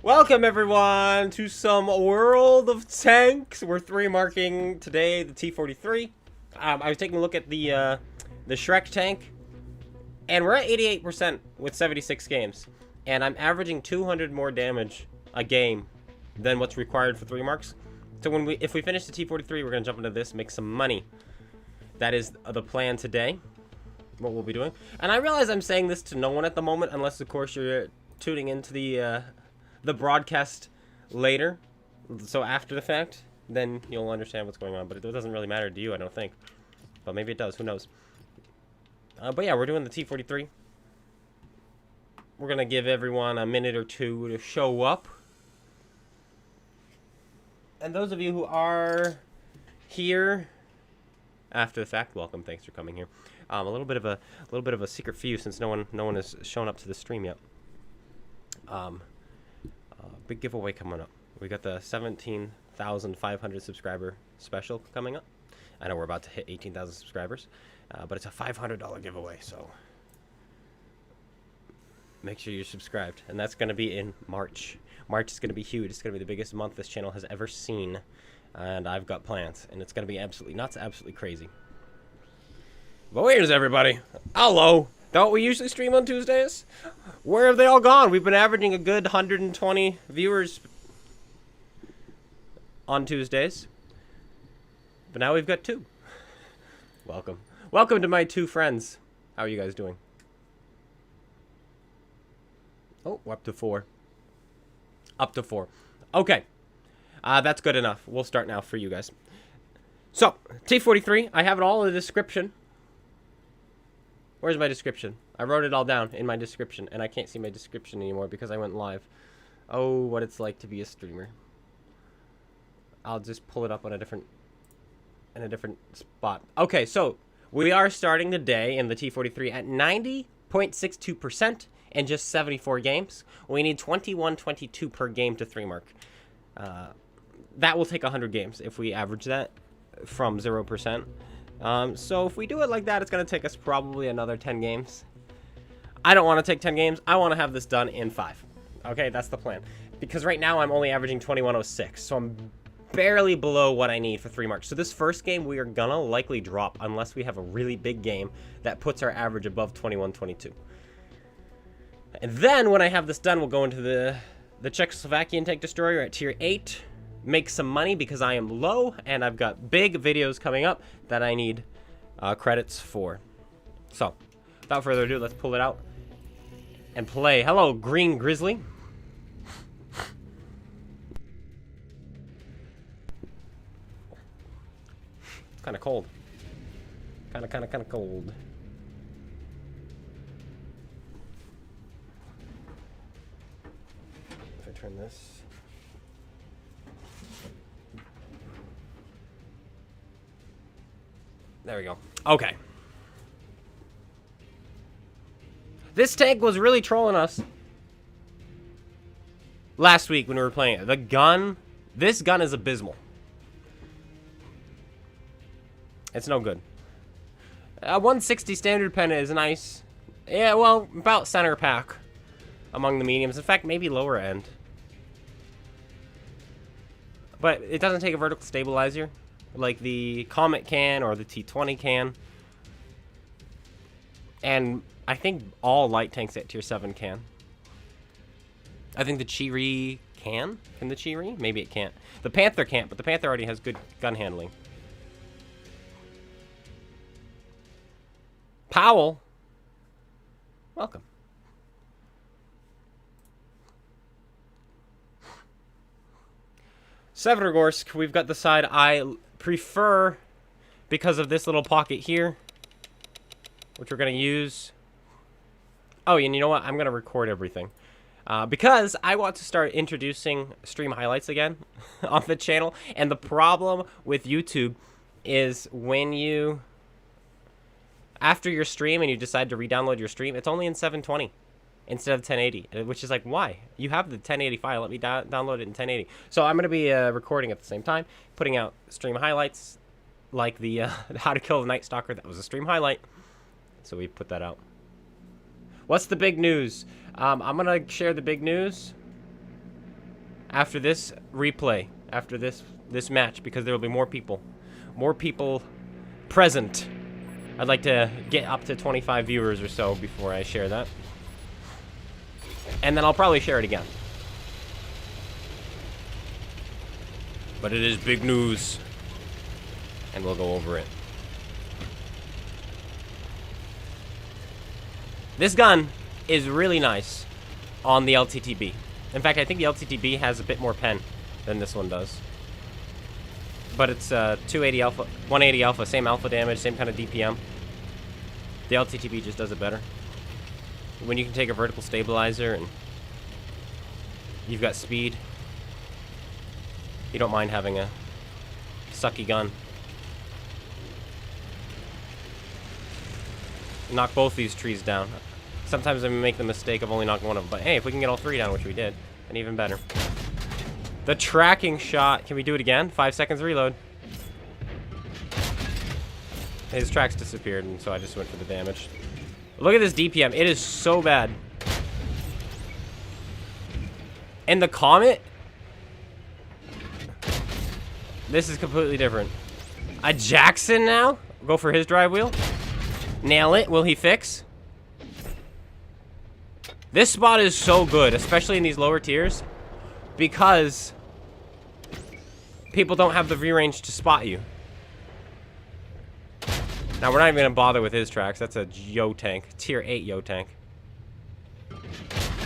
Welcome everyone to some World of Tanks. We're marking today the T-43. I was taking a look at the Shrek tank, and we're at 88% with 76 games, and I'm averaging 200 more damage a game than what's required for 3 marks. So if we finish the T-43, we're gonna jump into this, make some money. That is the plan today. What we'll be doing, and I realize I'm saying this to no one at the moment, unless of course you're tuning into the broadcast later, so after the fact, then you'll understand what's going on. But it doesn't really matter to you, I don't think. But maybe it does, who knows. But yeah, we're doing the T-43. We're gonna give everyone a minute or two to show up. And those of you who are here after the fact, welcome, thanks for coming here. A little bit of a secret for you, since no one has shown up to the stream yet. Big giveaway coming up. We got the 17,500 subscriber special coming up. I know we're about to hit 18,000 subscribers, but it's a $500 giveaway, so make sure you're subscribed. And that's going to be in March. March is going to be huge. It's going to be the biggest month this channel has ever seen, and I've got plans, and it's going to be absolutely nuts, absolutely crazy. But where's everybody? Hello. Don't we usually stream on Tuesdays? Where have they all gone? We've been averaging a good 120 viewers on Tuesdays. But now we've got 2. Welcome. Welcome to my 2 friends. How are you guys doing? Oh, we're up to 4. Up to 4. Okay. That's good enough. We'll start now for you guys. So, T-43, I have it all in the description. Where's my description? I wrote it all down in my description, and I can't see my description anymore because I went live. Oh, what it's like to be a streamer. I'll just pull it up on a different spot. Okay, so we are starting the day in the T-43 at 90.62% and just 74 games. We need 21-22 per game to 3 mark. That will take 100 games if we average that from 0%. So if we do it like that, it's going to take us probably another 10 games. I don't want to take 10 games. I want to have this done in 5. Okay, that's the plan. Because right now I'm only averaging 2106, so I'm barely below what I need for 3 marks. So this first game we are going to likely drop unless we have a really big game that puts our average above 21-22. And then when I have this done, we'll go into the Czechoslovakian tank destroyer at tier 8. Make some money because I am low, and I've got big videos coming up that I need credits for. So, without further ado, let's pull it out and play. Hello, Green Grizzly. It's kind of cold. Kind of cold. If I turn this. There we go. Okay. This tank was really trolling us last week when we were playing it. The gun, this gun is abysmal. It's no good. 160 standard pen is nice. Yeah, well, about center pack among the mediums. In fact, maybe lower end. But it doesn't take a vertical stabilizer like the Comet can or the T-20 can. And I think all light tanks at tier 7 can. I think the Chiri can. Can the Chiri? Maybe it can't. The Panther can't, but the Panther already has good gun handling. Powell. Welcome. Severogorsk, we've got the side I prefer because of this little pocket here, which we're going to use. Oh, and you know what? I'm going to record everything because I want to start introducing stream highlights again on the channel. And the problem with YouTube is when you, after your stream and you decide to re-download your stream, it's only in 720 instead of 1080, which is like, why? You have the 1080 file. Let me download it in 1080. So I'm going to be recording at the same time, putting out stream highlights like the How to Kill the Night Stalker. That was a stream highlight. So we put that out. What's the big news? I'm going to share the big news after this replay, after this match, because there will be more people present. I'd like to get up to 25 viewers or so before I share that. And then I'll probably share it again. But it is big news. And we'll go over it. This gun is really nice on the LTTB. In fact, I think the LTTB has a bit more pen than this one does. But it's 280 alpha, 180 alpha, same alpha damage, same kind of DPM. The LTTB just does it better. When you can take a vertical stabilizer and you've got speed, you don't mind having a sucky gun. Knock both these trees down. Sometimes I make the mistake of only knocking one of them, but hey, if we can get all three down, which we did, then even better. The tracking shot. Can we do it again? 5 seconds reload. His tracks disappeared, and so I just went for the damage. Look at this DPM. It is so bad. And the Comet? This is completely different. A Jackson now? Go for his drive wheel. Nail it. Will he fix? This spot is so good, especially in these lower tiers, because people don't have the V-range to spot you. Now, we're not even going to bother with his tracks. That's a Yo tank. Tier 8 Yo tank.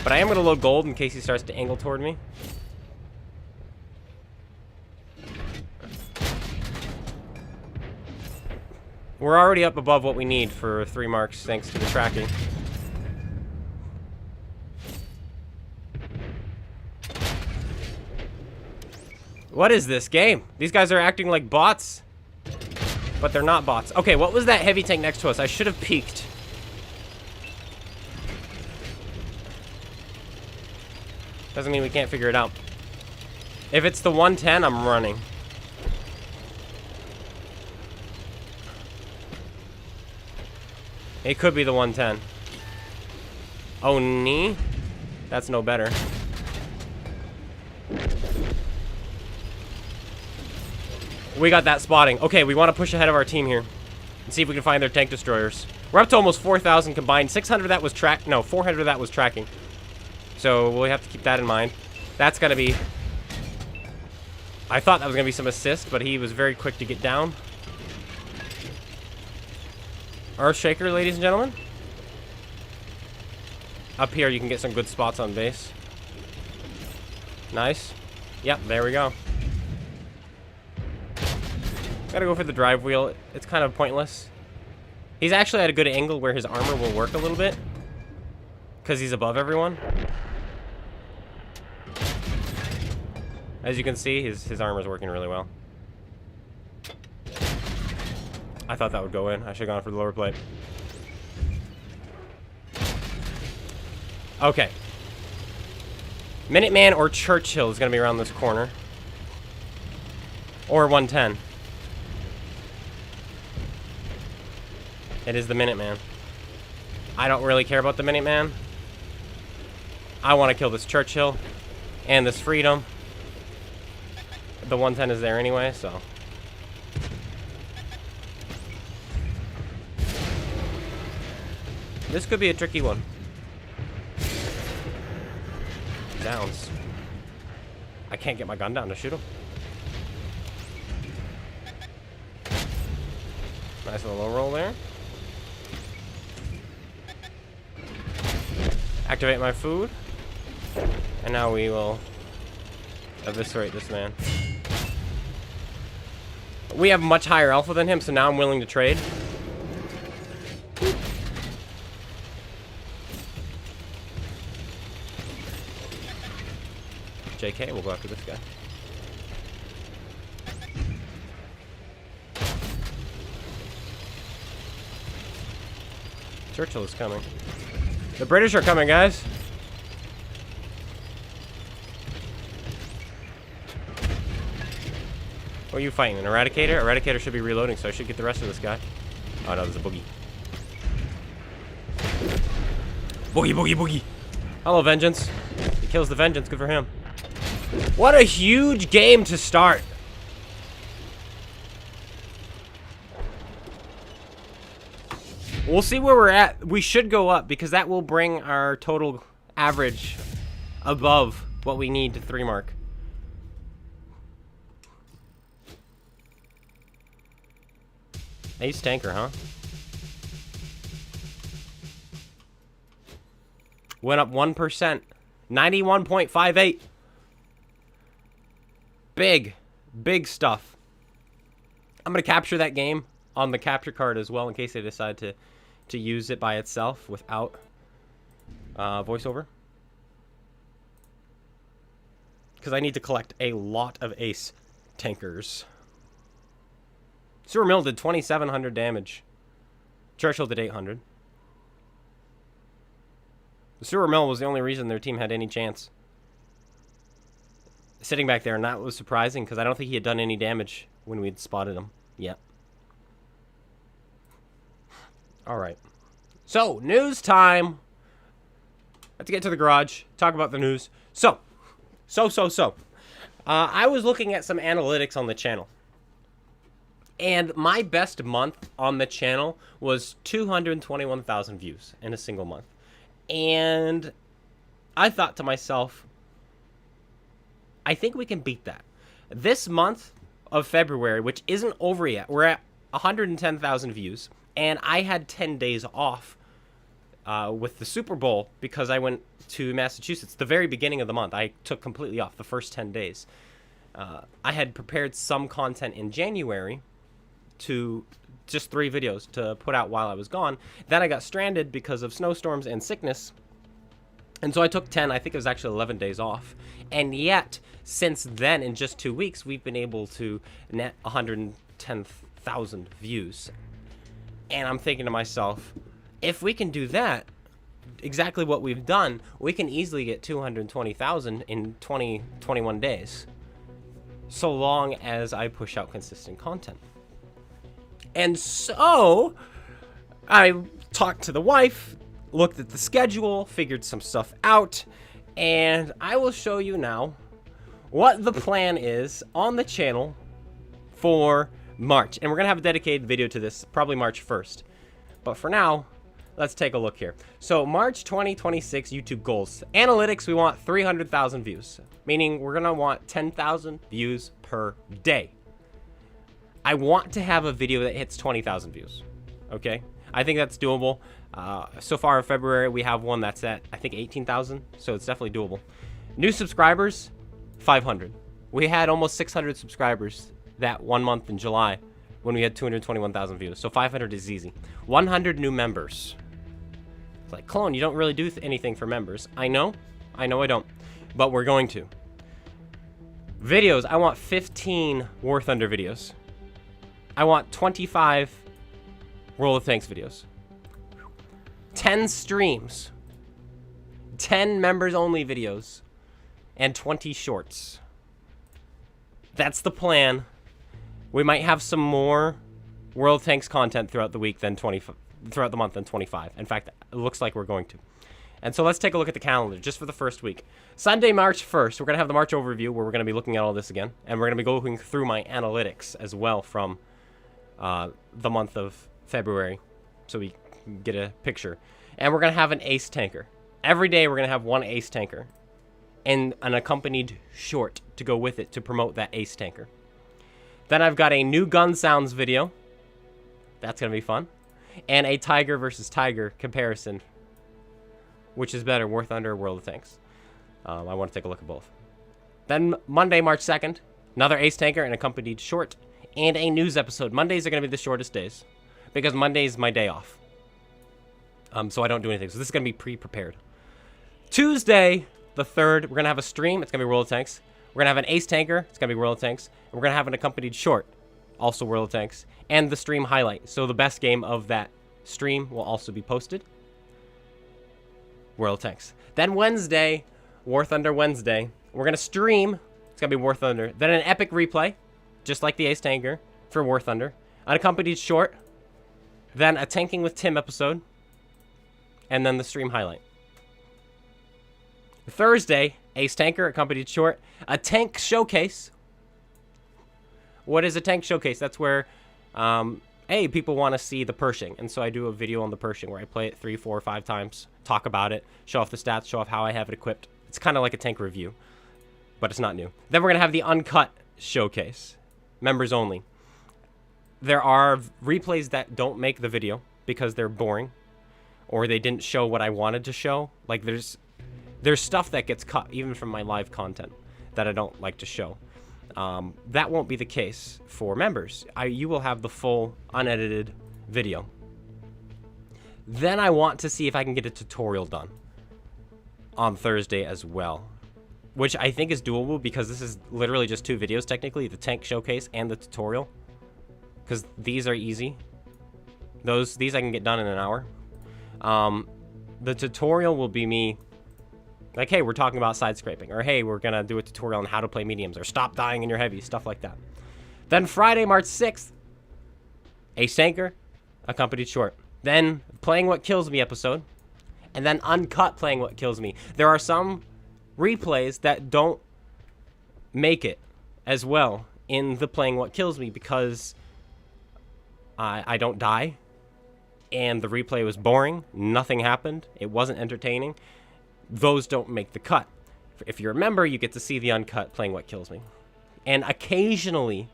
But I am going to load gold in case he starts to angle toward me. We're already up above what we need for 3 marks thanks to the tracking. What is this game? These guys are acting like bots. But they're not bots. Okay, what was that heavy tank next to us? I should have peeked. Doesn't mean we can't figure it out. If it's the 110, I'm running. It could be the 110. Oh, knee? That's no better. We got that spotting. Okay, we want to push ahead of our team here and see if we can find their tank destroyers. We're up to almost 4,000 combined. 600 of that was track. No, 400 of that was tracking. So we'll have to keep that in mind. That's going to be... I thought that was going to be some assist, but he was very quick to get down. Earthshaker, ladies and gentlemen. Up here, you can get some good spots on base. Nice. Yep, there we go. Gotta go for the drive wheel. It's kind of pointless. He's actually at a good angle where his armor will work a little bit, because he's above everyone. As you can see, his armor is working really well. I thought that would go in. I should have gone for the lower plate. Okay. Minuteman or Churchill is going to be around this corner. Or 110. It is the Minuteman. I don't really care about the Minuteman. I want to kill this Churchill and this Freedom. The 110 is there anyway, so. This could be a tricky one. Downs. I can't get my gun down to shoot him. Nice little low roll there. Activate my food. And now we will eviscerate this man. We have much higher alpha than him, so now I'm willing to trade. JK, we'll go after this guy. Churchill is coming. The British are coming, guys. What are you fighting? An Eradicator? Eradicator should be reloading, so I should get the rest of this guy. Oh no, there's a boogie. Boogie, boogie, boogie. Hello, Vengeance. He kills the Vengeance. Good for him. What a huge game to start. We'll see where we're at. We should go up because that will bring our total average above what we need to 3 mark. Ace tanker, huh? Went up 1%. 91.58. Big stuff. I'm going to capture that game on the capture card as well in case they decide to use it by itself without voiceover. Because I need to collect a lot of ace tankers. Sewer Mill did 2,700 damage. Churchill did 800. The Sewer Mill was the only reason their team had any chance. Sitting back there, and that was surprising because I don't think he had done any damage when we'd spotted him yet. Alright. So, news time. Let's get to the garage. Talk about the news. So. I was looking at some analytics on the channel. And my best month on the channel was 221,000 views in a single month. And I thought to myself, I think we can beat that. This month of February, which isn't over yet, we're at 110,000 views. And I had 10 days off with the Super Bowl because I went to Massachusetts. The very beginning of the month, I took completely off the first 10 days. I had prepared some content in January to just 3 videos to put out while I was gone. Then I got stranded because of snowstorms and sickness. And so I took 10, I think it was actually 11 days off. And yet, since then, in just 2 weeks, we've been able to net 110,000 views. And I'm thinking to myself, if we can do that, exactly what we've done, we can easily get 220,000 in 21 days. So long as I push out consistent content. And so, I talked to the wife, looked at the schedule, figured some stuff out, and I will show you now what the plan is on the channel for March. And we're going to have a dedicated video to this, probably March 1st. But for now, let's take a look here. So, March 2026 YouTube goals. Analytics, we want 300,000 views. Meaning, we're going to want 10,000 views per day. I want to have a video that hits 20,000 views. Okay? I think that's doable. So far in February, we have one that's at, I think, 18,000. So, it's definitely doable. New subscribers, 500. We had almost 600 subscribers that 1 month in July when we had 221,000 views. So 500 is easy. 100 new members. It's like, Clone, you don't really do anything for members. I know I don't. But we're going to. Videos, I want 15 War Thunder videos. I want 25 World of Tanks videos. 10 streams. 10 members only videos. And 20 shorts. That's the plan. We might have some more World of Tanks content throughout the week than throughout the month than 25. In fact, it looks like we're going to. And so let's take a look at the calendar just for the first week. Sunday, March 1st, we're going to have the March overview where we're going to be looking at all this again. And we're going to be going through my analytics as well from the month of February so we can get a picture. And we're going to have an ace tanker. Every day we're going to have one ace tanker and an accompanied short to go with it to promote that ace tanker. Then I've got a new gun sounds video. That's going to be fun. And a Tiger versus Tiger comparison. Which is better, War Thunder or World of Tanks? I want to take a look at both. Then Monday, March 2nd, another ace tanker and accompanied short. And a news episode. Mondays are going to be the shortest days. Because Monday is my day off. So I don't do anything. So this is going to be pre-prepared. Tuesday, the 3rd, we're going to have a stream. It's going to be World of Tanks. We're going to have an ace tanker. It's going to be World of Tanks. And we're going to have an accompanied short. Also World of Tanks. And the stream highlight. So the best game of that stream will also be posted. World of Tanks. Then Wednesday, War Thunder Wednesday. We're going to stream. It's going to be War Thunder. Then an epic replay. Just like the ace tanker for War Thunder. An accompanied short. Then a Tanking with Tim episode. And then the stream highlight. Thursday, Ace Tanker, accompanied short, a tank showcase. What is a tank showcase? That's where, people want to see the Pershing. And so I do a video on the Pershing where I play it 3, 4, 5 times, talk about it, show off the stats, show off how I have it equipped. It's kind of like a tank review, but it's not new. Then we're going to have the uncut showcase, members only. There are replays that don't make the video because they're boring or they didn't show what I wanted to show. Like there's stuff that gets cut even from my live content that I don't like to show. That won't be the case for members. You will have the full unedited video. Then I want to see if I can get a tutorial done on Thursday as well, which I think is doable because this is literally just 2 videos technically, the tank showcase and the tutorial, because these are easy. These I can get done in an hour. The tutorial will be me like, hey, we're talking about side scraping, or hey, we're gonna do a tutorial on how to play mediums, or stop dying in your heavy, stuff like that. Then Friday, March 6th, Ace Tanker, accompanied short. Then Playing What Kills Me episode, and then uncut Playing What Kills Me. There are some replays that don't make it as well in the Playing What Kills Me because I don't die, and the replay was boring, nothing happened, it wasn't entertaining. Those don't make the cut. If you're a member, you get to see the uncut Playing What Kills Me. And occasionally,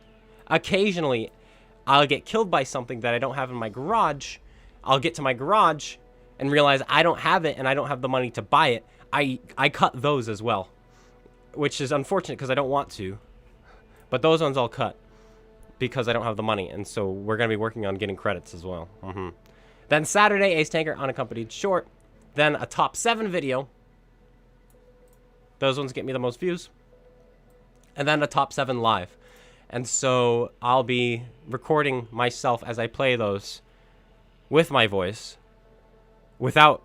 I'll get killed by something that I don't have in my garage. I'll get to my garage and realize I don't have it and I don't have the money to buy it. I cut those as well, which is unfortunate because I don't want to. But those ones I'll cut because I don't have the money. And so we're going to be working on getting credits as well. Then Saturday, Ace Tanker, unaccompanied short. Then a top 7 video. Those ones get me the most views. And then a top 7 live. And so I'll be recording myself as I play those with my voice, without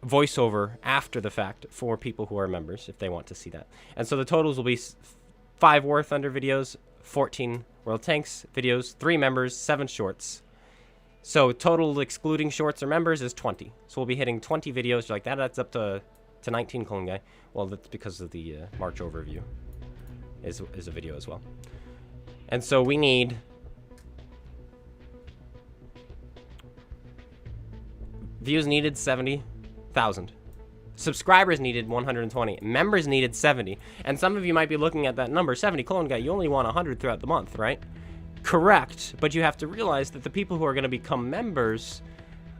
voiceover after the fact for people who are members, if they want to see that. And so the totals will be 5 War Thunder videos, 14 World Tanks videos, 3 members, 7 shorts. So total excluding shorts or members is 20. So we'll be hitting 20 videos like that. That's up to 19 CloneGuy. Well, that's because of the March overview is a video as well. And so we need views needed 70,000. Subscribers needed 120. Members needed 70. And some of you might be looking at that number, 70 CloneGuy. You only want 100 throughout the month, right? Correct, but you have to realize that the people who are going to become members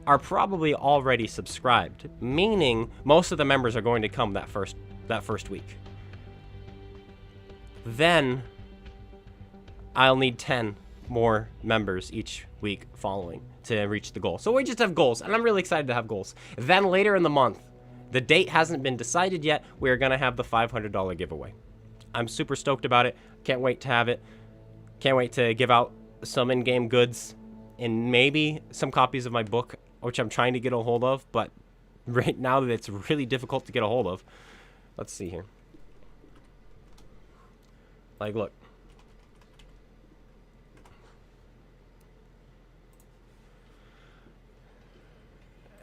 are probably already subscribed, meaning most of the members are going to come that first week. Then I'll need 10 more members each week following to reach the goal. So we just have goals, and I'm really excited to have goals. Then later in the month, the date hasn't been decided yet, we are going to have the $500 giveaway. I'm super stoked about it. Can't wait to have it. Can't wait to give out some in-game goods and maybe some copies of my book, which I'm trying to get a hold of, but right now it's really difficult to get a hold of. Let's see here. Like, look.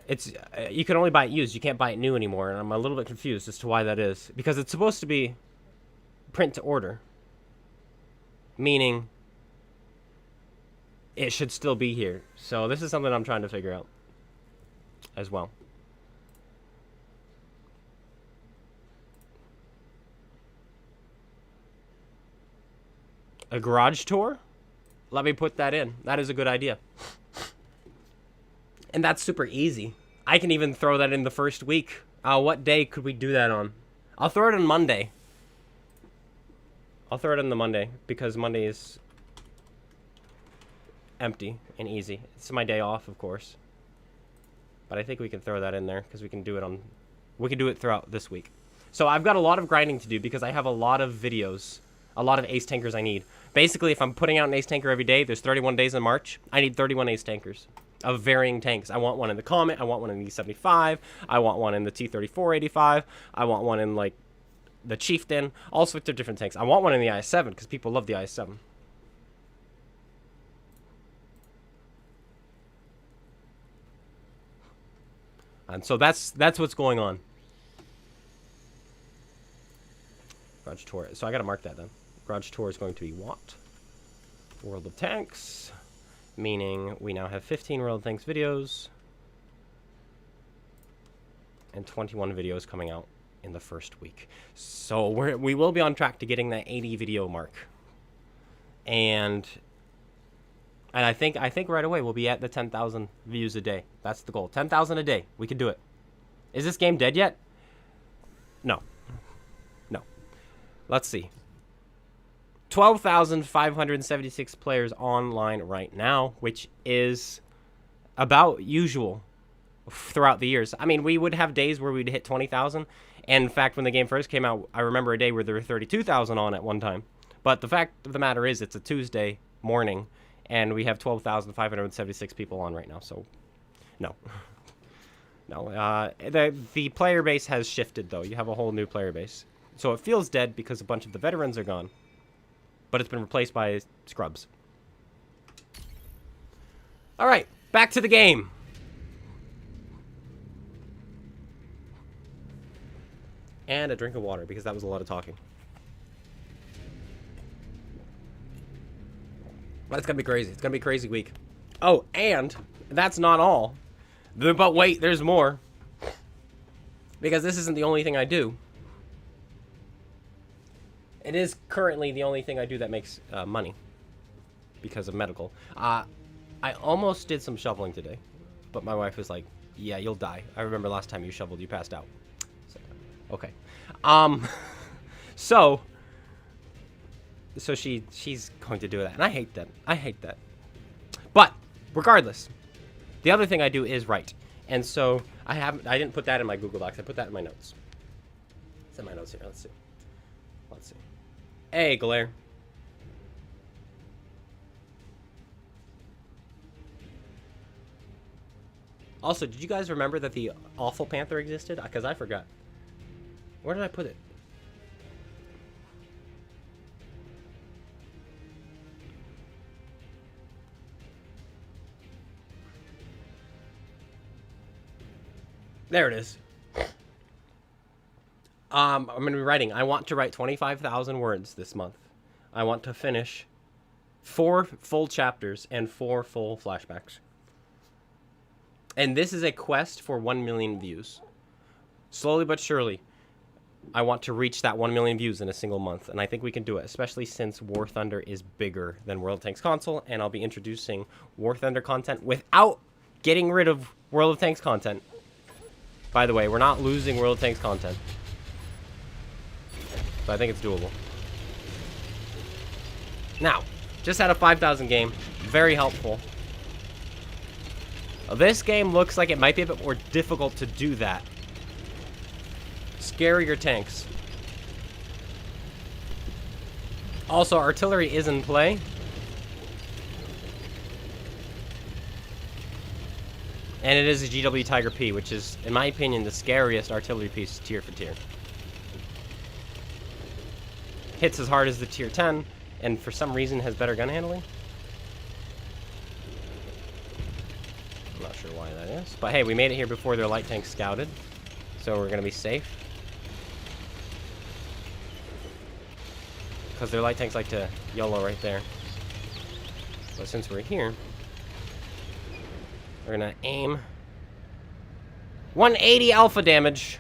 It's you can only buy it used. You can't buy it new anymore, and I'm a little bit confused as to why that is. Because it's supposed to be print to order. Meaning it should still be here. So this is something I'm trying to figure out as well. A garage tour? Let me put that in. That is a good idea. And that's super easy. I can even throw that in the first week. What day could we do that on? I'll throw it on Monday. I'll throw it on the Monday because Monday is empty and easy. It's my day off, of course. But I think we can throw that in there because we can do it throughout this week. So I've got a lot of grinding to do because I have a lot of videos, a lot of Ace Tankers I need. Basically, if I'm putting out an Ace Tanker every day, there's 31 days in March. I need 31 Ace Tankers of varying tanks. I want one in the Comet. I want one in the E75. I want one in the T-43 I want one in, like, the Chieftain. All sorts of different tanks. I want one in the IS-7 because people love the IS-7. And so that's what's going on. Garage tour. So I gotta mark that then. Garage tour is going to be what? World of Tanks. Meaning we now have 15 World of Tanks videos. And 21 videos coming out in the first week. So we will be on track to getting that 80 video mark. And I think right away we'll be at the 10,000 views a day. That's the goal. 10,000 a day. We can do it. Is this game dead yet? No. No. Let's see. 12,576 players online right now, which is about usual throughout the years. I mean, we would have days where we'd hit 20,000. And in fact, when the game first came out, I remember a day where there were 32,000 on at one time. But the fact of the matter is, it's a Tuesday morning, and we have 12,576 people on right now. So, no. No. The player base has shifted, though. You have a whole new player base. So it feels dead because a bunch of the veterans are gone. But it's been replaced by scrubs. All right, back to the game. And a drink of water, because that was a lot of talking. That's going to be crazy. It's going to be a crazy week. Oh, and that's not all. But wait, there's more. Because this isn't the only thing I do. It is currently the only thing I do that makes money. Because of medical. I almost did some shoveling today. But my wife was like, yeah, you'll die. I remember last time you shoveled, you passed out. So, okay. So she's going to do that. And I hate that. I hate that. But, regardless. The other thing I do is write. And so, I didn't put that in my Google Docs. I put that in my notes. It's in my notes here. Let's see. Let's see. Hey, Glare. Also, did you guys remember that the Awful Panther existed? Because I forgot. Where did I put it? There it is. I'm going to be writing. I want to write 25,000 words this month. I want to finish 4 full chapters and 4 full flashbacks. And this is a quest for 1 million views. Slowly but surely, I want to reach that 1 million views in a single month. And I think we can do it, especially since War Thunder is bigger than World of Tanks console. And I'll be introducing War Thunder content without getting rid of World of Tanks content. By the way, we're not losing World of Tanks content. So I think it's doable. Now, just had a 5,000 game. Very helpful. This game looks like it might be a bit more difficult to do that. Scarier tanks. Also, artillery is in play. And it is a GW Tiger P, which is, in my opinion, the scariest artillery piece tier for tier. Hits as hard as the tier 10, and for some reason has better gun handling. I'm not sure why that is. But hey, we made it here before their light tank scouted. So we're going to be safe. Because their light tanks like to YOLO right there. But since we're here, we're going to aim. 180 alpha damage.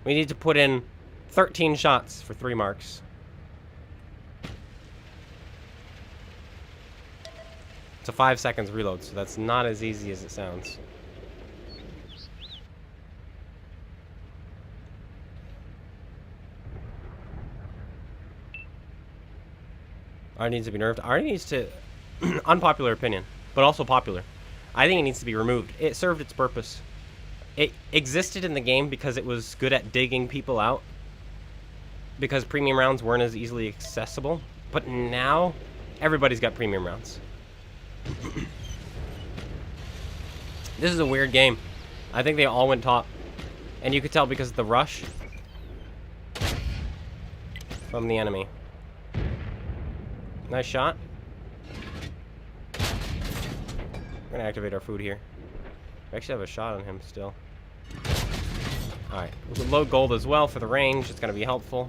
We need to put in 13 shots for 3 marks. It's a 5 seconds reload, so that's not as easy as it sounds. Arty needs to be nerfed. Arty needs to... unpopular opinion, but also popular. I think it needs to be removed. It served its purpose. It existed in the game because it was good at digging people out. Because premium rounds weren't as easily accessible. But now, everybody's got premium rounds. This is a weird game. I think they all went top. And you could tell because of the rush from the enemy. Nice shot. We're gonna activate our food here. We actually have a shot on him still. Alright, low gold as well for the range. It's going to be helpful.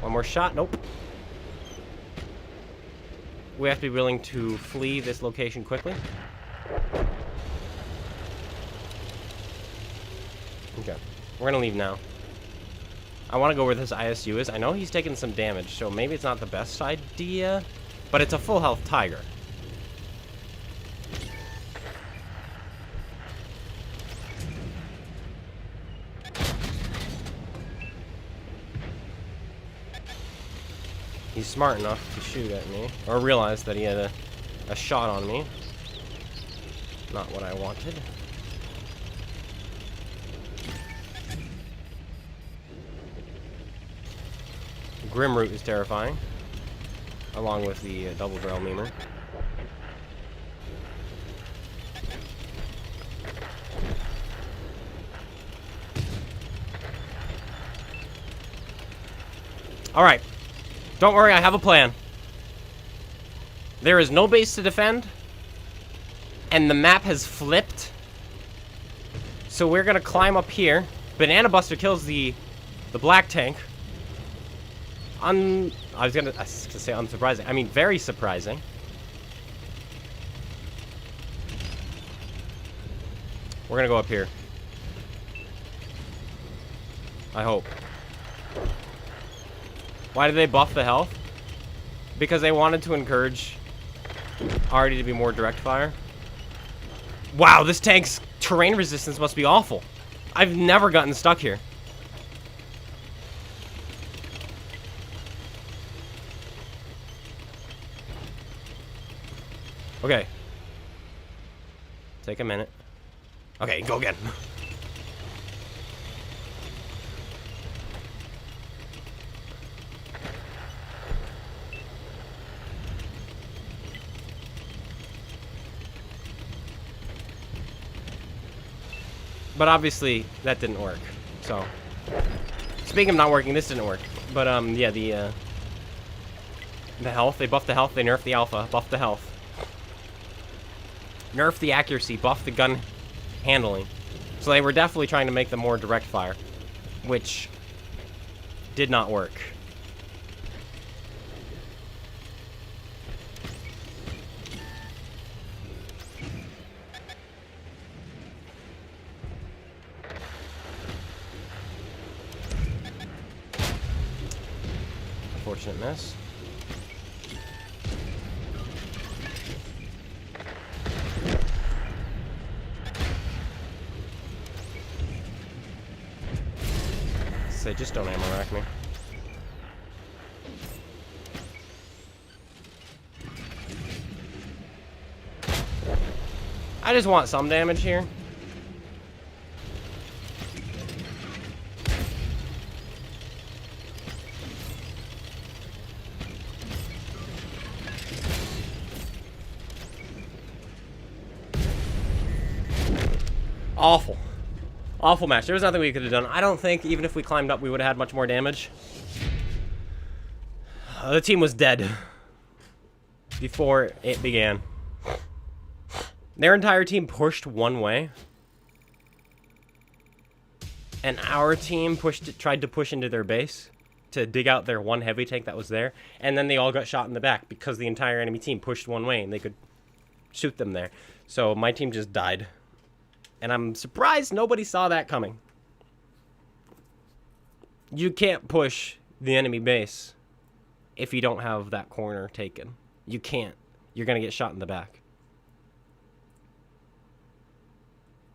One more shot. Nope. We have to be willing to flee this location quickly. Okay. We're going to leave now. I want to go where this ISU is. I know he's taking some damage, so maybe it's not the best idea. But it's a full health tiger. He's smart enough to shoot at me, or realize that he had a shot on me. Not what I wanted. Grimroot is terrifying, along with the double barrel memer. All right. Don't worry, I have a plan. There is no base to defend, and the map has flipped. So we're gonna climb up here. Banana Buster kills the black tank. I was gonna say unsurprising. I mean, very surprising. We're gonna go up here. I hope. Why did they buff the health? Because they wanted to encourage Artie to be more direct fire. Wow, this tank's terrain resistance must be awful. I've never gotten stuck here. Okay. Take a minute. Okay, go again. But obviously, that didn't work. So, speaking of not working, this didn't work. But, yeah, the health, they buffed the health, they nerfed the alpha, buffed the health. Nerfed the accuracy, buffed the gun handling. So they were definitely trying to make them more direct fire, which did not work. Unfortunate miss. Say, just don't ammo rack me. I just want some damage here. Awful. Awful match. There was nothing we could have done. I don't think, even if we climbed up, we would have had much more damage. The team was dead before it began. Their entire team pushed one way. And our team tried to push into their base to dig out their one heavy tank that was there. And then they all got shot in the back because the entire enemy team pushed one way and they could shoot them there. So my team just died. And I'm surprised nobody saw that coming. You can't push the enemy base if you don't have that corner taken. You can't. You're going to get shot in the back.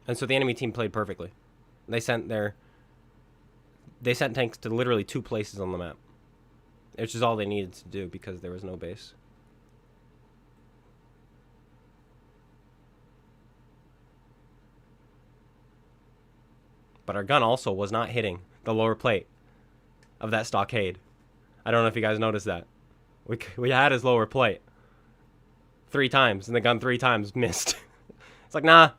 And so the enemy team played perfectly. They sent tanks to literally 2 places on the map. Which is all they needed to do because there was no base. But our gun also was not hitting the lower plate of that stockade. I don't know if you guys noticed that. We had his lower plate 3 times, and the gun 3 times missed. It's like, nah.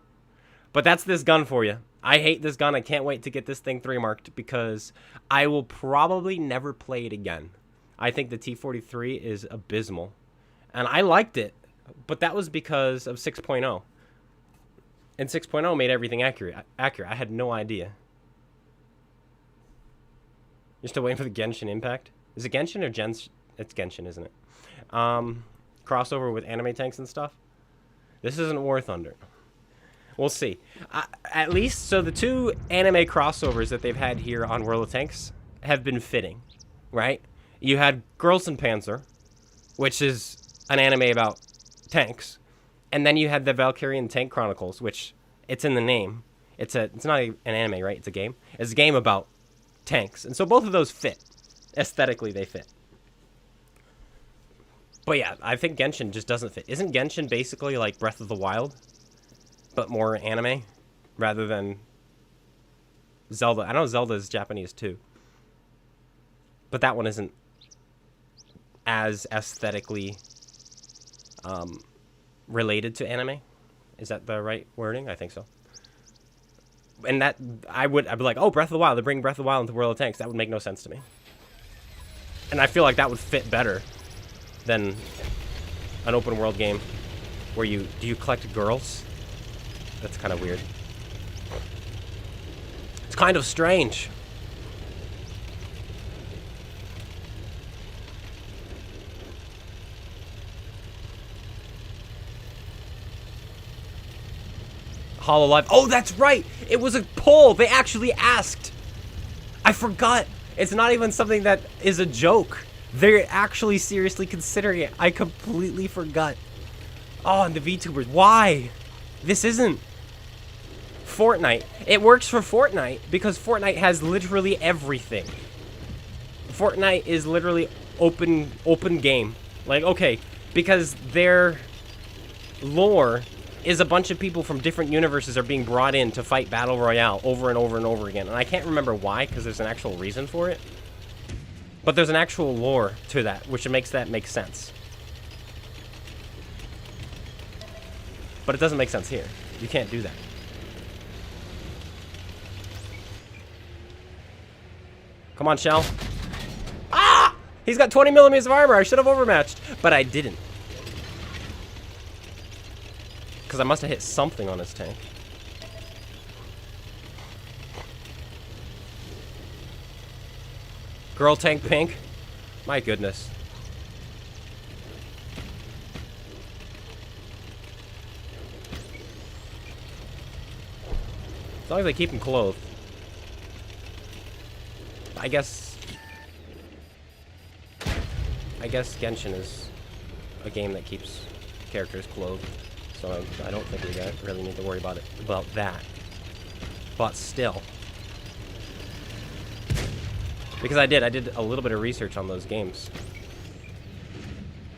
But that's this gun for you. I hate this gun. I can't wait to get this thing 3 marked because I will probably never play it again. I think the T-43 is abysmal. And I liked it, but that was because of 6.0. And 6.0 made everything accurate. I had no idea. You're still waiting for the Genshin Impact? Is it Genshin or Gens? It's Genshin, isn't it? Crossover with anime tanks and stuff? This isn't War Thunder. We'll see. At least, so the two anime crossovers that they've had here on World of Tanks have been fitting, right? You had Girls in Panzer, which is an anime about tanks. And then you had the Valkyrian Tank Chronicles, which it's in the name. It's not an anime, right? It's a game. It's a game about tanks. And so both of those fit. Aesthetically, they fit. But yeah, I think Genshin just doesn't fit. Isn't Genshin basically like Breath of the Wild, but more anime rather than Zelda? I know Zelda is Japanese too, but that one isn't as aesthetically related to anime. Is that the right wording? I think so. And that I'd be like, oh, Breath of the Wild. They're bringing Breath of the Wild into World of Tanks. That would make no sense to me. And I feel like that would fit better than an open world game where do you collect girls? That's kind of weird. It's kind of strange. Hololive. Oh, that's right. It was a poll. They actually asked. I forgot. It's not even something that is a joke. They're actually seriously considering it. I completely forgot. Oh, and the VTubers. Why? This isn't Fortnite. It works for Fortnite because Fortnite has literally everything. Fortnite is literally open game. Like, okay, because their lore is a bunch of people from different universes are being brought in to fight Battle Royale over and over and over again. And I can't remember why, because there's an actual reason for it. But there's an actual lore to that, which makes that make sense. But it doesn't make sense here. You can't do that. Come on, Shell. Ah! He's got 20 millimeters of armor. I should have overmatched, but I didn't. Because I must have hit something on his tank. Girl tank pink? My goodness. As long as they keep him clothed. I guess Genshin is a game that keeps characters clothed. So I don't think we really need to worry about that. But still. Because I did a little bit of research on those games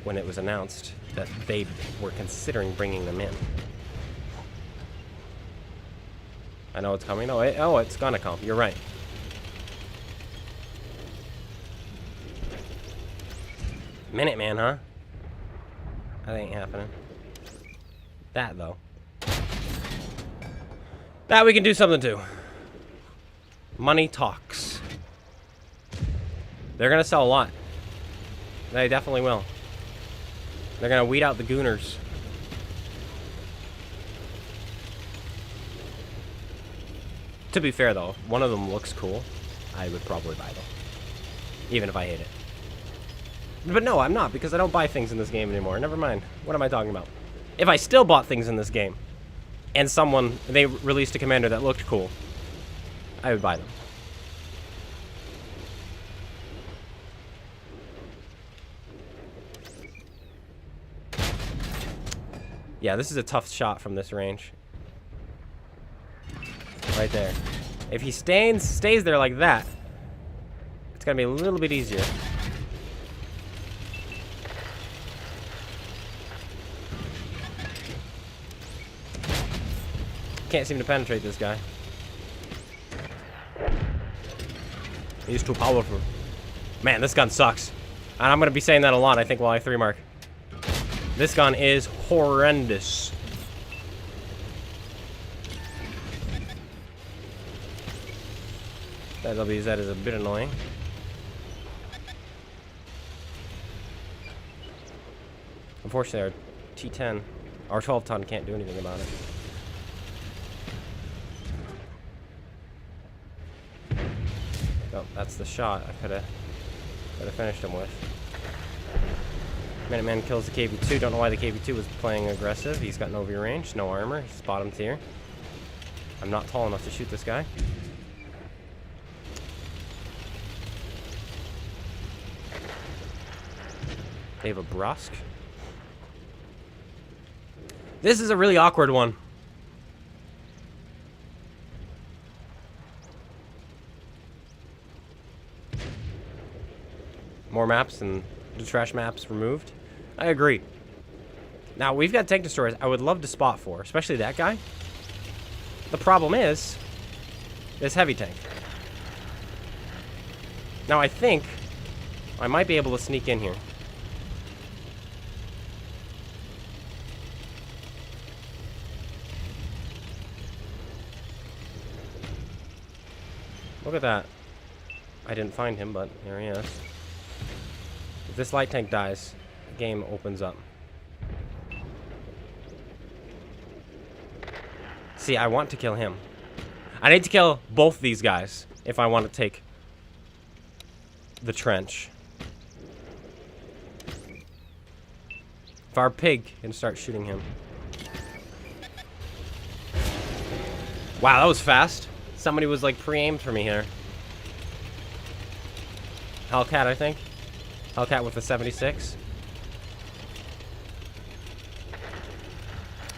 when it was announced that they were considering bringing them in. I know it's coming. Oh, it's gonna come. You're right. Minuteman, huh? That ain't happening. That, though. That we can do something to. Money talks. They're gonna sell a lot. They definitely will. They're gonna weed out the gooners. To be fair, though, one of them looks cool. I would probably buy them. Even if I hate it. But no, I'm not, because I don't buy things in this game anymore. Never mind. What am I talking about? If I still bought things in this game, and they released a commander that looked cool, I would buy them. Yeah, this is a tough shot from this range. Right there. If he stays there like that, it's gonna be a little bit easier. Can't seem to penetrate this guy. He's too powerful. Man, this gun sucks. And I'm gonna be saying that a lot, I think, while I 3-mark. This gun is horrendous. That WZ is a bit annoying. Unfortunately, our T10, our 12-ton can't do anything about it. Oh, that's the shot I could have finished him with. Minuteman kills the KV-2. Don't know why the KV-2 was playing aggressive. He's got no view range, no armor. He's bottom tier. I'm not tall enough to shoot this guy. They have a brusque. This is a really awkward one. More maps and the trash maps removed. I agree. Now, we've got tank destroyers I would love to spot for, especially that guy. The problem is this heavy tank. Now, I think I might be able to sneak in here. Look at that. I didn't find him, but here he is. If this light tank dies, the game opens up. See, I want to kill him. I need to kill both these guys if I want to take the trench. If our pig can start shooting him. Wow, that was fast. Somebody was like pre-aimed for me here. Hellcat, I think. Hellcat with the 76.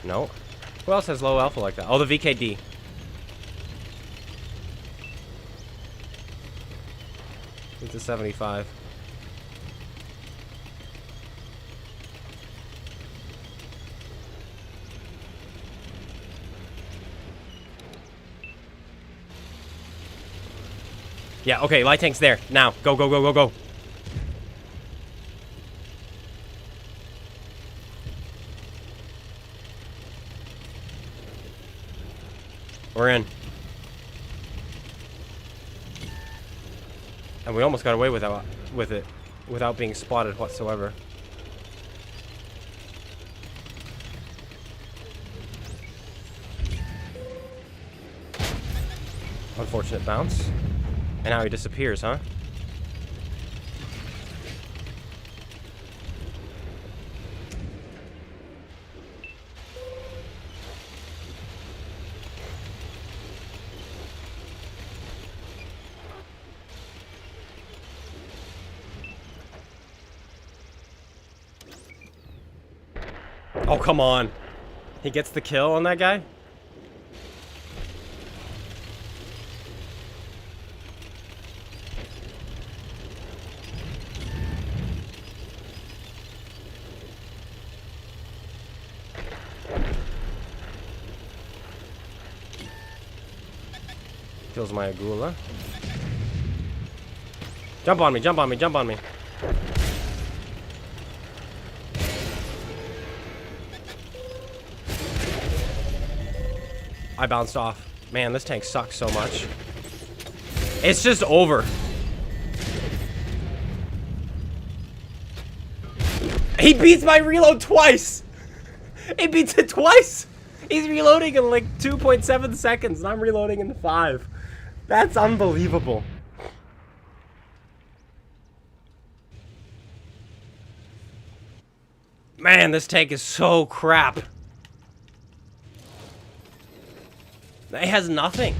No. Who else has low alpha like that? Oh, the VKD. It's a 75. Yeah, okay, light tank's there. Now, go, go, go, go, go. We're in. And we almost got away with it without being spotted whatsoever. Unfortunate bounce. And now he disappears, huh? Oh, come on. He gets the kill on that guy? Kills my Agula. Jump on me, jump on me, jump on me. I bounced off. Man, this tank sucks so much. It's just over. He beats my reload twice! He beats it twice! He's reloading in like 2.7 seconds, and I'm reloading in 5. That's unbelievable. Man, this tank is so crap. It has nothing.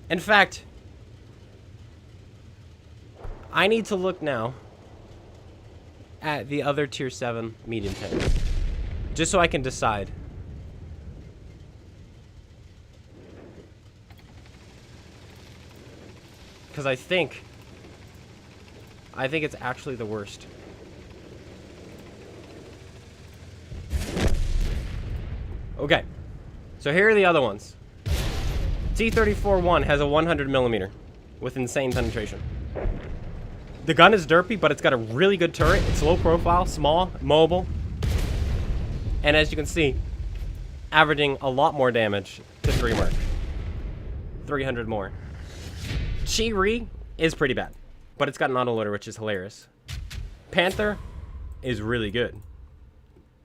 In fact, I need to look now at the other tier 7 medium tanks. Just so I can decide. Because I think it's actually the worst. Okay. So here are the other ones. T-34-1 has a 100mm with insane penetration. The gun is derpy, but it's got a really good turret. It's low profile, small, mobile. And as you can see, averaging a lot more damage to 3 mark. 300 more. Chi-Ri is pretty bad, but it's got an autoloader, which is hilarious. Panther is really good.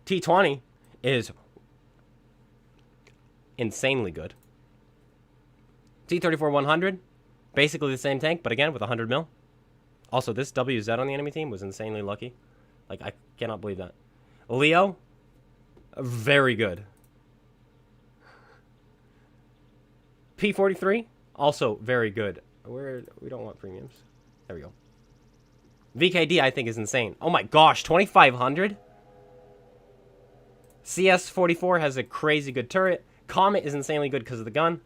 T-20 is insanely good. T-34-100, Basically the same tank, but again with 100 mil. Also, this WZ on the enemy team was insanely lucky. Like, I cannot believe that. Leo, very good. P-43, also very good. We don't want premiums. There we go. VKD, I think, is insane. Oh my gosh, 2,500? CS-44 has a crazy good turret. Comet is insanely good because of the gun.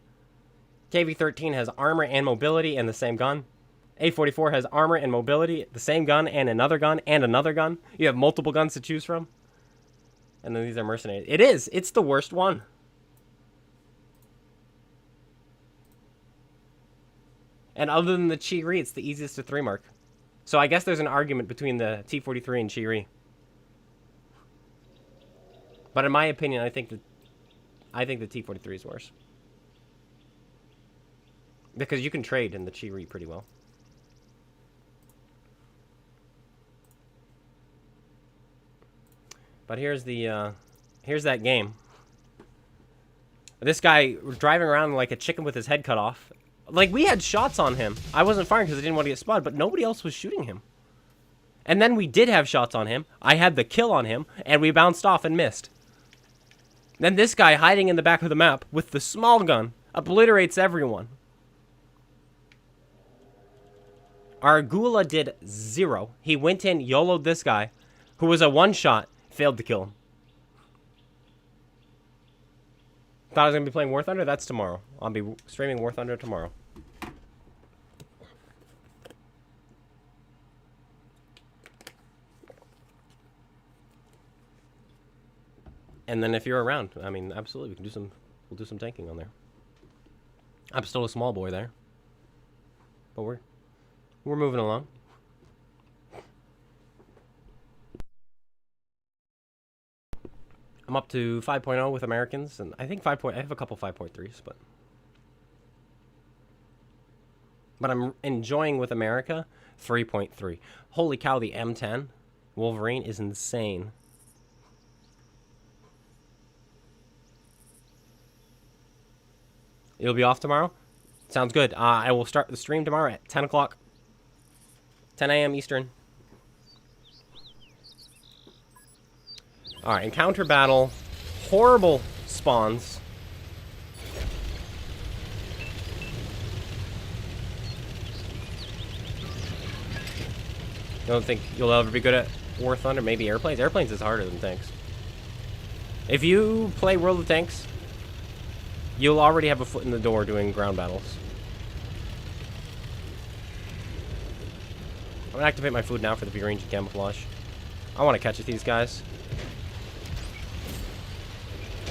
KV-13 has armor and mobility and the same gun. A-44 has armor and mobility, the same gun, and another gun, and another gun. You have multiple guns to choose from. And then these are mercenaries. It is. It's the worst one. And other than the Chi-Ri, it's the easiest to 3-mark. So I guess there's an argument between the T-43 and Chi-Ri. But in my opinion, I think the T-43 is worse. Because you can trade in the Chi-Ri pretty well. But here's that game. This guy driving around like a chicken with his head cut off. Like, we had shots on him. I wasn't firing because I didn't want to get spotted, but nobody else was shooting him. And then we did have shots on him. I had the kill on him, and we bounced off and missed. Then this guy hiding in the back of the map with the small gun obliterates everyone. Our Gula did 0. He went in, YOLO'd this guy, who was a one-shot, failed to kill him. Thought I was going to be playing War Thunder? That's tomorrow. I'll be streaming War Thunder tomorrow. And then if you're around, I mean, absolutely, we'll do some tanking on there. I'm still a small boy there. But we're moving along. I'm up to 5.0 with Americans, and I think I have a couple 5.3s, but I'm enjoying with America 3.3. Holy cow, the M10 Wolverine is insane. You'll be off tomorrow? Sounds good. I will start the stream tomorrow at 10 o'clock. 10 a.m. Eastern. Alright, encounter battle. Horrible spawns. You don't think you'll ever be good at War Thunder? Maybe airplanes? Airplanes is harder than tanks. If you play World of Tanks, you'll already have a foot in the door doing ground battles. I'm gonna activate my food now for the V-range and camouflage. I want to catch these guys.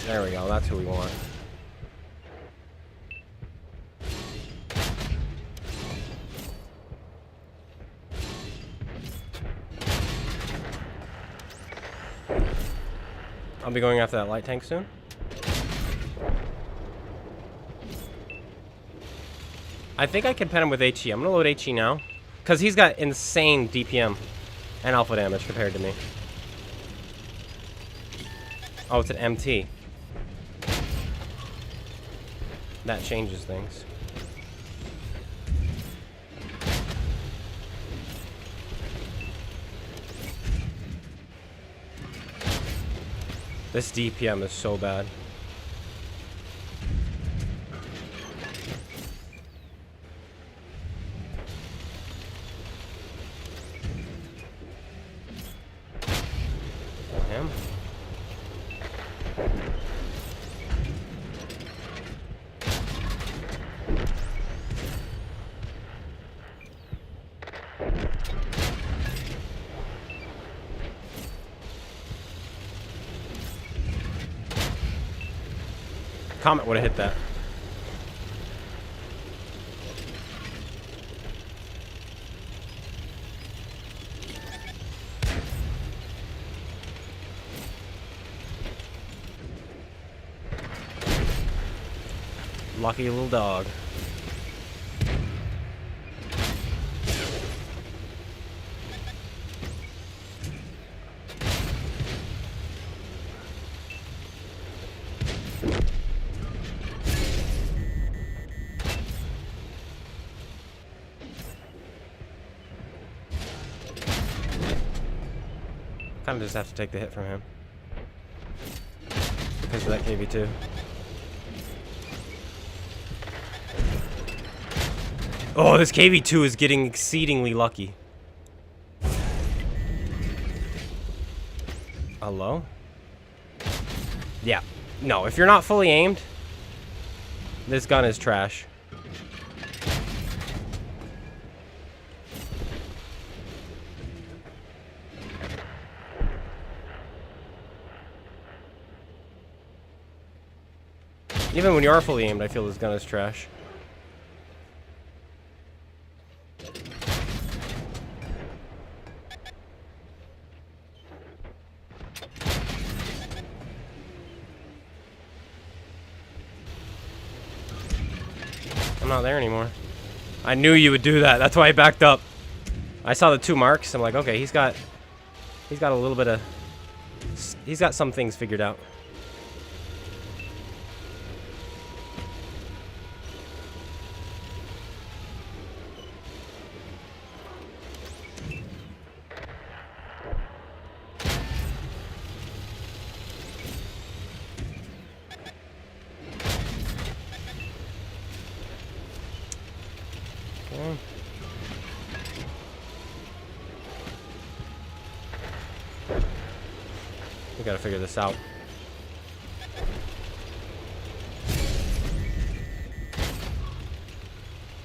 There we go, that's who we want. I'll be going after that light tank soon. I think I can pen him with HE. I'm gonna load HE now, because he's got insane DPM and alpha damage compared to me. Oh, it's an MT. That changes things. This DPM is so bad. Damn. Comet would have hit that. Lucky little dog. Kind of just have to take the hit from him because of that KV2. Oh, this KV2 is getting exceedingly lucky. Hello? Yeah. No, if you're not fully aimed, this gun is trash. Even when you are fully aimed, I feel this gun is trash. I'm not there anymore. I knew you would do that. That's why I backed up. I saw the 2 marks. I'm like, okay, he's got a little bit of, he's got some things figured out. Okay. We gotta figure this out.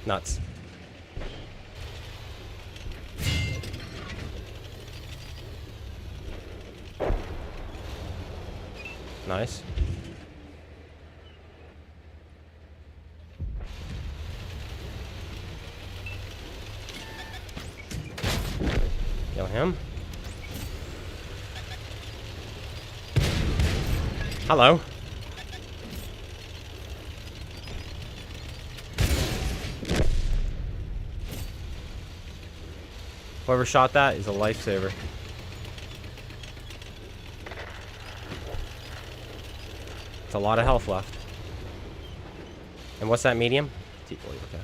Nuts. Nice. Kill him. Hello. Whoever shot that is a lifesaver. It's a lot of health left. And what's that medium? T-43, okay.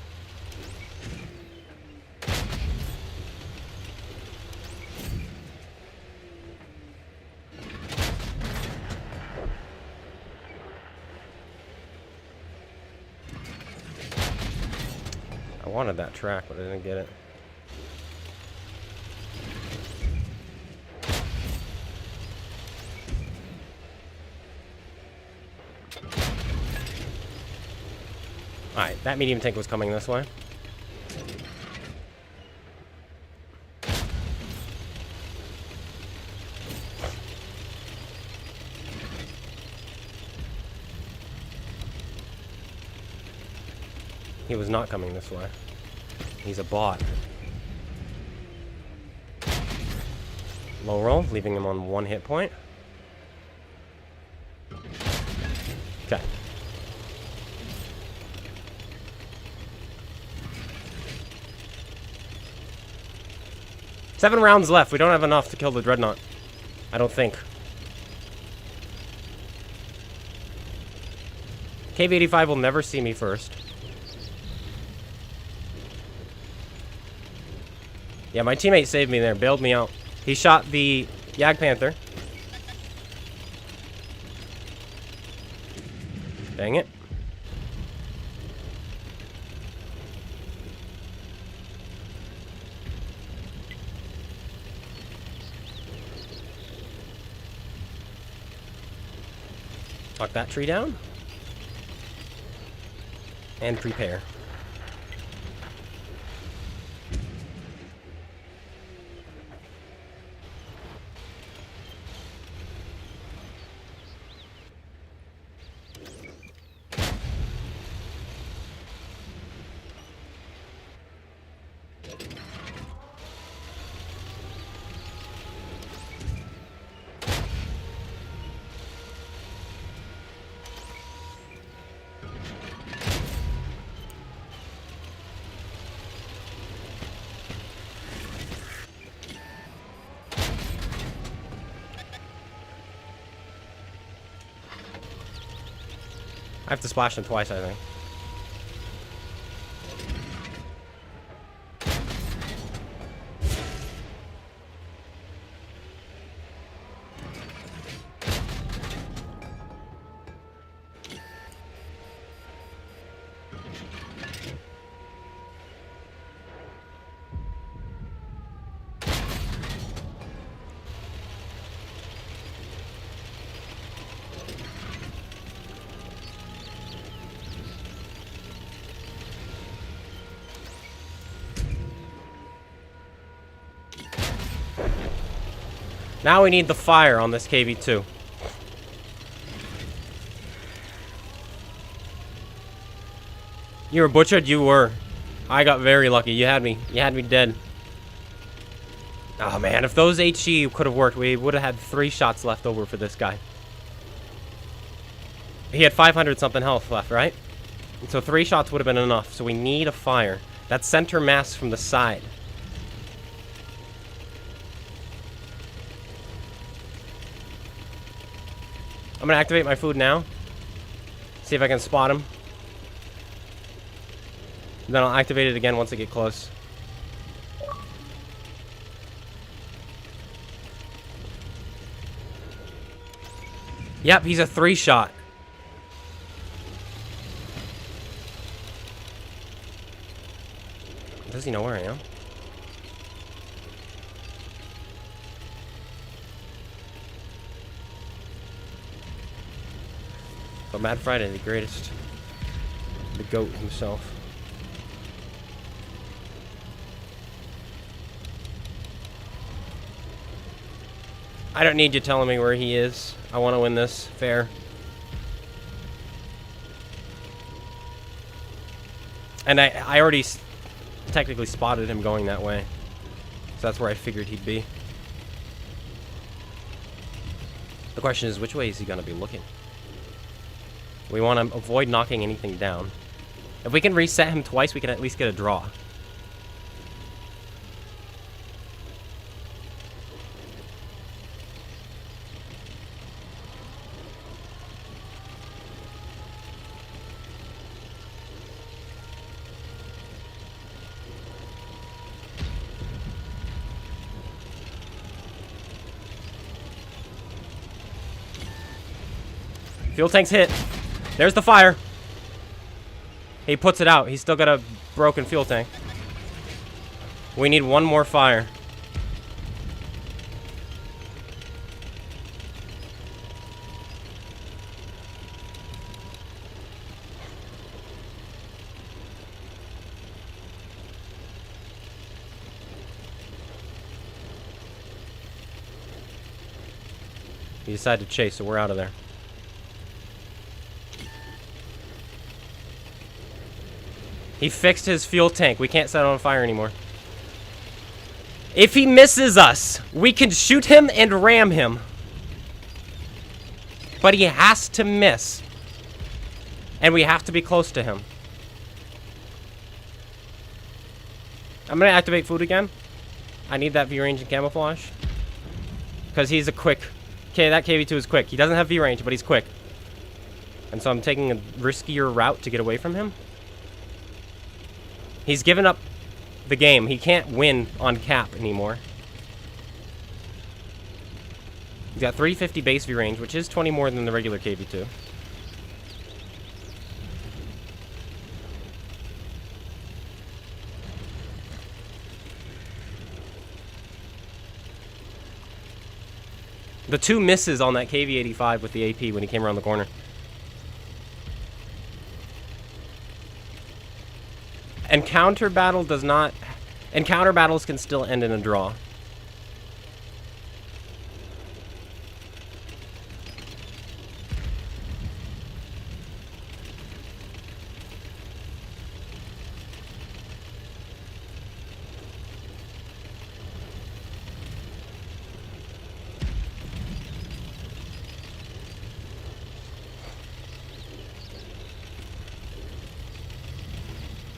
I wanted that track, but I didn't get it. Alright, that medium tank was coming this way. He was not coming this way. He's a bot. Low roll, leaving him on 1 hit point. Okay. Seven rounds left. We don't have enough to kill the Dreadnought. I don't think. KV-85 will never see me first. Yeah, my teammate saved me there. Bailed me out. He shot the Jagdpanther. Dang it. Knock that tree down. And prepare. I have to splash him twice, I think. Now we need the fire on this KV2. You were butchered? You were. I got very lucky. You had me. You had me dead. Oh man, if those HE could have worked, we would have had 3 shots left over for this guy. He had 500 something health left, right? And so 3 shots would have been enough. So we need a fire. That center mass from the side. I'm gonna activate my food now. See if I can spot him. Then I'll activate it again once I get close. Yep, he's a 3-shot. Does he know where I am? But Mad Friday, the greatest. The GOAT himself. I don't need you telling me where he is. I want to win this fair. And I already technically spotted him going that way. So that's where I figured he'd be. The question is, which way is he going to be looking? We want to avoid knocking anything down. If we can reset him twice, we can at least get a draw. Fuel tank's hit. There's the fire. He puts it out. He's still got a broken fuel tank. We need one more fire. He decided to chase, so we're out of there. He fixed his fuel tank. We can't set it on fire anymore. If he misses us, we can shoot him and ram him. But he has to miss. And we have to be close to him. I'm going to activate food again. I need that V-range and camouflage. Because he's a quick... Okay, that KV2 is quick. He doesn't have V-range, but he's quick. And so I'm taking a riskier route to get away from him. He's given up the game. He can't win on cap anymore. He's got 350 base V range, which is 20 more than the regular KV2. The 2 misses on that KV-85 with the AP when he came around the corner. Encounter battle does not... Encounter battles can still end in a draw.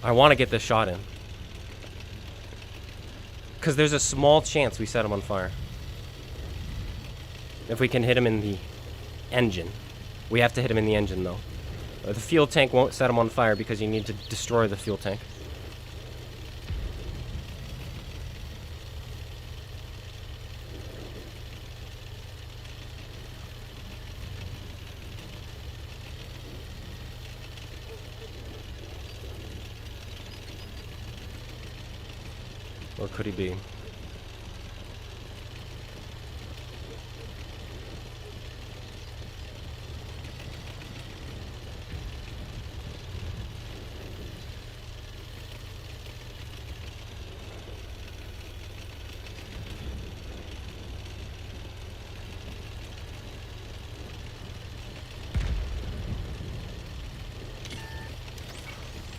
I want to get this shot in. Because there's a small chance we set him on fire. If we can hit him in the engine. We have to hit him in the engine, though. The fuel tank won't set him on fire because you need to destroy the fuel tank. Or could he be?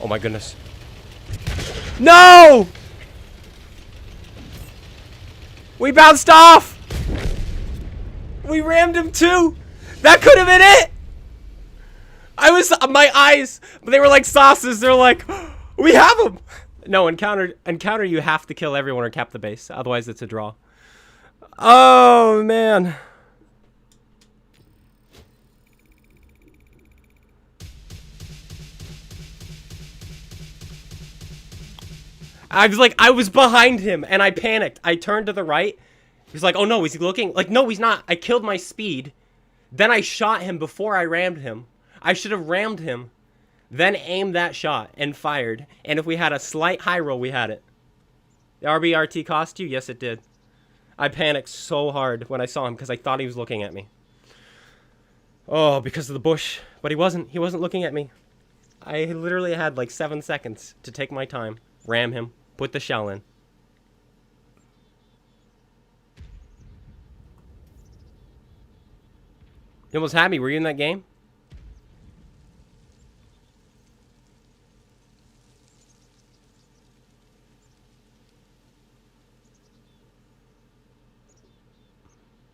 Oh my goodness. No! We bounced off! We rammed him too! That could have been it! My eyes, they were like sauces. They're like, we have him! No, encounter you have to kill everyone or cap the base. Otherwise it's a draw. Oh, man. I was behind him, and I panicked. I turned to the right. He's like, oh no, is he looking? Like, no, he's not. I killed my speed. Then I shot him before I rammed him. I should have rammed him, then aimed that shot and fired. And if we had a slight high roll, we had it. The RBRT cost you? Yes, it did. I panicked so hard when I saw him because I thought he was looking at me. Oh, because of the bush. But he wasn't. He wasn't looking at me. I literally had like 7 seconds to take my time, ram him, put the shell in. You almost had me. Were you in that game?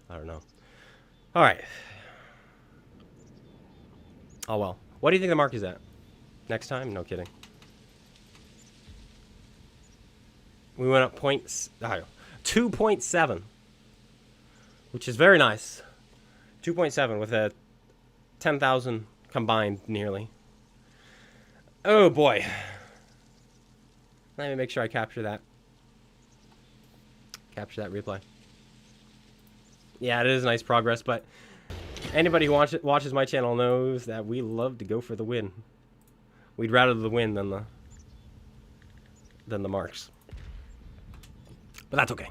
I don't know. All right. Oh, well. What do you think the mark is at? Next time? No kidding. We went up 2.7, which is very nice. 2.7 with a 10,000 combined nearly. Oh boy. Let me make sure I capture that. Capture that replay. Yeah, it is nice progress, but anybody who watches my channel knows that we love to go for the win. We'd rather the win than the marks. But that's okay.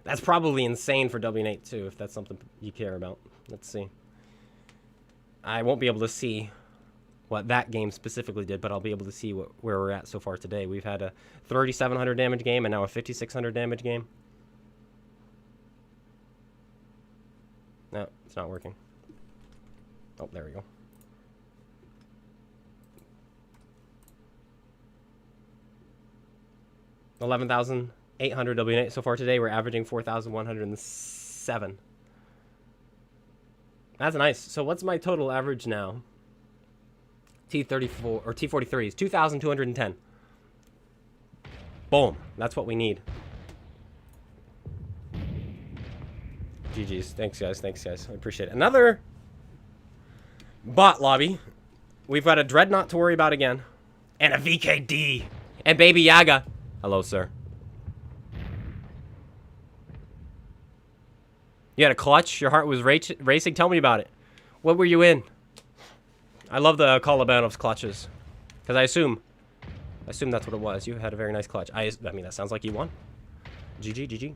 That's probably insane for W8 too, if that's something you care about. Let's see. I won't be able to see what that game specifically did, but I'll be able to see where we're at so far today. We've had a 3,700 damage game and now a 5,600 damage game. No, it's not working. Oh, there we go. $11,800 W8 so far today. We're averaging 4,107. That's nice. So what's my total average now? T-34 or T-43 is 2,210. Boom. That's what we need. GG's. Thanks, guys. Thanks, guys. I appreciate it. Another bot lobby. We've got a Dreadnought to worry about again. And a VKD. And Baby Yaga. Hello, sir. You had a clutch? Your heart was racing? Tell me about it. What were you in? I love the Kolobanov's clutches. Because I assume that's what it was. You had a very nice clutch. I mean, that sounds like you won. GG, GG.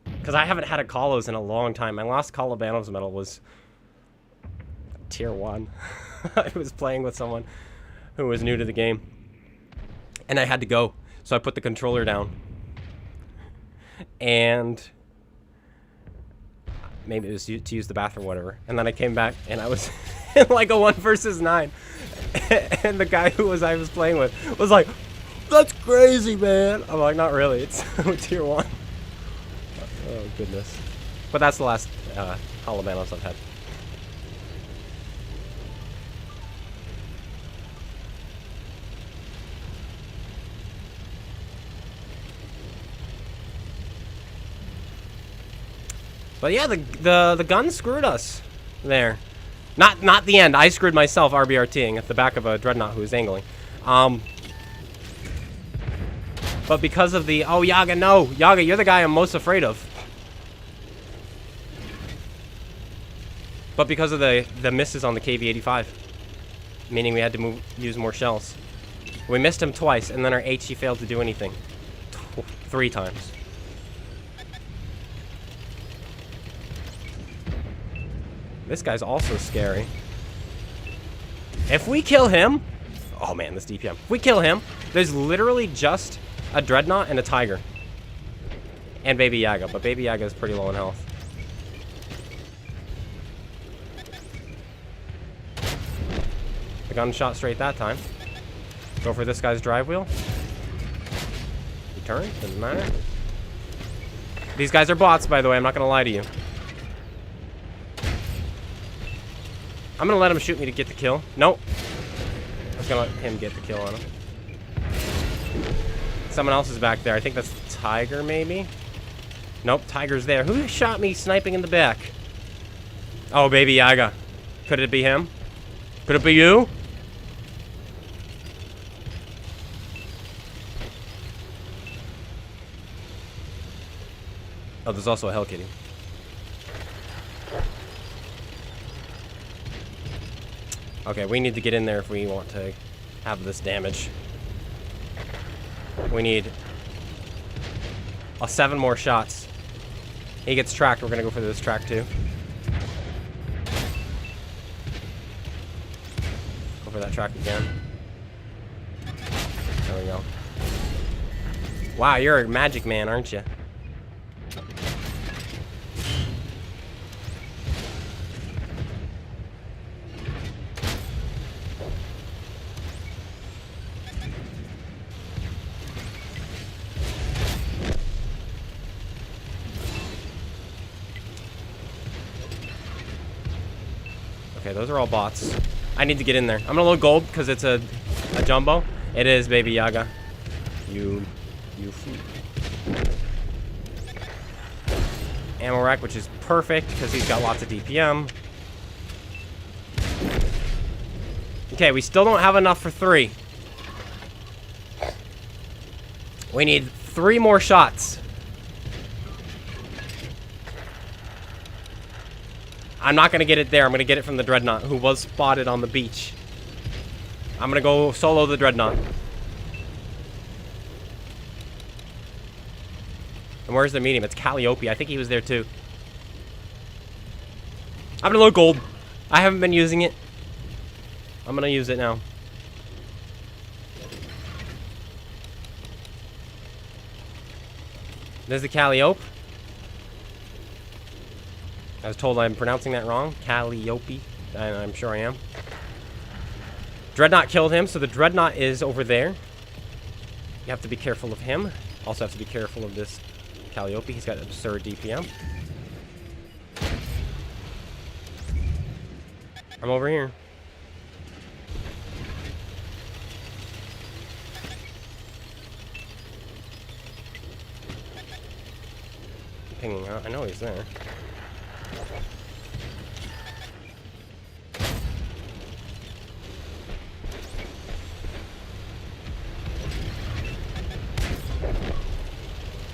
Because I haven't had a Kolos in a long time. My last Kolobanov's medal was tier 1. I was playing with someone who was new to the game. And I had to go. So I put the controller down. And maybe it was to use the bathroom or whatever. And then I came back and I was in like a 1 versus 9. And the guy who I was playing with was like, that's crazy, man. I'm like, not really. It's tier 1. Oh, goodness. But that's the last Holobanos I've had. But yeah, the gun screwed us there. Not the end. I screwed myself RBRTing at the back of a Dreadnought who was angling. But because of the... Oh, Yaga, no. Yaga, you're the guy I'm most afraid of. But because of the misses on the KV-85. Meaning we had to use more shells. We missed him twice, and then our HE failed to do anything. 3 times. This guy's also scary. If we kill him... Oh man, this DPM. If we kill him, there's literally just a Dreadnought and a Tiger. And Baby Yaga, but Baby Yaga is pretty low in health. I got shot straight that time. Go for this guy's drive wheel. Return, doesn't matter. These guys are bots, by the way, I'm not gonna lie to you. I'm gonna let him shoot me to get the kill. Nope. I was gonna let him get the kill on him. Someone else is back there. I think that's Tiger, maybe? Nope, Tiger's there. Who shot me sniping in the back? Oh, Baby Yaga. Could it be him? Could it be you? Oh, there's also a Hell Kitty. Okay, we need to get in there if we want to have this damage. We need 7 more shots. He gets tracked. We're going to go for this track too. Go for that track again. There we go. Wow, you're a magic man, aren't you? Okay, those are all bots. I need to get in there. I'm gonna load gold because it's a jumbo. It is Baby Yaga. You fool. Ammo rack, which is perfect because he's got lots of DPM. Okay, we still don't have enough for 3. We need 3 more shots. I'm not going to get it there. I'm going to get it from the Dreadnought, who was spotted on the beach. I'm going to go solo the Dreadnought. And where's the medium? It's Calliope. I think he was there too. I'm going to load gold. I haven't been using it. I'm going to use it now. There's the Calliope. I was told I'm pronouncing that wrong. Calliope. And I'm sure I am. Dreadnought killed him, so the Dreadnought is over there. You have to be careful of him. Also have to be careful of this Calliope. He's got absurd DPM. I'm over here. Pinging out. I know he's there.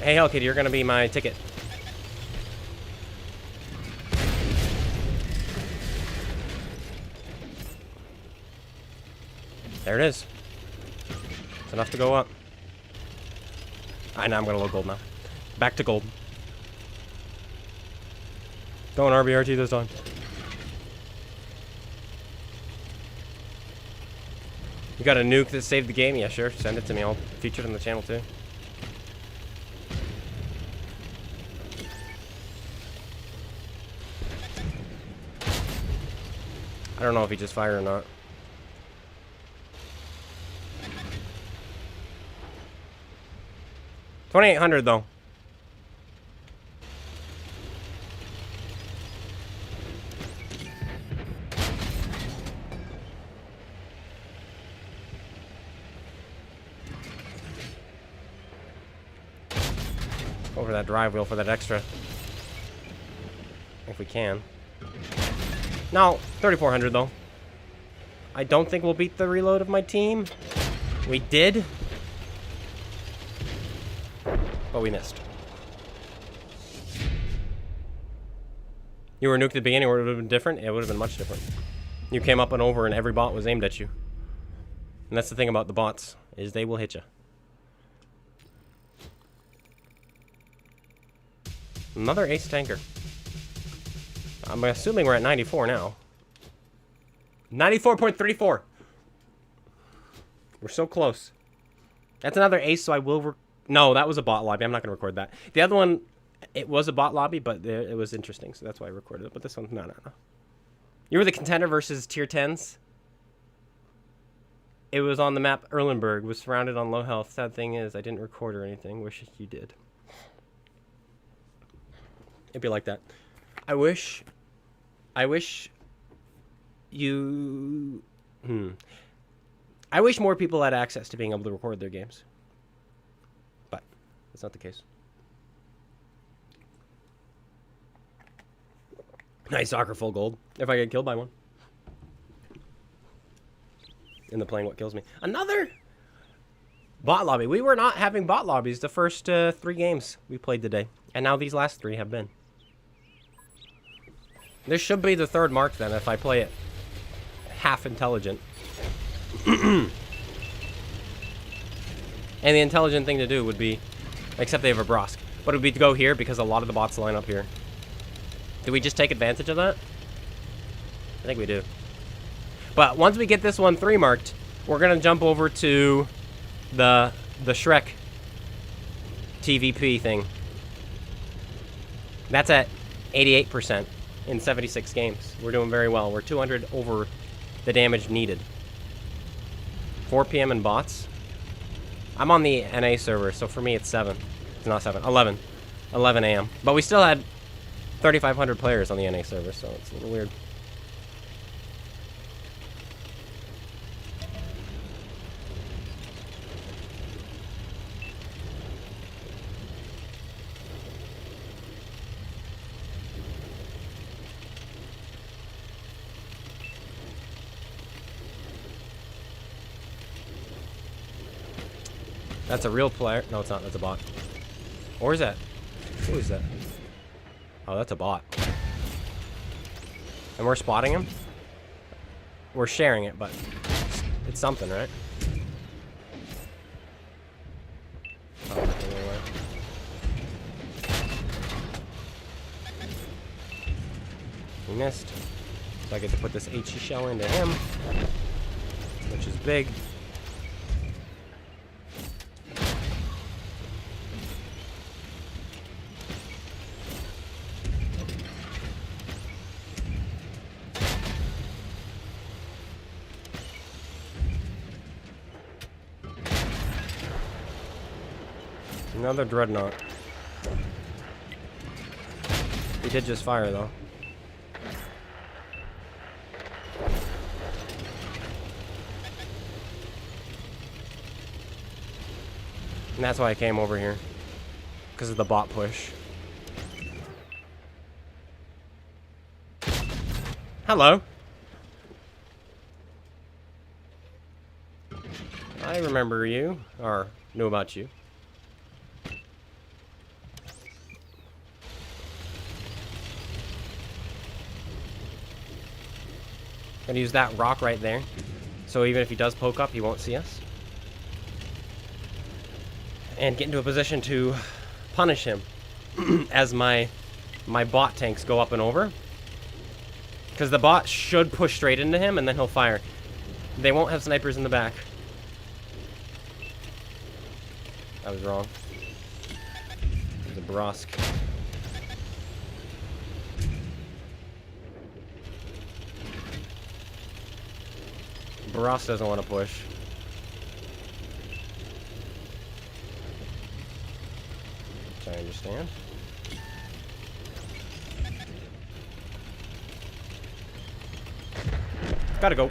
Hey, Hellkid, you're gonna be my ticket. There it is. It's enough to go up. I know I'm gonna load gold now. Back to gold. Going RBRT this time. You got a nuke that saved the game? Yeah, sure. Send it to me. I'll feature it on the channel too. I don't know if he just fired or not. $2,800 though. Over that drive wheel for that extra. If we can. No, 3,400 though. I don't think we'll beat the reload of my team. We did. But we missed. You were nuked at the beginning, or it would have been different? It would have been much different. You came up and over and every bot was aimed at you. And that's the thing about the bots, is they will hit you. Another ace tanker. I'm assuming we're at 94 now. 94.34. We're so close. That's another ace, so I will... No, that was a bot lobby. I'm not going to record that. The other one, it was a bot lobby, but it was interesting, so that's why I recorded it. But this one, no. You were the contender versus tier 10s. It was on the map Erlenberg, was surrounded on low health. Sad thing is, I didn't record or anything. Wish you did. It'd be like that. I wish you... I wish more people had access to being able to record their games. But that's not the case. Nice soccer full gold. If I get killed by one. In the playing what kills me. Another bot lobby. We were not having bot lobbies the first 3 games we played today. And now these last 3 have been. This should be the 3rd mark then if I play it half intelligent. And the intelligent thing to do would be, except they have a Brosk, but it would be to go here because a lot of the bots line up here. Do we just take advantage of that? I think we do. But once we get this one 3 marked, we're gonna jump over to the Shrek TVP thing. That's at 88% in 76 games. We're doing very well. We're 200 over the damage needed. 4 p.m. in bots. I'm on the NA server, so for me it's 7. It's not 7. 11. 11 a.m. But we still had 3,500 players on the NA server, so it's a little weird. That's a real player. No, it's not. That's a bot. Or is that? Who is that? Oh, that's a bot. And we're spotting him? We're sharing it, but it's something, right? Oh, anyway. We missed. So I get to put this HE shell into him, which is big. Another dreadnought. He did just fire though. And that's why I came over here. Because of the bot push. Hello. I remember you, or knew about you. Gonna use that rock right there. So even if he does poke up, he won't see us. And get into a position to punish him as my bot tanks go up and over. Because the bot should push straight into him and then he'll fire. They won't have snipers in the back. I was wrong. There's a Brosk. Brosk doesn't want to push. Which I understand. Gotta go.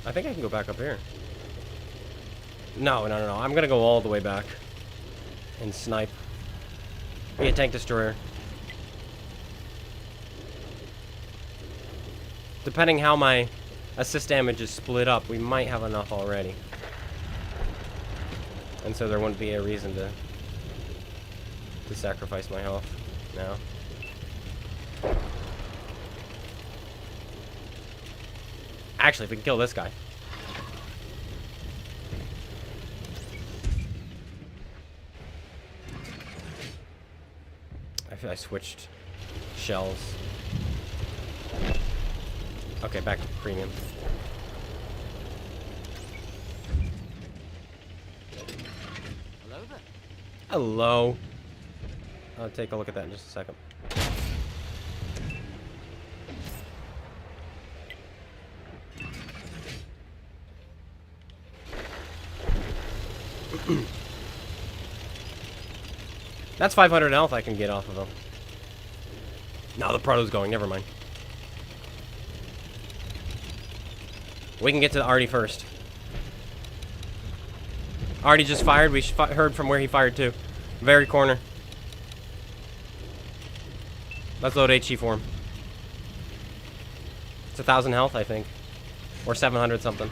I think I can go back up here. No. I'm gonna go all the way back and snipe. Be a tank destroyer. Depending how my assist damage is split up, we might have enough already. And so there wouldn't be a reason to sacrifice my health now. Actually, if we can kill this guy. I feel I switched shells. Okay, back to premium. Hello there. Hello. I'll take a look at that in just a second. That's 500 health I can get off of him. No, the proto's going. Never mind. We can get to the Artie first. Artie just fired. We heard from where he fired to. Very corner. Let's load HE for him. It's 1,000 health, I think. Or 700 something.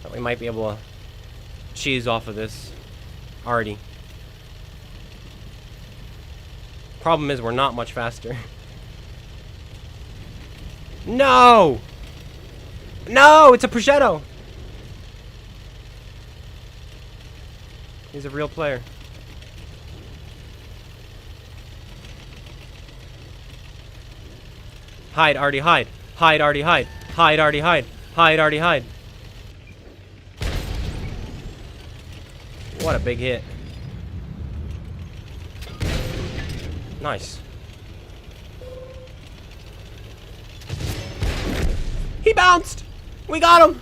But we might be able to cheese off of this Artie. Problem is, we're not much faster. No! No! It's a prosciutto! He's a real player. Hide, Artie, hide. Hide, Artie, hide. Hide, Artie, hide. Hide, Artie, hide. What a big hit. Nice. He bounced! We got him!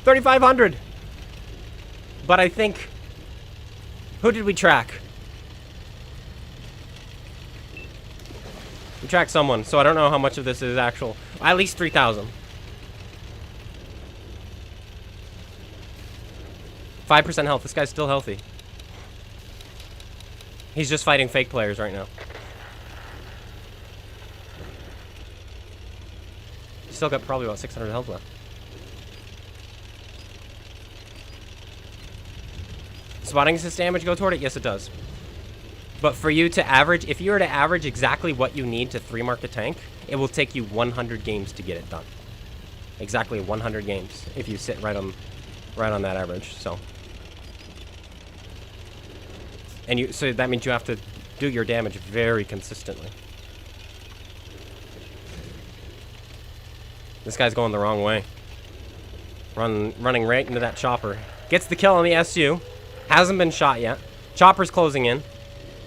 3,500. But I think... Who did we track? We tracked someone, so I don't know how much of this is actual. At least 3,000. 5% health. This guy's still healthy. He's just fighting fake players right now. Still got probably about 600 health left. Spotting assist damage go toward it? Yes, it does. But for you to average, if you were to average exactly what you need to 3-mark a tank, it will take you 100 games to get it done. Exactly 100 games if you sit right on that average. So that means you have to do your damage very consistently. This guy's going the wrong way. Running right into that chopper. Gets the kill on the SU. Hasn't been shot yet. Chopper's closing in.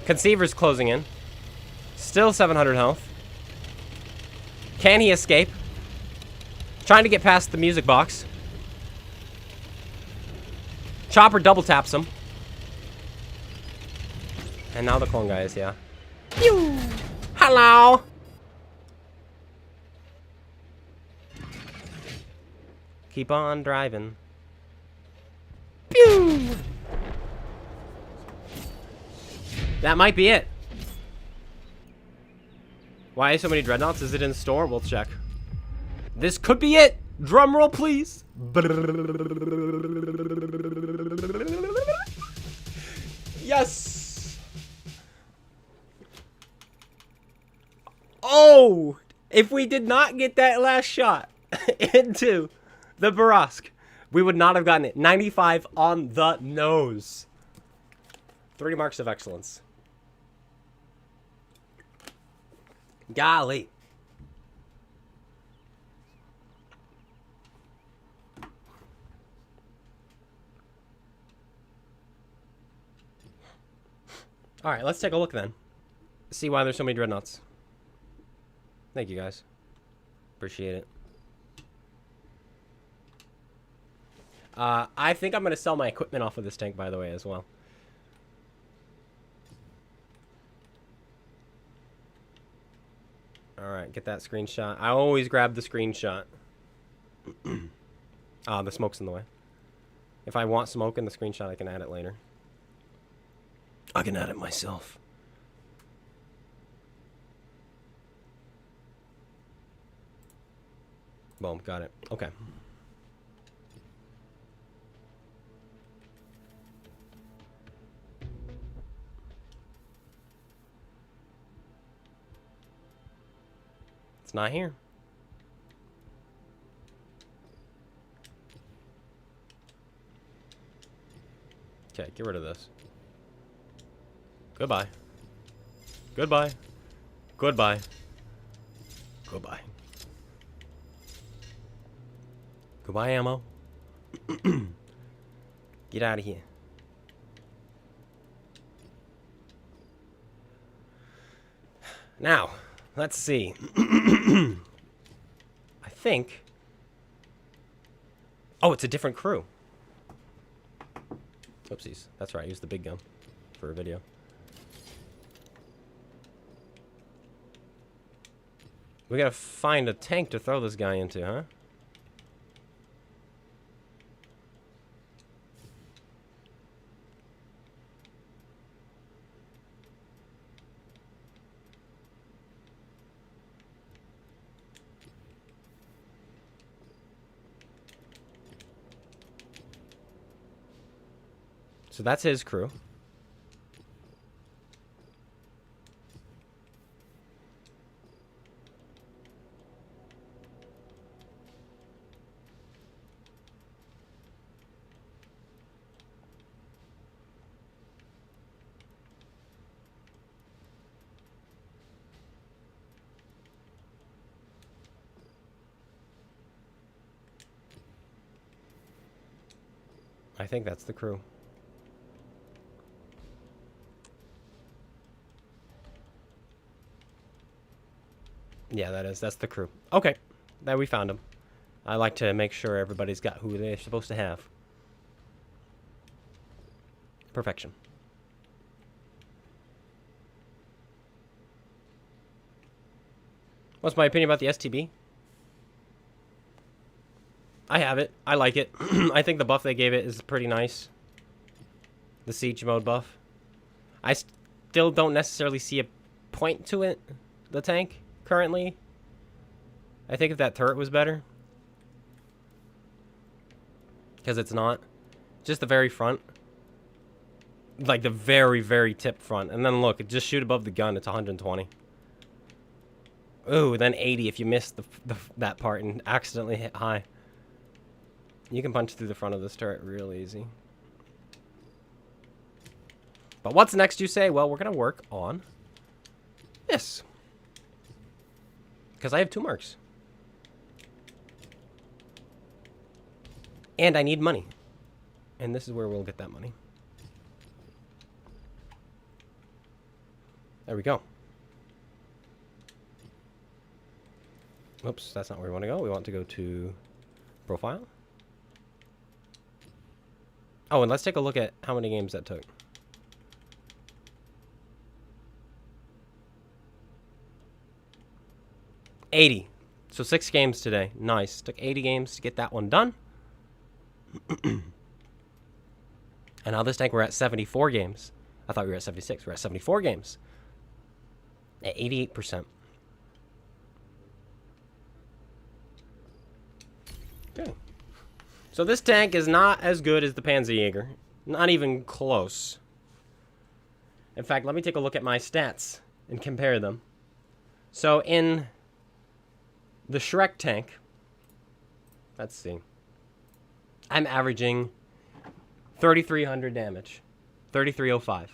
Conceiver's closing in. Still 700 health. Can he escape? Trying to get past the music box. Chopper double taps him. And now the clone guy is, yeah. Pew! Hello! Keep on driving. Pew! That might be it. Why so many dreadnoughts? Is it in store? We'll check. This could be it. Drum roll, please. Yes. Oh, if we did not get that last shot into the Barask, we would not have gotten it. 95 on the nose. 3 marks of excellence. Golly. All right, let's take a look then. See why there's so many dreadnoughts. Thank you, guys. Appreciate it. I think I'm going to sell my equipment off of this tank, by the way, as well. Alright, get that screenshot. I always grab the screenshot. The smoke's in the way. If I want smoke in the screenshot, I can add it later. I can add it myself. Boom, got it. Okay. It's not here. Okay, get rid of this. Goodbye. Goodbye. Goodbye. Goodbye. Goodbye, ammo. Get out of here. Now, let's see. I think... Oh, it's a different crew. Oopsies. That's right. I used the big gun for a video. We gotta find a tank to throw this guy into, huh? So that's his crew. I think that's the crew. Yeah, that's the crew. Okay, there we found him. I like to make sure everybody's got who they're supposed to have. Perfection. What's my opinion about the STB? I have it. I like it. I think the buff they gave it is pretty nice. The siege mode buff. I still don't necessarily see a point to it, the tank, currently. I think if that turret was better. Because it's not. Just the very front. Like the very, very tip front. And then look, just shoot above the gun, it's 120. Ooh, then 80 if you miss that part and accidentally hit high. You can punch through the front of this turret real easy. But what's next, you say? Well, we're going to work on this. Because I have 2 marks. And I need money. And this is where we'll get that money. There we go. Oops, that's not where we want to go. We want to go to profile. Oh, and let's take a look at how many games that took. 80. So 6 games today. Nice. Took 80 games to get that one done. And now this tank, we're at 74 games. I thought we were at 76. We're at 74 games. At 88%. Okay. So this tank is not as good as the Panzerjäger. Not even close. In fact, let me take a look at my stats and compare them. So in the Shrek tank, let's see. I'm averaging 3,300 damage. 3,305.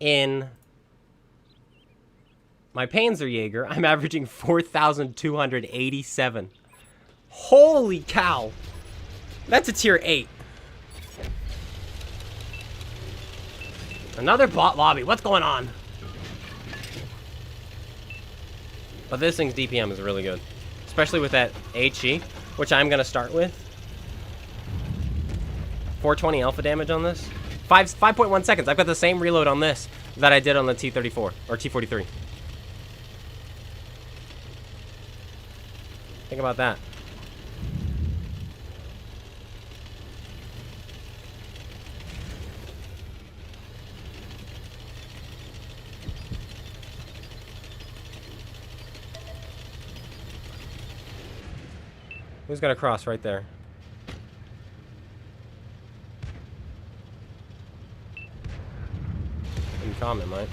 In my Panzerjäger, I'm averaging 4,287. Holy cow. That's a tier 8. Another bot lobby. What's going on? But this thing's DPM is really good. Especially with that HE, which I'm going to start with. 420 alpha damage on this. 5.1 seconds. I've got the same reload on this that I did on the T-34 or T-43. Think about that. Who's gonna cross right there? In comment, mate.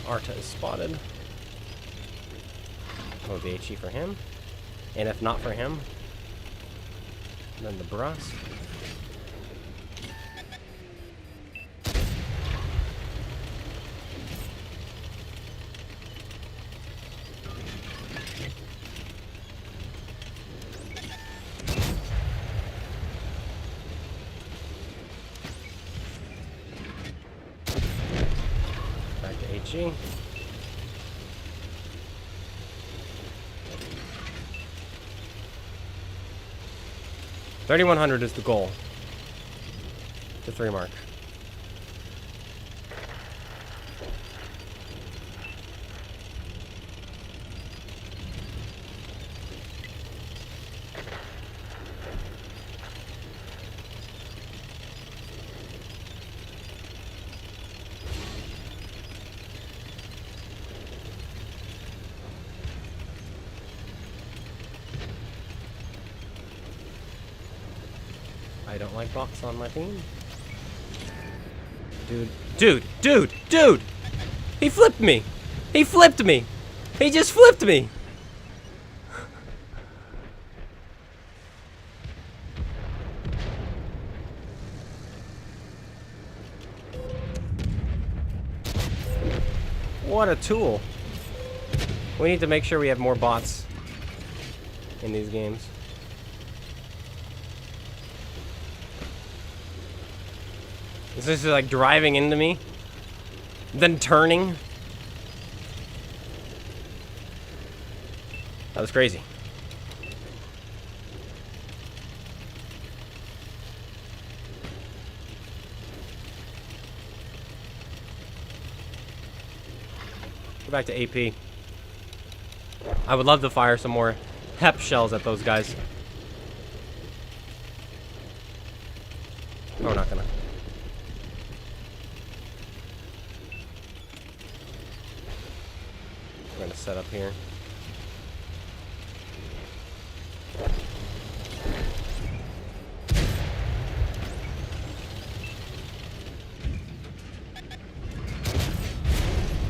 Arta is spotted. Oh, the HE for him. And if not for him, then the Brusque. Back to HE. 3,100 is the goal. To 3 mark. I don't like bots on my team. Dude! He flipped me! He flipped me! He just flipped me! What a tool. We need to make sure we have more bots in these games. This is like driving into me, then turning. That was crazy. Go back to AP. I would love to fire some more HEP shells at those guys. Oh, we're not gonna. We're gonna set up here.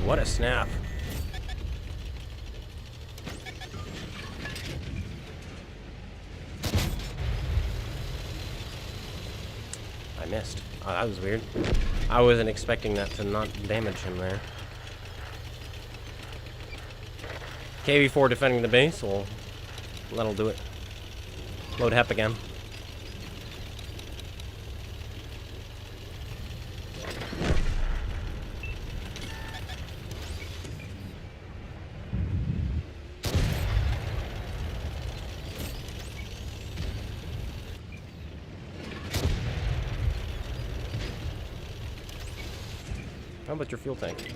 What a snap. I missed. Oh, that was weird. I wasn't expecting that to not damage him there. KV4 defending the base, well, that'll do it. Load HEP again. How about your fuel tank?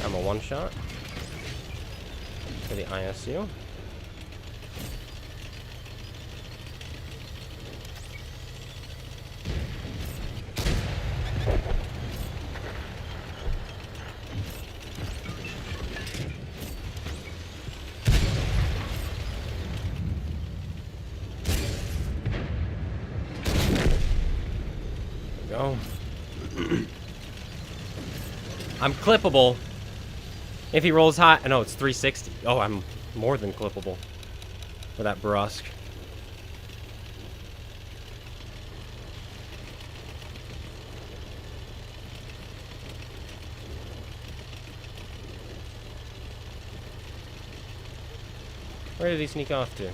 I'm a one-shot for the ISU. There we go. I'm clippable. If he rolls hot, no, it's 360. Oh, I'm more than clippable for that Brusque. Where did he sneak off to?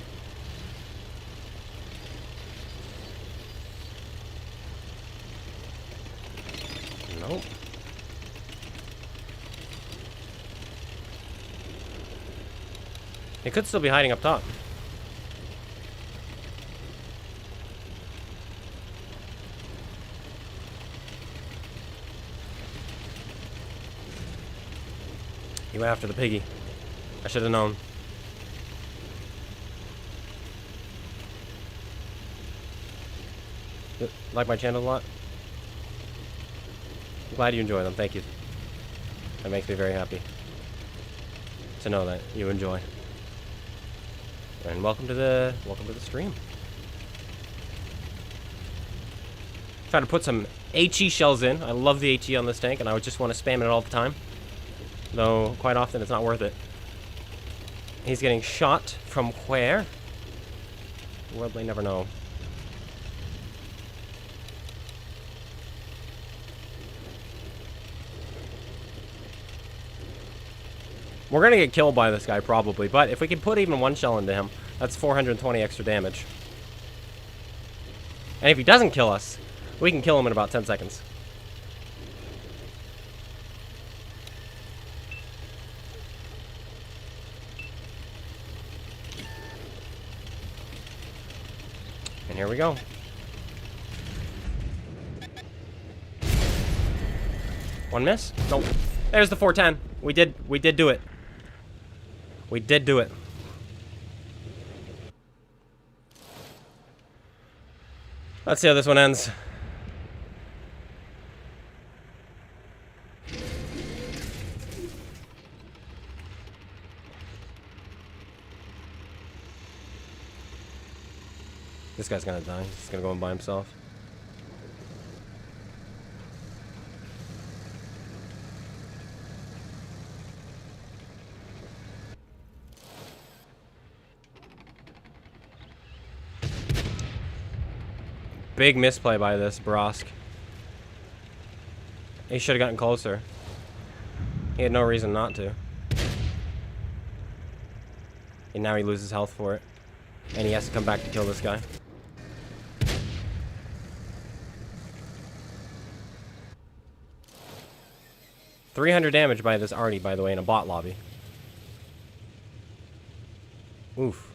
Nope. It could still be hiding up top. He went after the piggy. I should have known. Like my channel a lot? I'm glad you enjoy them. Thank you. That makes me very happy to know that you enjoy. And welcome to the stream. Try to put some HE shells in. I love the HE on this tank, and I would just want to spam it all the time. Though, quite often, it's not worth it. He's getting shot from where? The world may never know. We're gonna get killed by this guy, probably. But if we can put even one shell into him, that's 420 extra damage. And if he doesn't kill us, we can kill him in about 10 seconds. And here we go. One miss? Nope. There's the 410. We did do it. We did do it. Let's see how this one ends. This guy's gonna die. He's gonna go in by himself. Big misplay by this Brosk. He should have gotten closer. He had no reason not to. And now he loses health for it. And he has to come back to kill this guy. $300 damage by this Artie, by the way, in a bot lobby. Oof.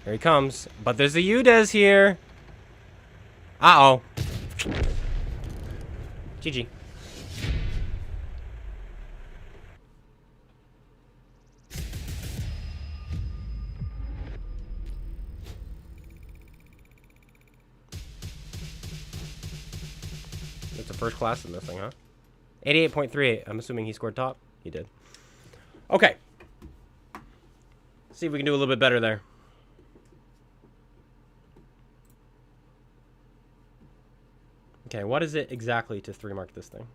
Here he comes. But there's a Udez here. Uh-oh. GG. It's a first class in this thing, huh? 88.38. I'm assuming he scored top. He did. Okay. See if we can do a little bit better there. Okay, what is it exactly to 3-mark this thing?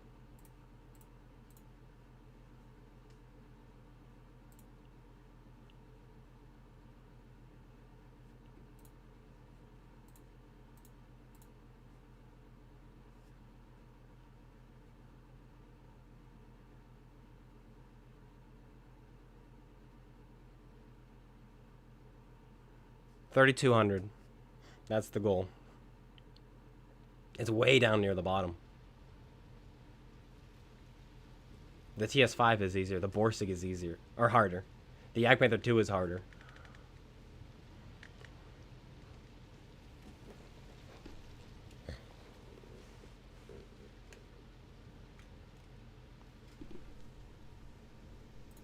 $3,200. That's the goal. It's way down near the bottom. The TS5 is easier. The Borsig is easier. Or harder. The Jagdpanther 2 is harder.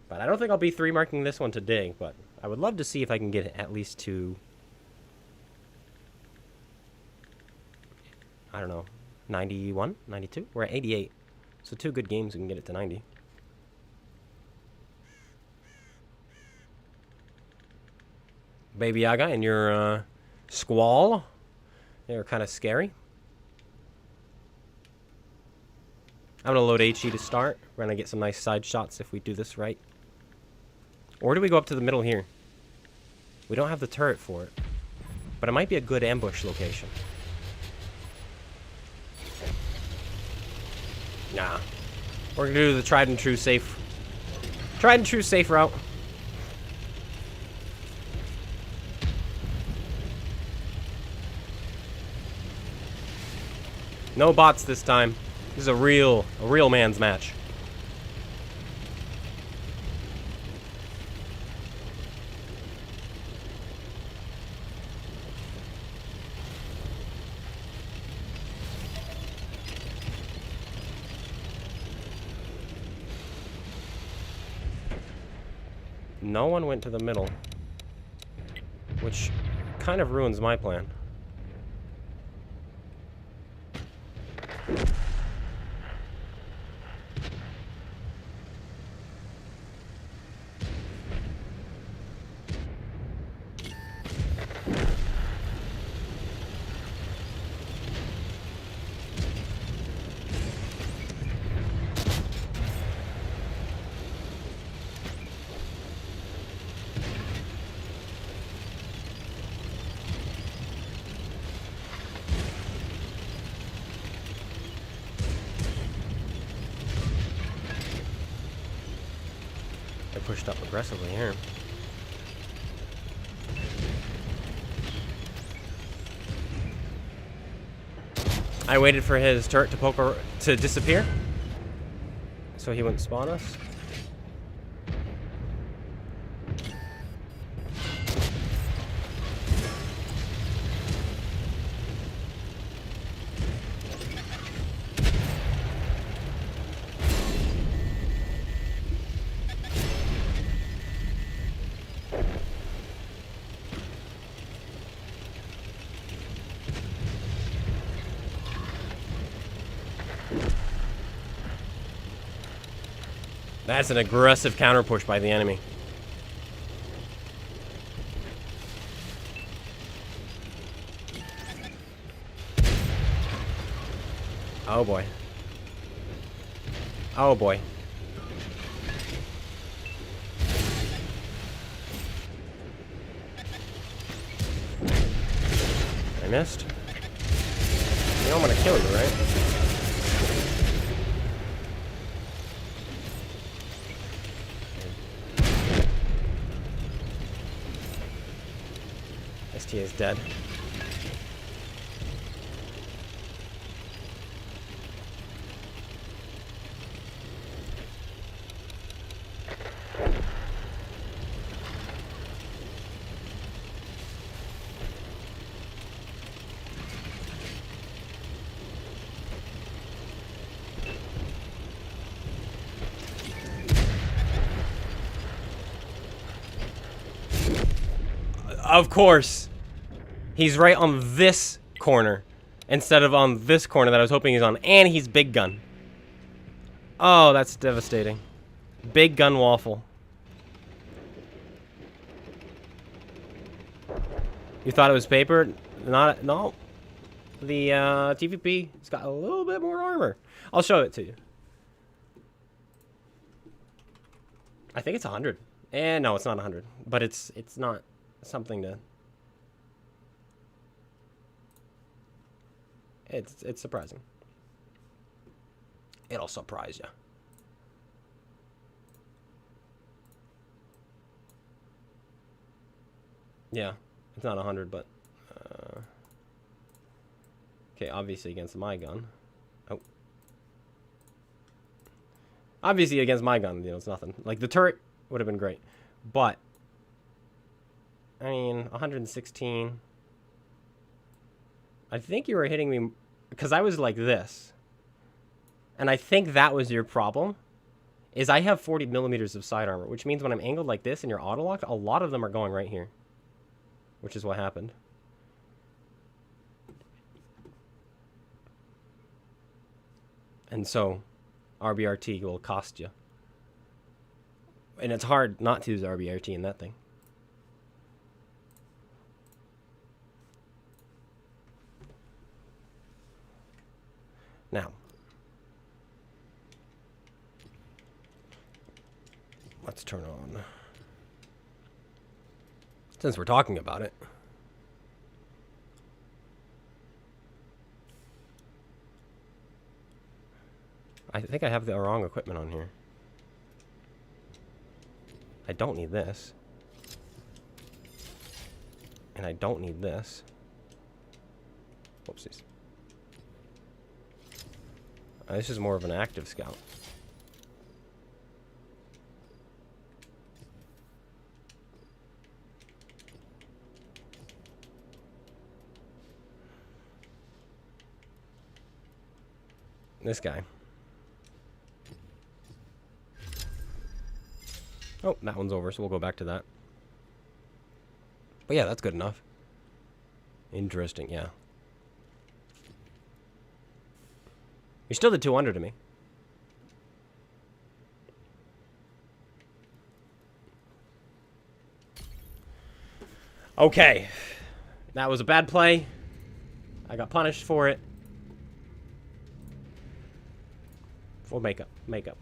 But I don't think I'll be 3-marking this one today, but I would love to see if I can get it at least to... I don't know, 91, 92? We're at 88. So 2 good games, we can get it to 90. Baby Yaga and your Squall. They're kind of scary. I'm going to load HE to start. We're going to get some nice side shots if we do this right. Or do we go up to the middle here? We don't have the turret for it. But it might be a good ambush location. Nah. We're gonna do the tried and true safe route. No bots this time. This is a real man's match. No one went to the middle, which kind of ruins my plan. pushed up aggressively here. I waited for his turret to disappear, so he wouldn't spawn us. That's an aggressive counter push by the enemy. Oh boy. Oh boy. I missed. You know I'm gonna kill you, right? ST is dead. Of course. He's right on this corner instead of on this corner that I was hoping he's on. And he's big gun. Oh, that's devastating. Big gun waffle. You thought it was paper? Not, no. The TVP has got a little bit more armor. I'll show it to you. I think it's 100. And no, it's not 100. But it's not something to... It's surprising. It'll surprise you. Yeah, it's not 100, but okay, obviously against my gun. Oh, obviously against my gun, you know, it's nothing. Like the turret would have been great, but I mean, 116. I think you were hitting me because I was like this. And I think that was your problem, is I have 40 millimeters of side armor, which means when I'm angled like this and you're auto-locked, a lot of them are going right here, which is what happened. And so, RBRT will cost you. And it's hard not to use RBRT in that thing. Now, let's turn on, since we're talking about it. I think I have the wrong equipment on here. I don't need this. And I don't need this. Whoopsies. This is more of an active scout. This guy. Oh, that one's over, so we'll go back to that. But yeah, that's good enough. Interesting, yeah. You still did 200 to me. Okay. That was a bad play. I got punished for it. Full makeup. Makeup.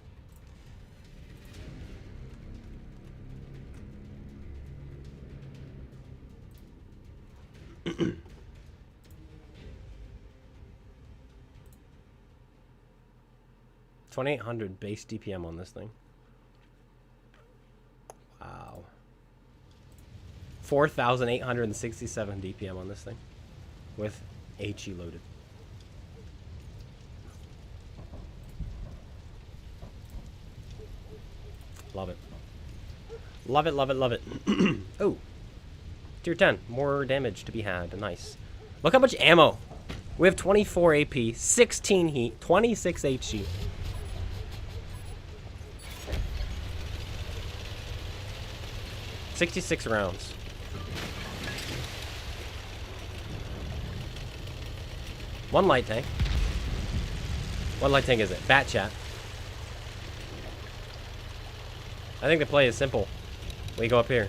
$2,800 base DPM on this thing. 4,867 DPM on this thing with HE loaded. Love it. Love it, love it, love it. Oh. Tier 10. More damage to be had. Nice. Look how much ammo. We have 24 AP, 16 heat, 26 HE. $66 rounds. One light tank. What light tank is it? Bat chat. I think the play is simple. We go up here.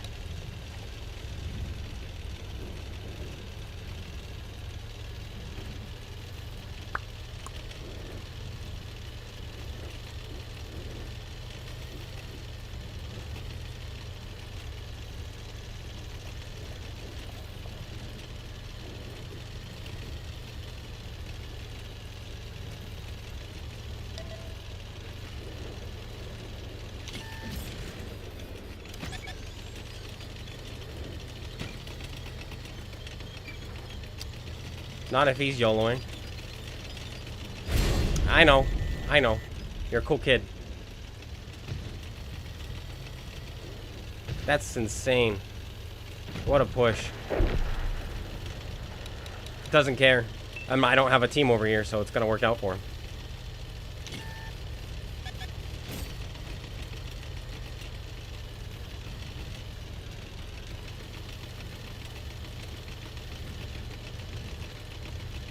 Not if he's YOLOing. I know. I know. You're a cool kid. That's insane. What a push. Doesn't care. I don't have a team over here, so it's gonna work out for him.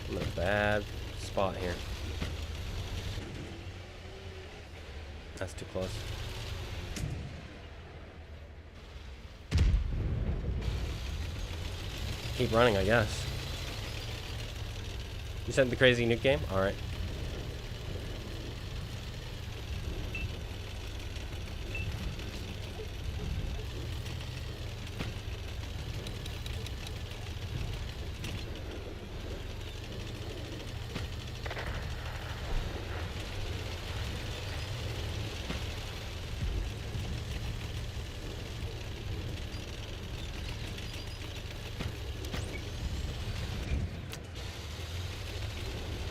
I'm in a bad spot here. That's too close. Keep running, I guess. You sent the crazy nuke game? Alright.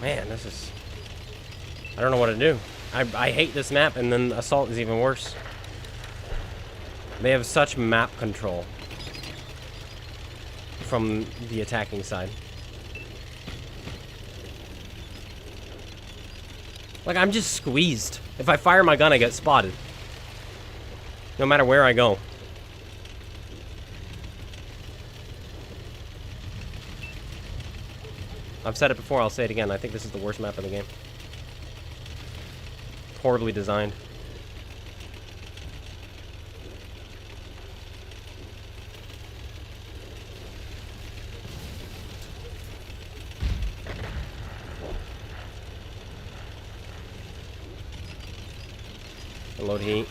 Man, this is... I don't know what to do. I hate this map, and then Assault is even worse. They have such map control from the attacking side. Like, I'm just squeezed. If I fire my gun, I get spotted. No matter where I go. I've said it before, I'll say it again. I think this is the worst map in the game. Horribly designed. Load heat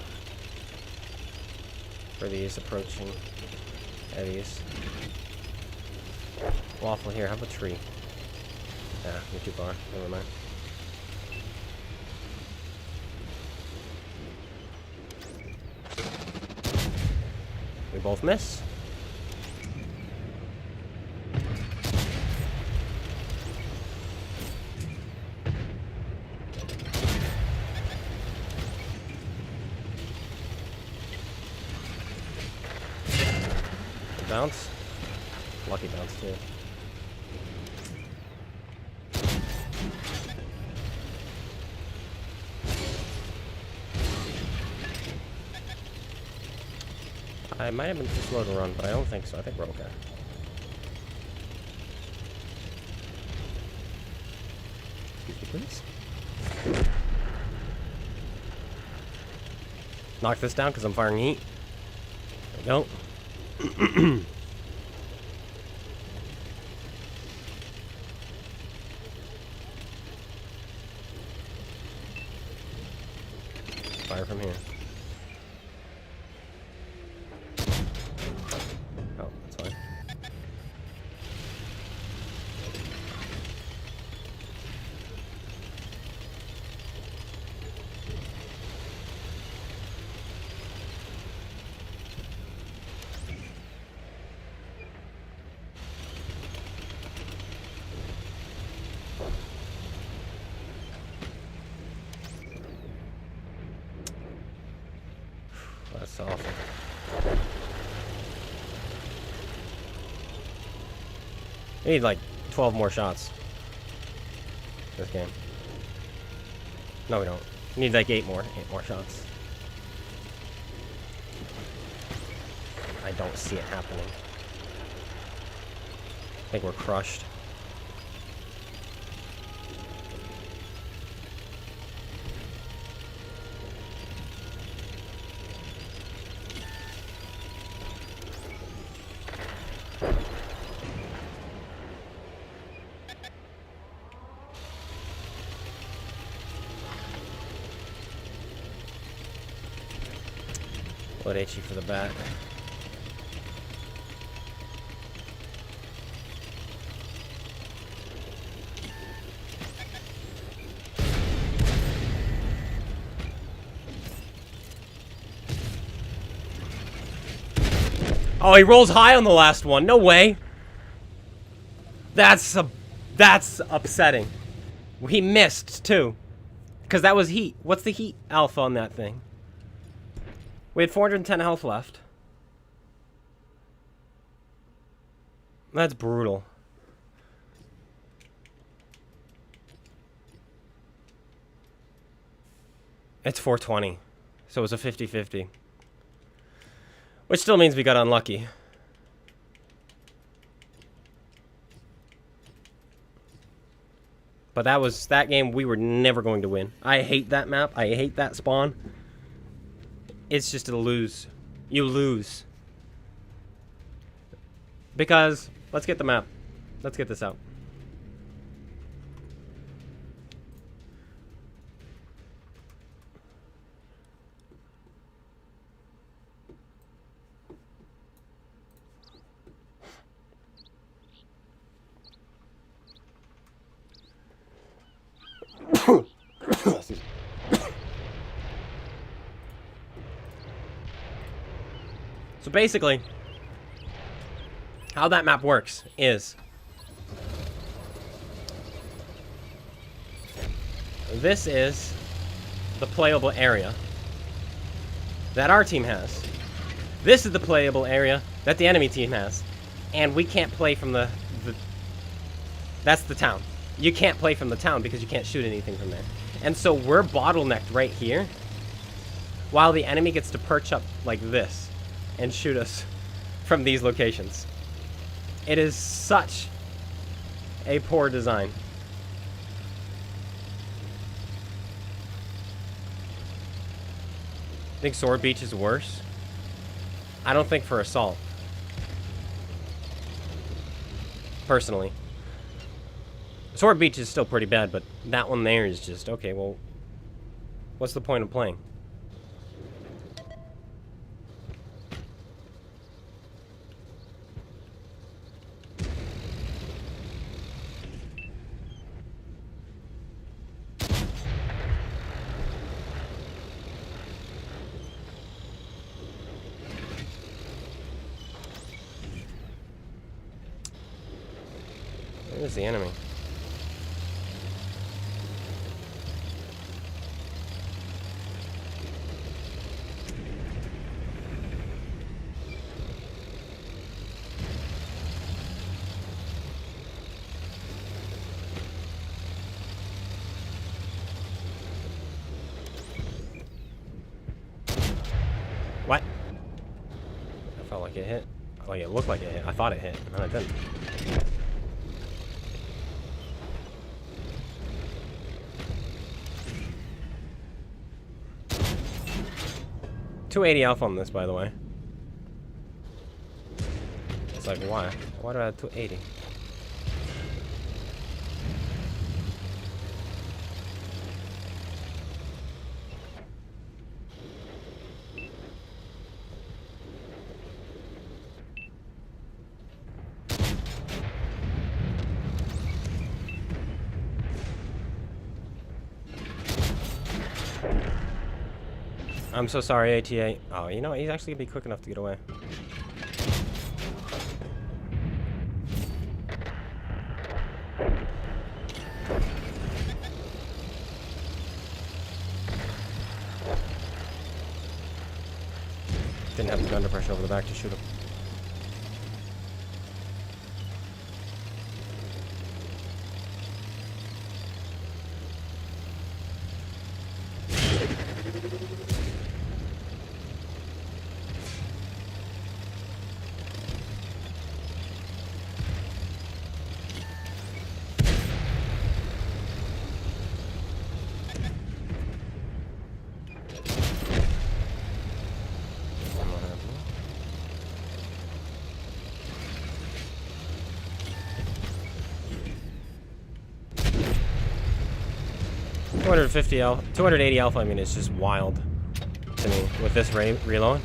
for these approaching eddies. Waffle here, have a tree. Yeah, you're too far. Never mind. We both miss. Bounce. Lucky bounce too. I might have been too slow to run, but I don't think so. I think we're okay. Excuse me, please. Knock this down because I'm firing heat. There we go. Fire from here. Oh, that's fine. We need like 12 more shots. This game. No, we don't. We need like 8 more shots. I don't see it happening. I think we're crushed. Load HE for the bat. Oh, he rolls high on the last one. No way. That's upsetting. He missed too, because that was heat. What's the heat alpha on that thing? We had 410 health left. That's brutal. It's 420, so it was a 50-50. Which still means we got unlucky. But that game we were never going to win. I hate that map. I hate that spawn. It's just a lose. You lose. Because, let's get the map. Let's get this out. So basically, how that map works is this is the playable area that our team has. This is the playable area that the enemy team has. And we can't play from the that's the town. You can't play from the town because you can't shoot anything from there. And so we're bottlenecked right here while the enemy gets to perch up like this and shoot us from these locations. It is such a poor design. I think Sword Beach is worse. I don't think for assault. Personally. Sword Beach is still pretty bad, but that one there is just, okay, well, what's the point of playing? Where's the enemy? What? I felt like it hit. Like it looked like it hit. I thought it hit, and it didn't. 280 alpha on this, by the way. It's like, why? Why do I have 280? I'm so sorry, ATA. Oh, you know what? He's actually gonna be quick enough to get away. Didn't have the gun under pressure over the back to shoot him. 280 alpha, I mean, it's just wild to me with this reload.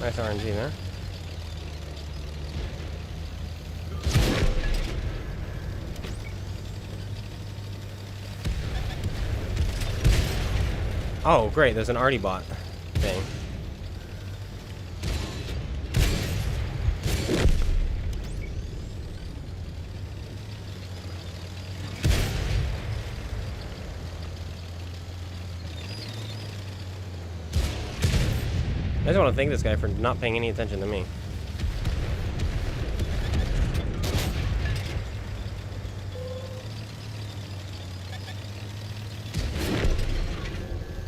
Nice RNG there. Oh, great, there's an arty bot thing. I just want to thank this guy for not paying any attention to me.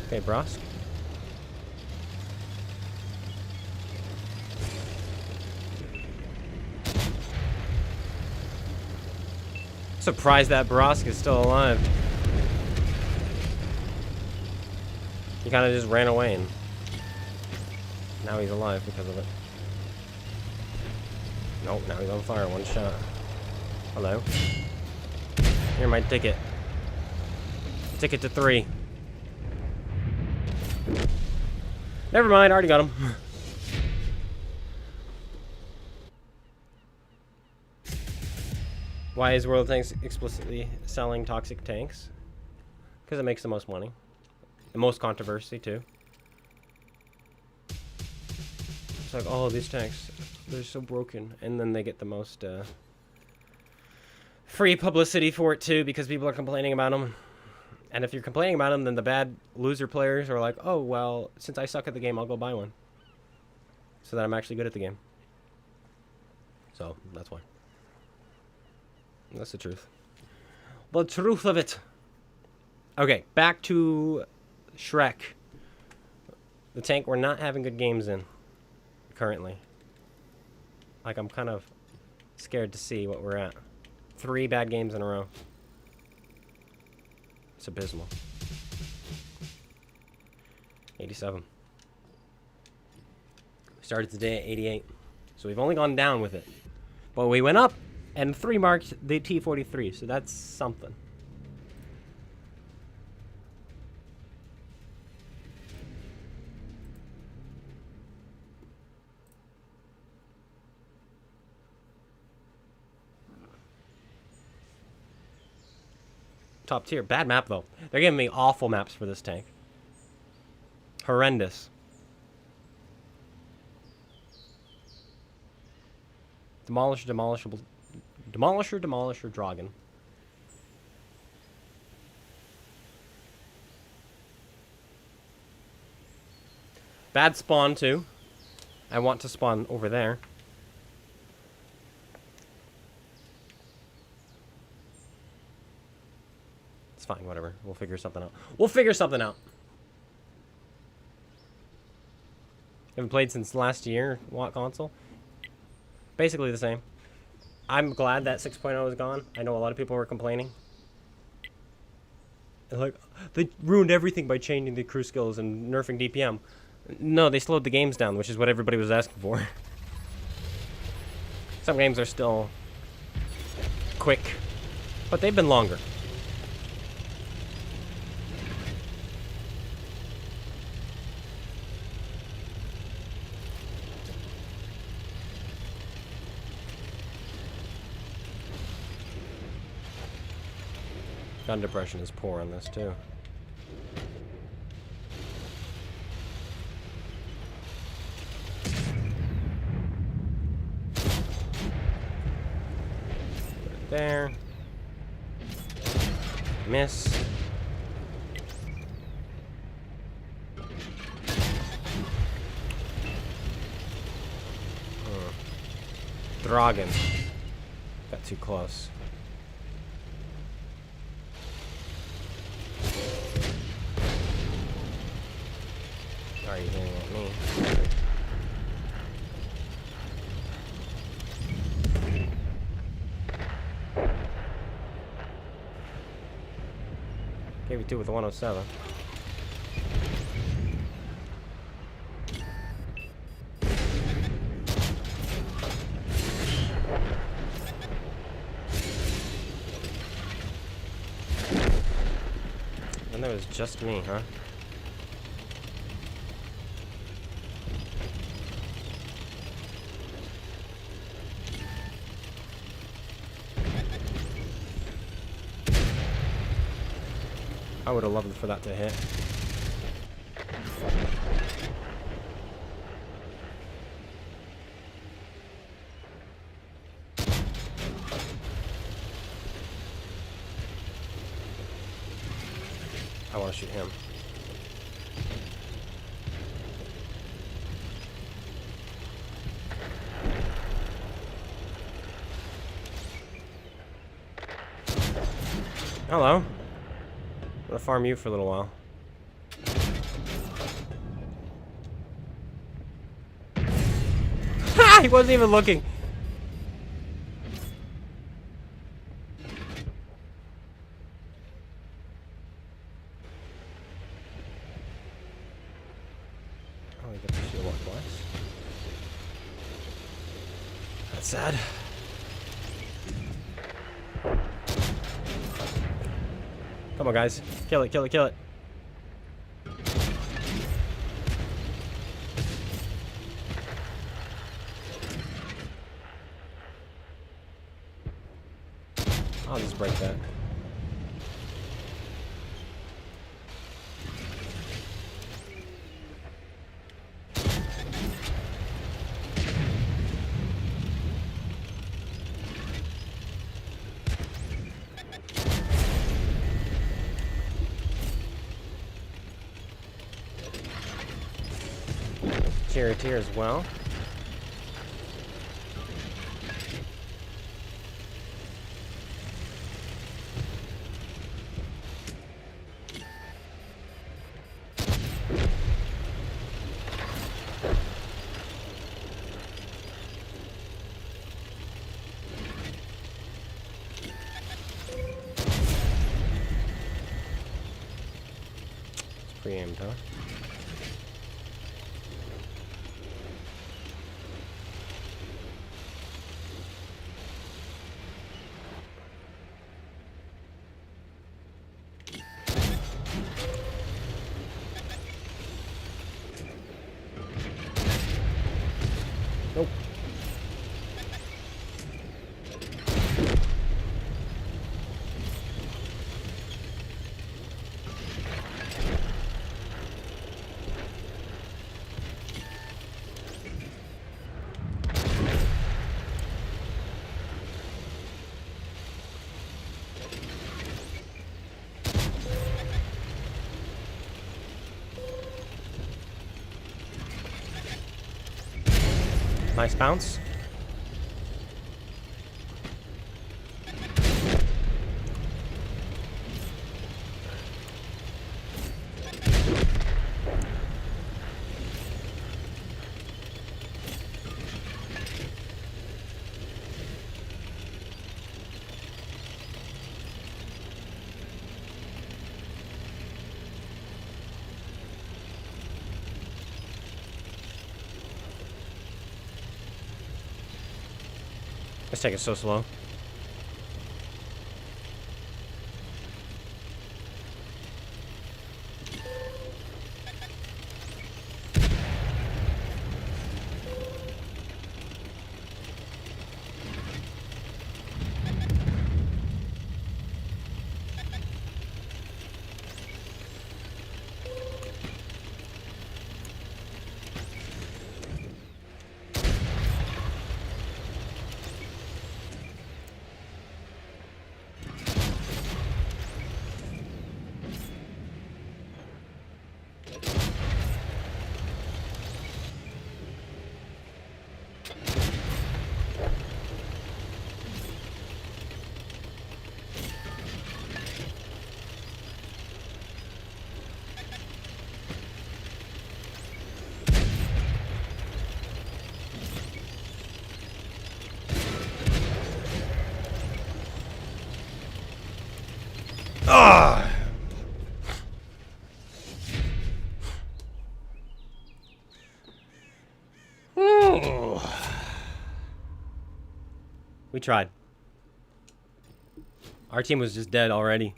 Okay, Brosk. Surprised that Brosk is still alive. He kind of just ran away and now he's alive because of it. Nope, now he's on fire. One shot. Hello. Here, my ticket. Ticket to 3. Never mind, already got him. Why is World of Tanks explicitly selling toxic tanks? Because it makes the most money. The most controversy, too. It's like, oh, these tanks, they're so broken. And then they get the most free publicity for it, too, because people are complaining about them. And if you're complaining about them, then the bad loser players are like, oh, well, since I suck at the game, I'll go buy one. So that I'm actually good at the game. So, that's why. That's the truth. The truth of it. Okay, back to Shrek. The tank we're not having good games in. Currently. Like, I'm kind of scared to see what we're at. 3 bad games in a row. It's abysmal. 87. Started today at 88. So we've only gone down with it. But we went up and 3 marked the T-43. So that's something. Top tier. Bad map, though. They're giving me awful maps for this tank. Horrendous. Demolisher, demolishable. Demolisher, demolisher, Dragon. Bad spawn, too. I want to spawn over there. Fine, whatever. We'll figure something out. We'll figure something out. Haven't played since last year. What console? Basically the same. I'm glad that 6.0 is gone. I know a lot of people were complaining. They're like, they ruined everything by changing the crew skills and nerfing DPM. No, they slowed the games down, which is what everybody was asking for. Some games are still quick, but they've been longer. Gun depression is poor on this too. Put it there. Miss. Dragon. Got too close. Are you hitting at me? Gave you 2 with a 107. And that was just me, huh? I would have loved for that to hit. I want to shoot him. Hello. I'm gonna farm you for a little while. Ha! He wasn't even looking. Oh, we got to shoot one twice. That's sad. Come on, guys. Kill it, kill it, kill it. I'll just break that. Charioteer as well. It's pre-aimed, huh? Nope. Nice bounce. Let's take it so slow. Ah! We tried. Our team was just dead already.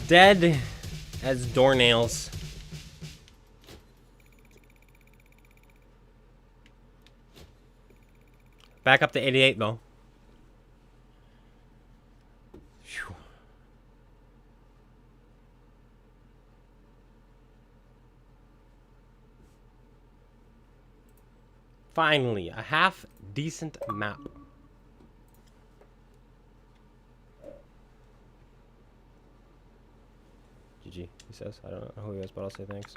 Dead as doornails. Back up to 88 though. Whew. Finally, a half decent map. GG, he says. I don't know who he is, but I'll say thanks.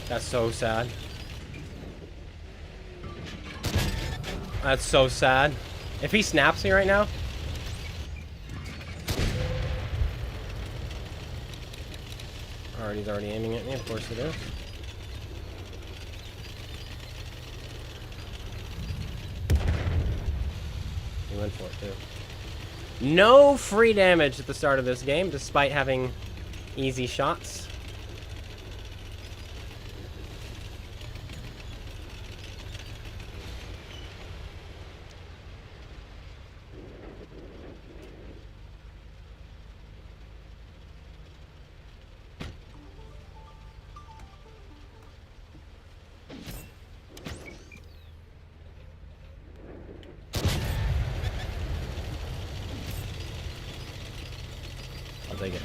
That's so sad. That's so sad. If he snaps me right now. Alright, he's already aiming at me. Of course it is. He went for it too. No free damage at the start of this game, despite having easy shots. I'll take it.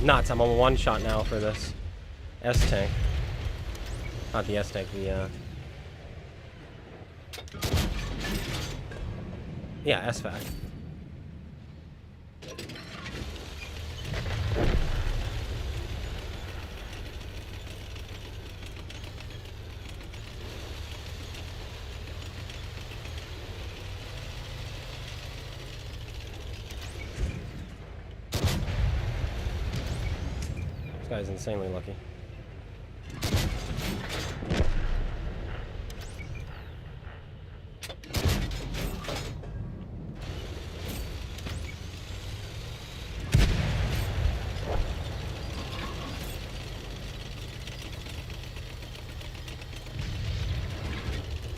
Nuts, I'm on one shot now for this S-Tank. Not the S-Tank, the, yeah, S-Fac. This guy's insanely lucky.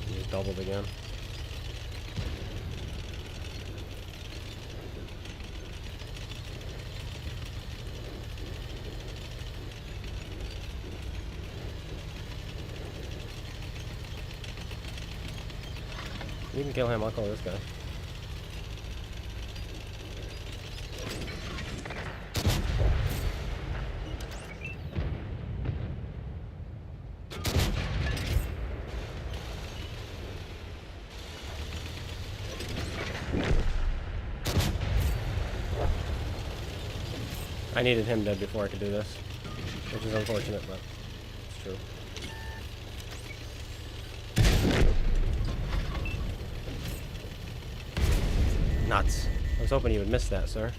He's doubled again. You can kill him, I'll call this guy. I needed him dead before I could do this, which is unfortunate, but it's true. Nuts. was hoping you would miss that, sir.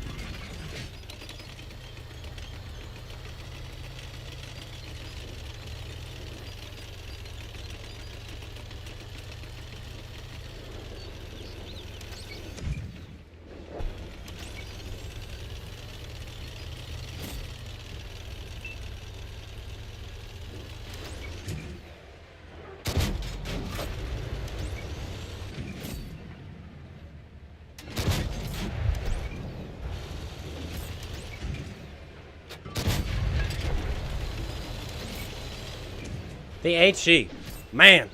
The HG. Man.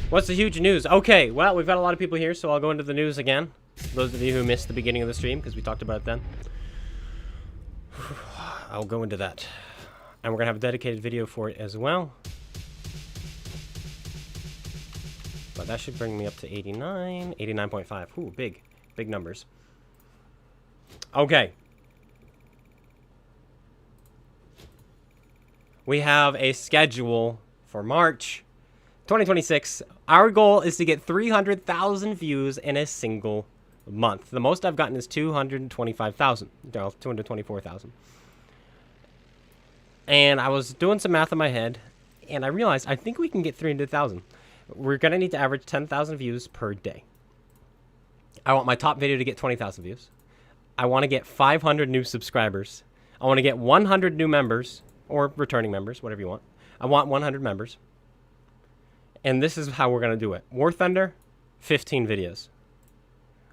What's the huge news? Okay, well, we've got a lot of people here, so I'll go into the news again. Those of you who missed the beginning of the stream, because we talked about it then. I'll go into that. And we're going to have a dedicated video for it as well. But that should bring me up to 89, 89.5. Ooh, big numbers. Okay. We have a schedule for March 2026. Our goal is to get 300,000 views in a single month. The most I've gotten is 225,000. No, 224,000. And I was doing some math in my head, and I realized I think we can get 300,000. We're going to need to average 10,000 views per day. I want my top video to get 20,000 views. I want to get 500 new subscribers. I want to get 100 new members. Or returning members, whatever you want. I want 100 members. And this is how we're going to do it. War Thunder, 15 videos.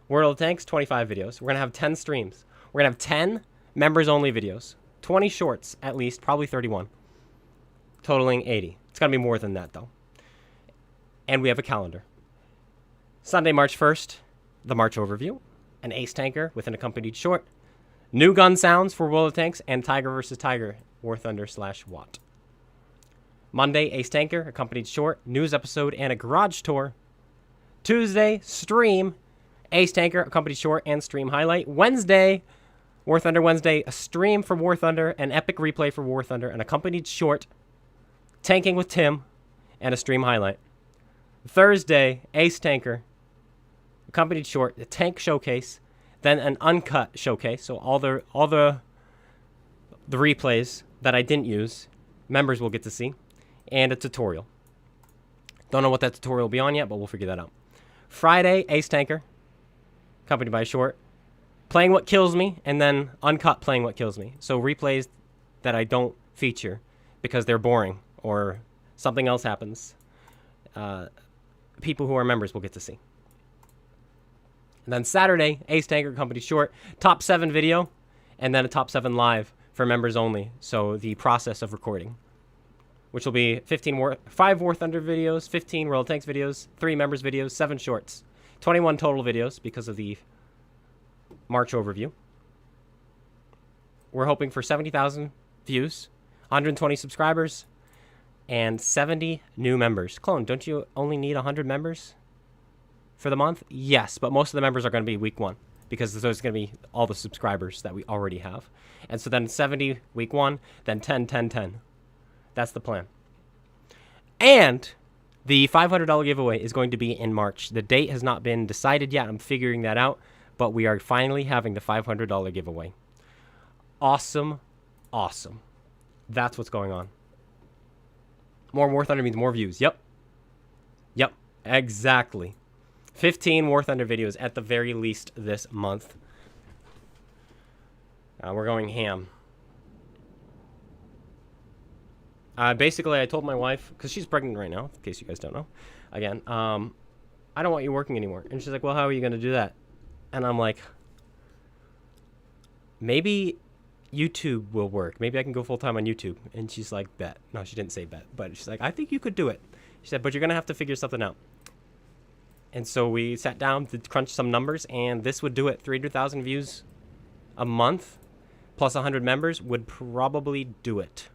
World of Tanks, 25 videos. We're going to have 10 streams. We're going to have 10 members-only videos. 20 shorts, at least. Probably 31. Totaling 80. It's got to be more than that, though. And we have a calendar. Sunday, March 1st, the March Overview. An Ace Tanker with an accompanied short. New gun sounds for World of Tanks. And Tiger vs. Tiger. War Thunder / Watt. Monday, Ace Tanker, accompanied short, news episode, and a garage tour. Tuesday, stream, Ace Tanker, accompanied short, and stream highlight. Wednesday, War Thunder Wednesday, a stream for War Thunder, an epic replay for War Thunder, an accompanied short, tanking with Tim, and a stream highlight. Thursday, Ace Tanker, accompanied short, a tank showcase, then an uncut showcase, so all the replays that I didn't use, members will get to see, and a tutorial. Don't know what that tutorial will be on yet, but we'll figure that out. Friday, Ace Tanker, accompanied by a short, playing What Kills Me, and then uncut playing What Kills Me. So replays that I don't feature because they're boring or something else happens. People who are members will get to see. And then Saturday, Ace Tanker, accompanied short, top 7 video, and then a top 7 live for members only, so the process of recording, which will be 5 War Thunder videos, 15 World Tanks videos, 3 members videos, 7 shorts, 21 total videos because of the March overview. We're hoping for 70,000 views, 120 subscribers, and 70 new members. Clone, don't you only need 100 members for the month? Yes, but most of the members are going to be week 1. Because there's going to be all the subscribers that we already have. And so then 70 week 1, then 10, 10, 10. That's the plan. And the $500 giveaway is going to be in March. The date has not been decided yet. I'm figuring that out. But we are finally having the $500 giveaway. Awesome. Awesome. That's what's going on. More War Thunder means more views. Yep. Yep. Exactly. 15 War Thunder videos at the very least this month. We're going ham. Basically, I told my wife, because she's pregnant right now, in case you guys don't know. Again, I don't want you working anymore. And she's like, well, how are you going to do that? And I'm like, maybe YouTube will work. Maybe I can go full-time on YouTube. And she's like, bet. No, she didn't say bet. But she's like, I think you could do it. She said, but you're going to have to figure something out. And so we sat down to crunch some numbers, and this would do it. 300,000 views a month, plus 100 members, would probably do it.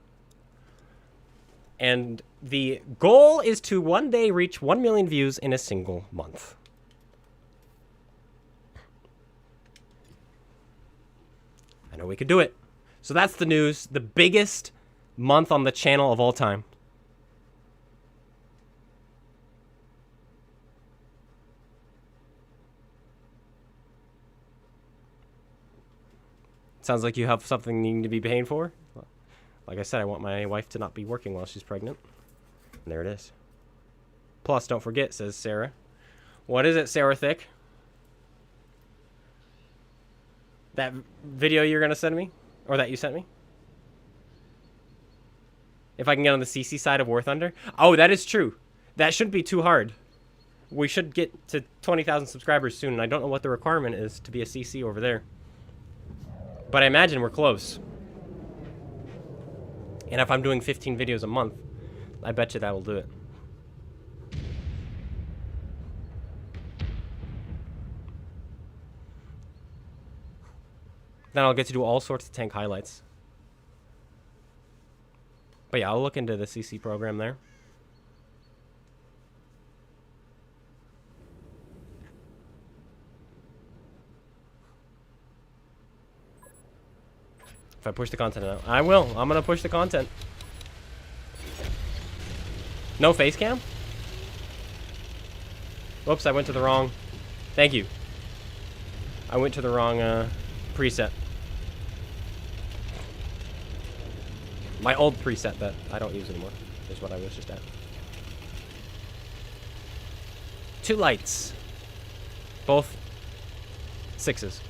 And the goal is to one day reach 1 million views in a single month. I know we could do it. So that's the news. The biggest month on the channel of all time. Sounds like you have something you need to be paying for. Like I said, I want my wife to not be working while she's pregnant. And there it is. Plus, don't forget, says Sarah. What is it, Sarah Thick? That video you're going to send me? Or that you sent me? If I can get on the CC side of War Thunder? Oh, that is true. That shouldn't be too hard. We should get to 20,000 subscribers soon, and I don't know what the requirement is to be a CC over there. But I imagine we're close. And if I'm doing 15 videos a month, I bet you that will do it. Then I'll get to do all sorts of tank highlights. But yeah, I'll look into the CC program there. If I push the content out. I will. I'm going to push the content. No face cam? Whoops, I went to the wrong... Thank you. I went to the wrong preset. My old preset that I don't use anymore is what I was just at. 2 lights. Both 6s.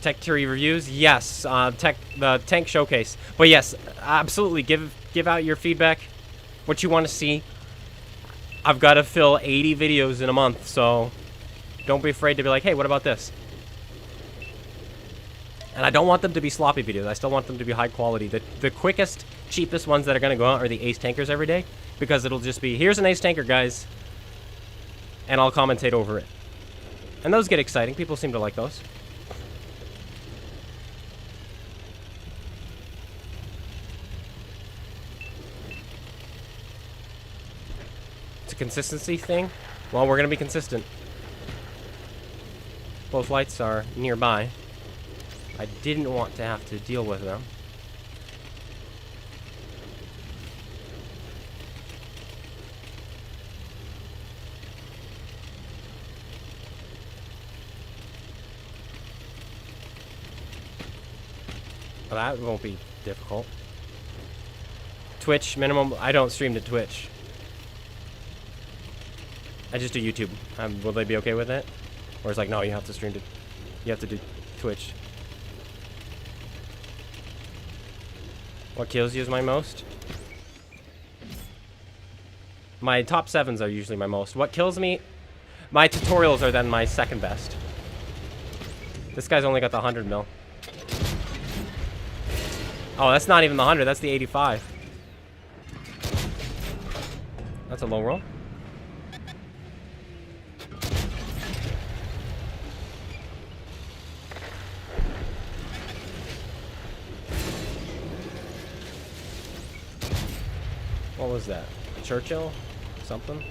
Tech Theory reviews, yes. The tank showcase, but yes, absolutely. Give out your feedback, what you want to see. I've got to fill 80 videos in a month, so don't be afraid to be like, hey, what about this? And I don't want them to be sloppy videos. I still want them to be high quality. The quickest, cheapest ones that are going to go out are the ace tankers every day, because it'll just be, here's an ace tanker, guys, and I'll commentate over it. And those get exciting. People seem to like those. Consistency thing. Well, we're gonna be consistent. Both lights are nearby. I didn't want to have to deal with them. But that won't be difficult. Twitch minimum. I don't stream to Twitch. I just do YouTube. Will they be okay with it? Or it's like, no, you have to stream to... You have to do Twitch. What kills you is my most? My top 7s are usually my most. What kills me... My tutorials are then my second best. This guy's only got the 100 mil. Oh, that's not even the 100. That's the 85. That's a low roll. What was that? Churchill? Something?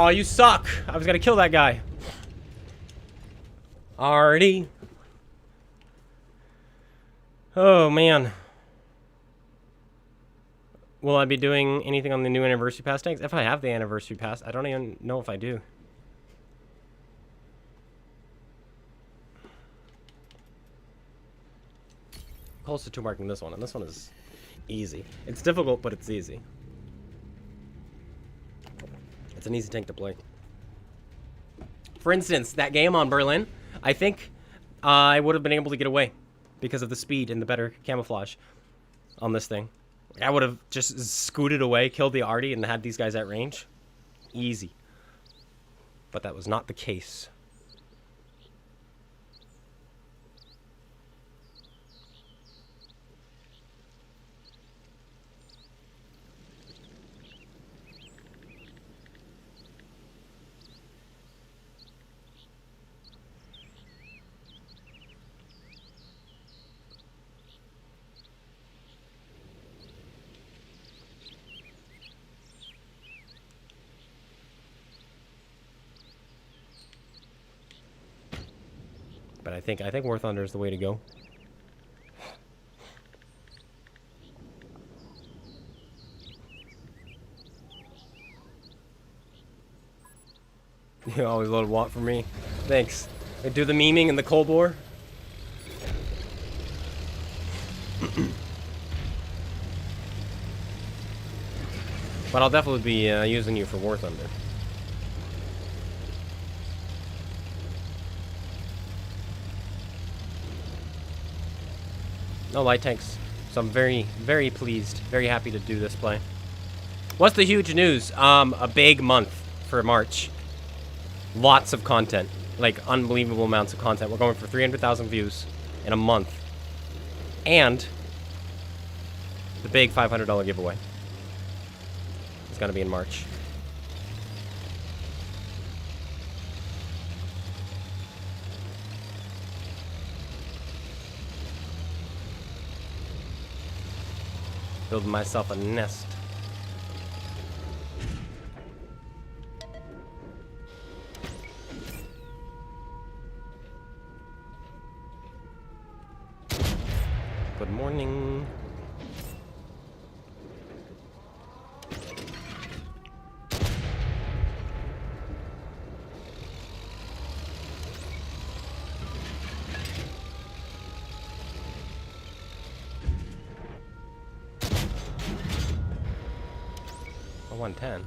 Oh, you suck. I was gonna kill that guy. Already. Oh, man. Will I be doing anything on the new anniversary pass tanks? If I have the anniversary pass, I don't even know if I do. Closer to marking this one, and this one is easy. It's difficult, but it's easy. It's an easy tank to play. For instance, that game on Berlin, I think I would have been able to get away because of the speed and the better camouflage on this thing. I would have just scooted away, killed the arty, and had these guys at range. Easy. But that was not the case. But I think War Thunder is the way to go. You always load want for me. Thanks. I do the memeing and the Cold War. But I'll definitely be using you for War Thunder. No light tanks. So I'm very, very pleased. Very happy to do this play. What's the huge news? A big month for March. Lots of content. Like, unbelievable amounts of content. We're going for 300,000 views in a month. And the big $500 giveaway. It's gonna be in March. Building myself a nest. Good morning. A 110.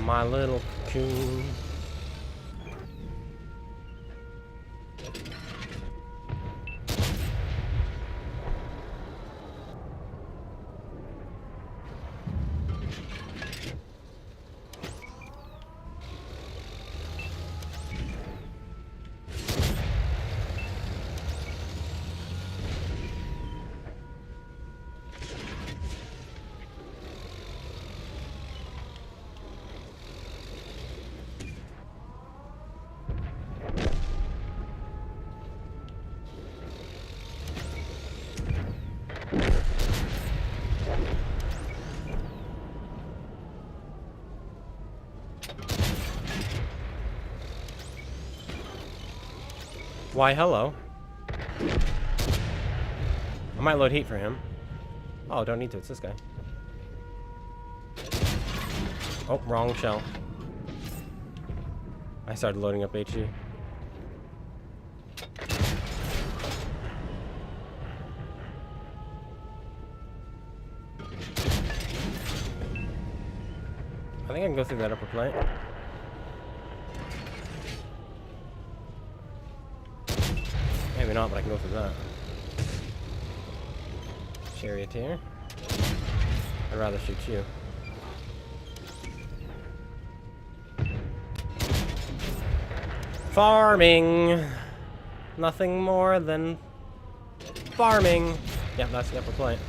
My little cocoon. Why, hello. I might load heat for him. Oh, don't need to. It's this guy. Oh, wrong shell. I started loading up HE. I think I can go through that upper plate. Maybe not, but I can go through that. Charioteer. I'd rather shoot you. Farming! Nothing more than farming. Yep, that's the upper plate.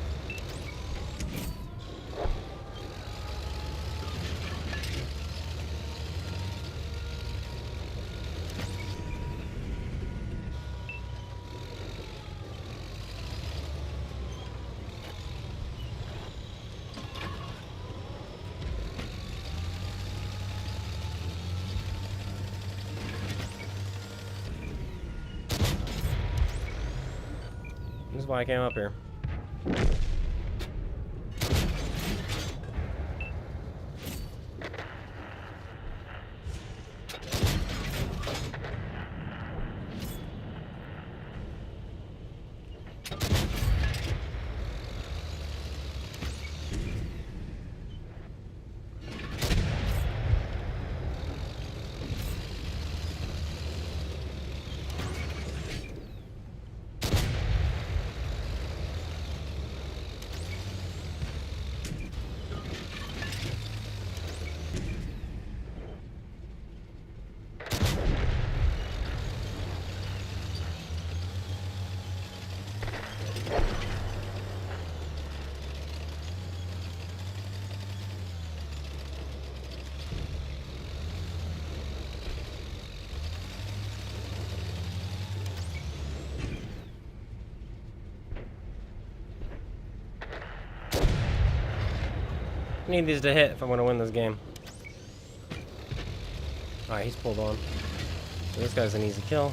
This is why I came up here. I need these to hit if I want to win this game. Alright, he's pulled on. So this guy's an easy kill.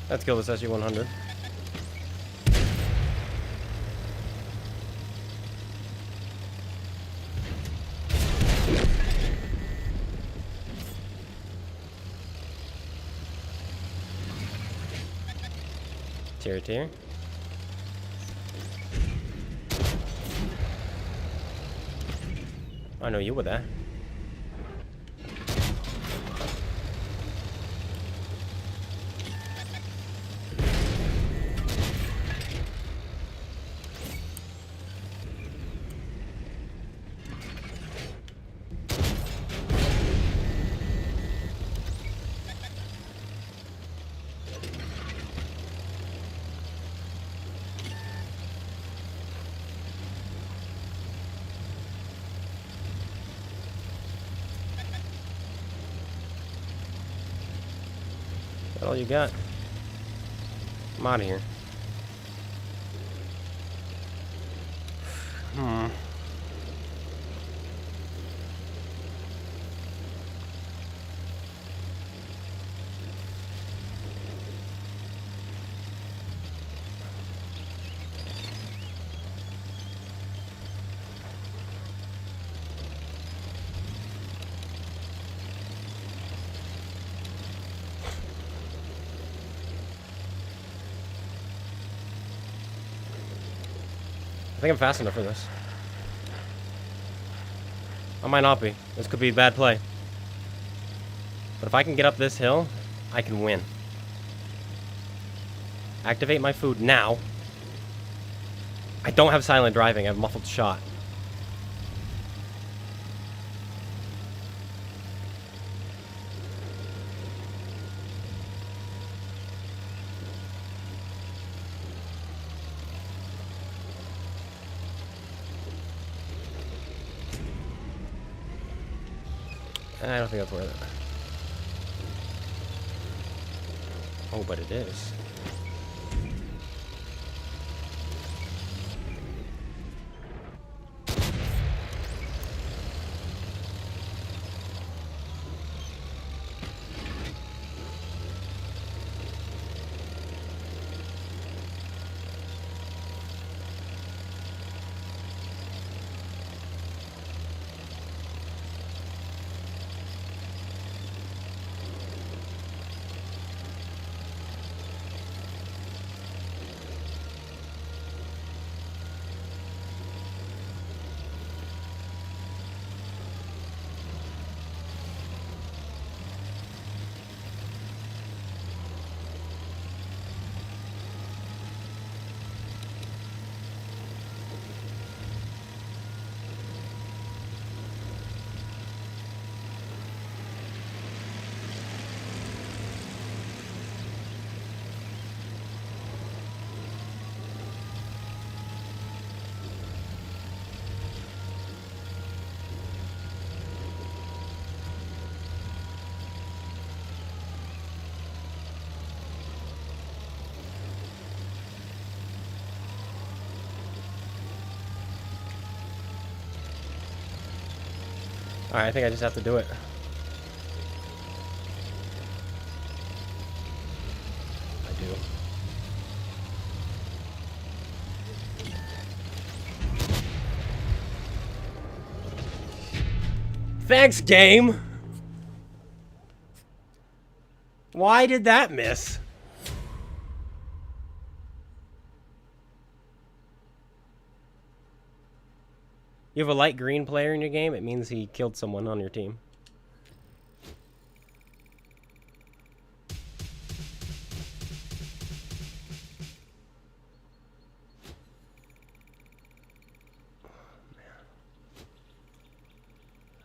Let's kill this SG-100. Tier. I know you with that. That's all you got. I'm out of here. I think I'm fast enough for this. I might not be. This could be a bad play. But if I can get up this hill, I can win. Activate my food now. I don't have silent driving. I have muffled shot. I don't think that's worth it. Oh, but it is. Alright, I think I just have to do it. I do. Thanks, game! Why did that miss? You have a light green player in your game, it means he killed someone on your team.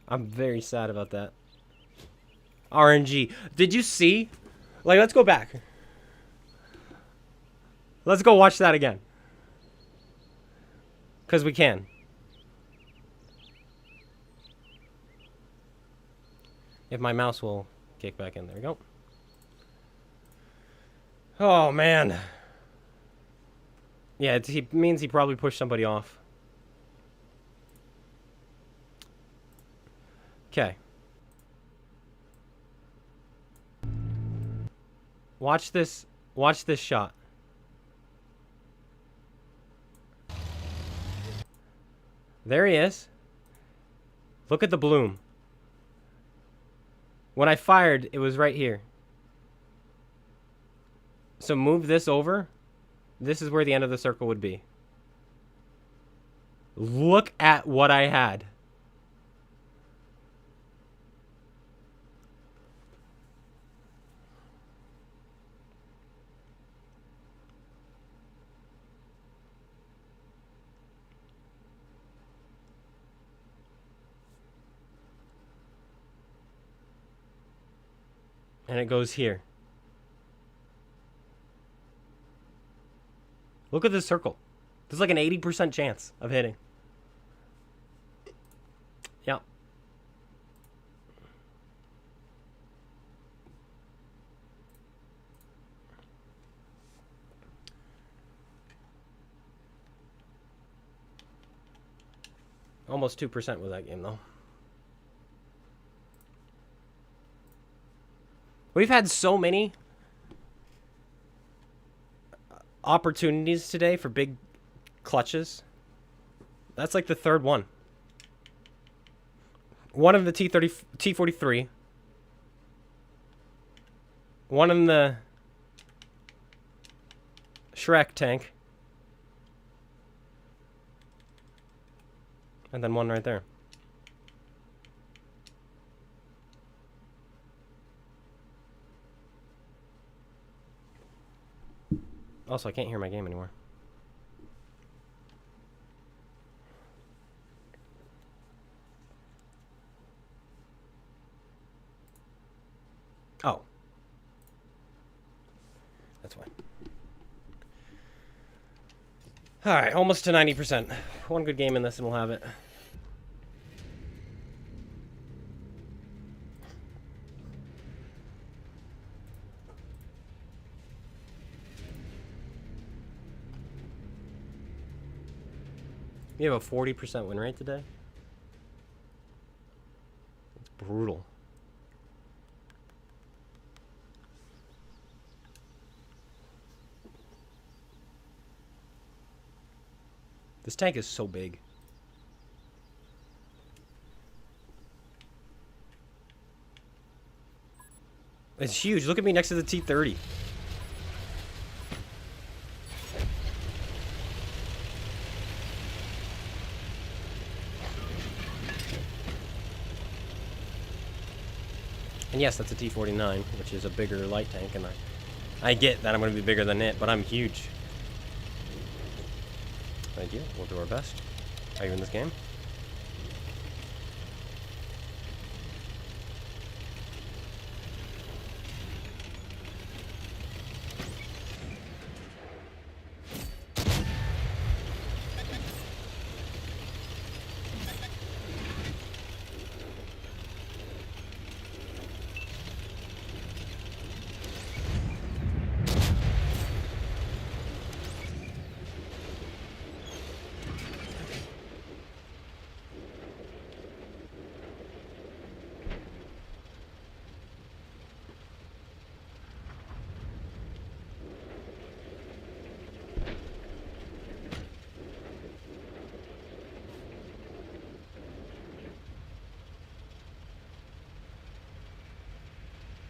I'm very sad about that. RNG. Did you see? Like, let's go back. Let's go watch that again. Because we can. If my mouse will kick back in. There we go. Oh, man. Yeah, it means he probably pushed somebody off. Okay. Watch this shot. There he is. Look at the bloom. When I fired, it was right here. So move this over. This is where the end of the circle would be. Look at what I had. And it goes here. Look at this circle. There's like an 80% chance of hitting. Yeah. Almost 2% with that game, though. We've had so many opportunities today for big clutches. That's like the third one. One of the T-43. One in the Shrek tank. And then one right there. Also, I can't hear my game anymore. Oh. That's why. Alright, almost to 90%. One good game in this and we'll have it. You have a 40% win rate today? It's brutal. This tank is so big. It's huge. Look at me next to the T-30. And yes, that's a T-49, which is a bigger light tank, and I get that I'm going to be bigger than it, but I'm huge. Thank you. We'll do our best. Are you in this game?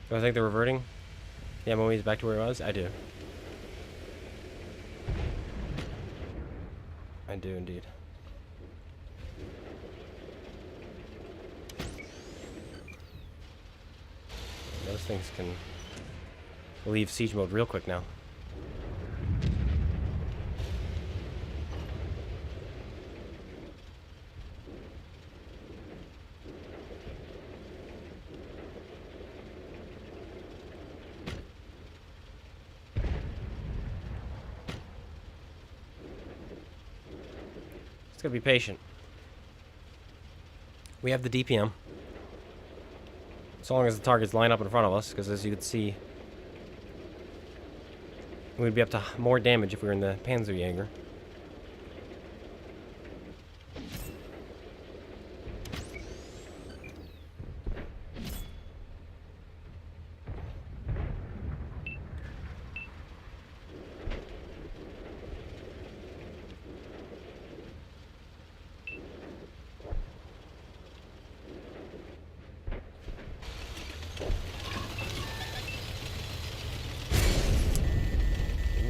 Do I think they're reverting? The MOE is back to where it was? I do. I do indeed. Those things can leave siege mode real quick now. Just gotta be patient. We have the DPM. So long as the targets line up in front of us, because as you can see, we'd be up to more damage if we were in the Panzerjäger.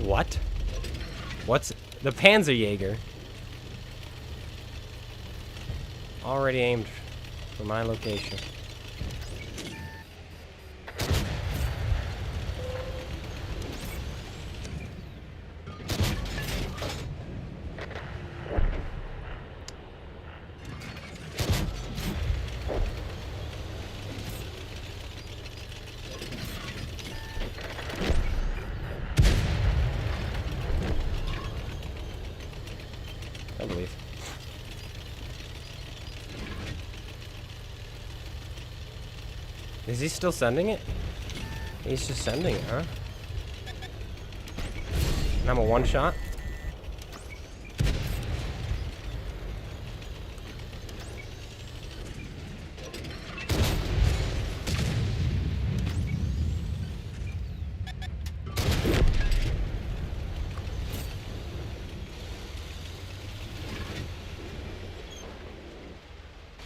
What? What's the Panzerjäger? Already aimed for my location. I believe. Is he still sending it? He's just sending it, huh? And I'm a one-shot?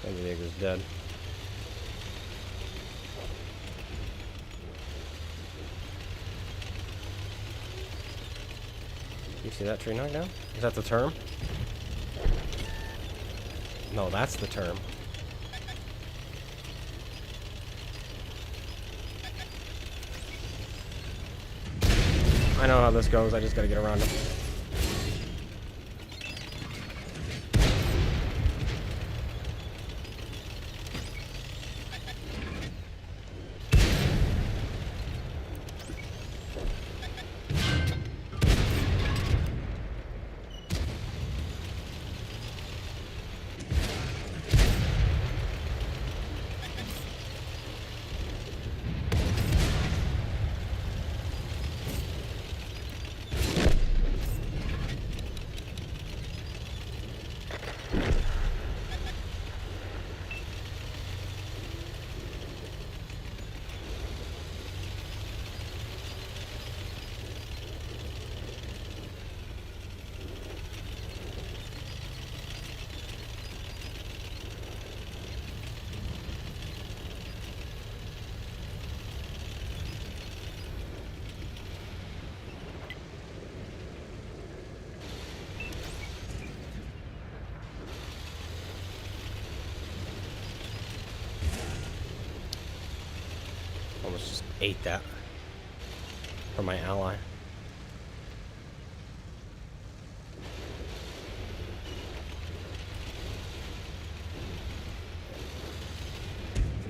Panzerjäger's dead. You see that tree knockdown? Is that the term? No, that's the term. I know how this goes, I just gotta get around him. Almost just ate that from my ally.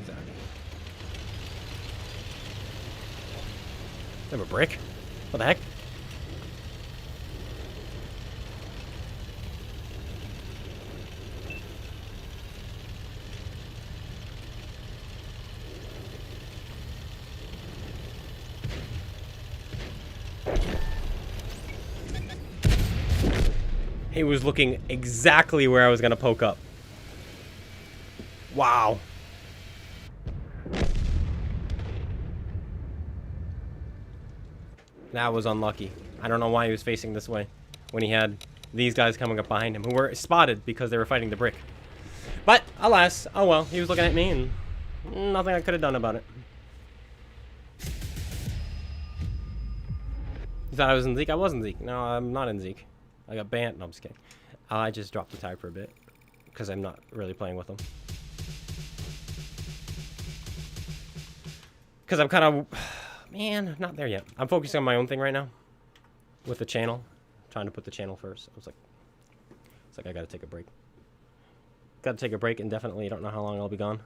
Exactly. They have a brick? What the heck? He was looking exactly where I was gonna poke up. Wow. That was unlucky. I don't know why he was facing this way when he had these guys coming up behind him who were spotted because they were fighting the brick. But alas, oh well, he was looking at me and nothing I could have done about it. You thought I was in Zeke? I was in Zeke. No, I'm not in Zeke. I got banned. No, I'm just kidding. I just dropped the tag for a bit because I'm not really playing with them. Because I'm kind of... Man, not there yet. I'm focusing on my own thing right now with the channel. I'm trying to put the channel first. It's like I got to take a break. Got to take a break indefinitely. I don't know how long I'll be gone.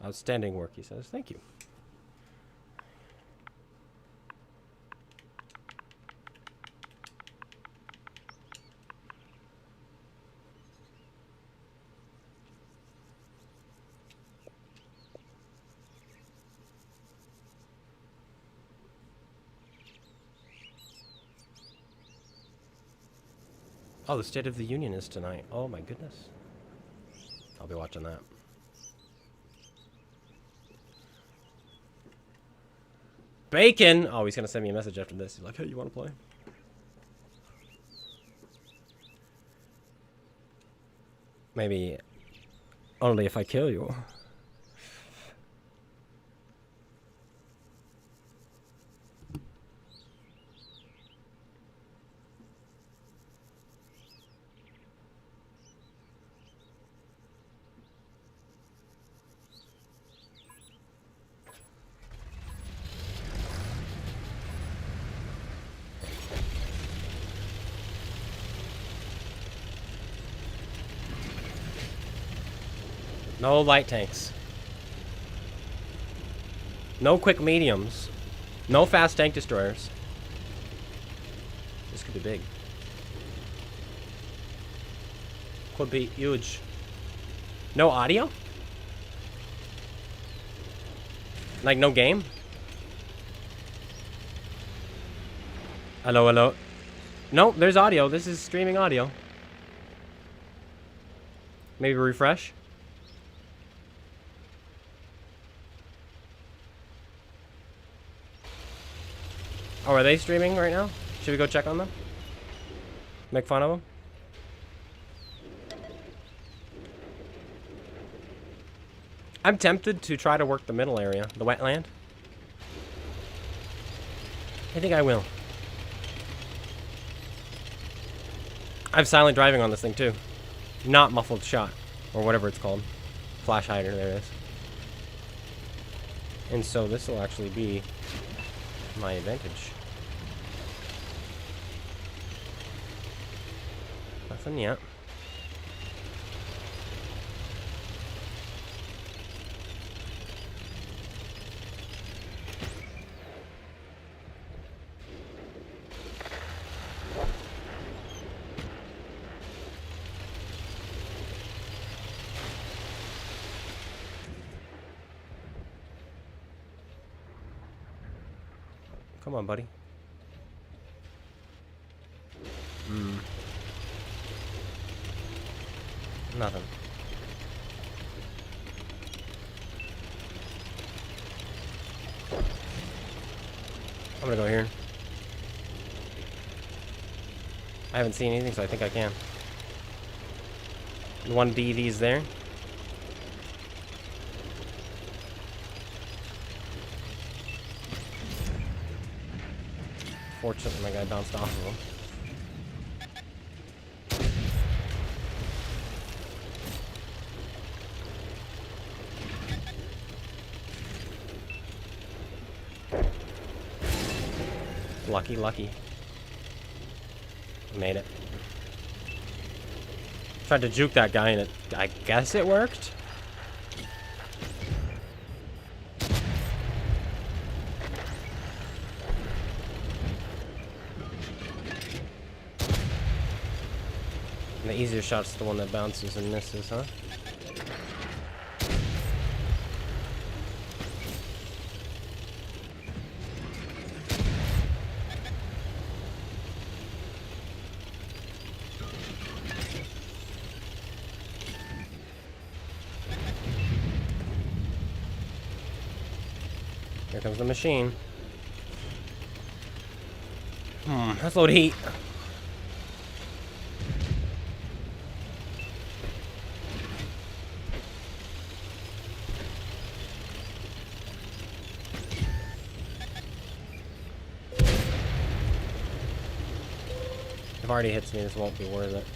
Outstanding work, he says. Thank you. Oh, the State of the Union is tonight. Oh my goodness. I'll be watching that. Bacon! Oh, he's gonna send me a message after this. He's like, hey, you wanna play? Maybe only if I kill you. No light tanks. No quick mediums. No fast tank destroyers. This could be big. Could be huge. No audio? Like no game? Hello, hello. No, there's audio. This is streaming audio. Maybe refresh. Oh, are they streaming right now? Should we go check on them? Make fun of them? I'm tempted to try to work the middle area, the wetland. I think I will. I have silent driving on this thing too. Not muffled shot, or whatever it's called. Flash hider, there it is. And so this will actually be my advantage. Nothing yet. Come on, buddy. Nothing. I'm gonna go here. I haven't seen anything, so I think I can. 1 DV's there. Fortunately, my guy bounced off of him. Lucky, lucky. Made it. Tried to juke that guy and it, I guess it worked. And the easier shot's the one that bounces and misses, huh? Here comes the machine. Let's load heat. If it already hits me, this won't be worth it.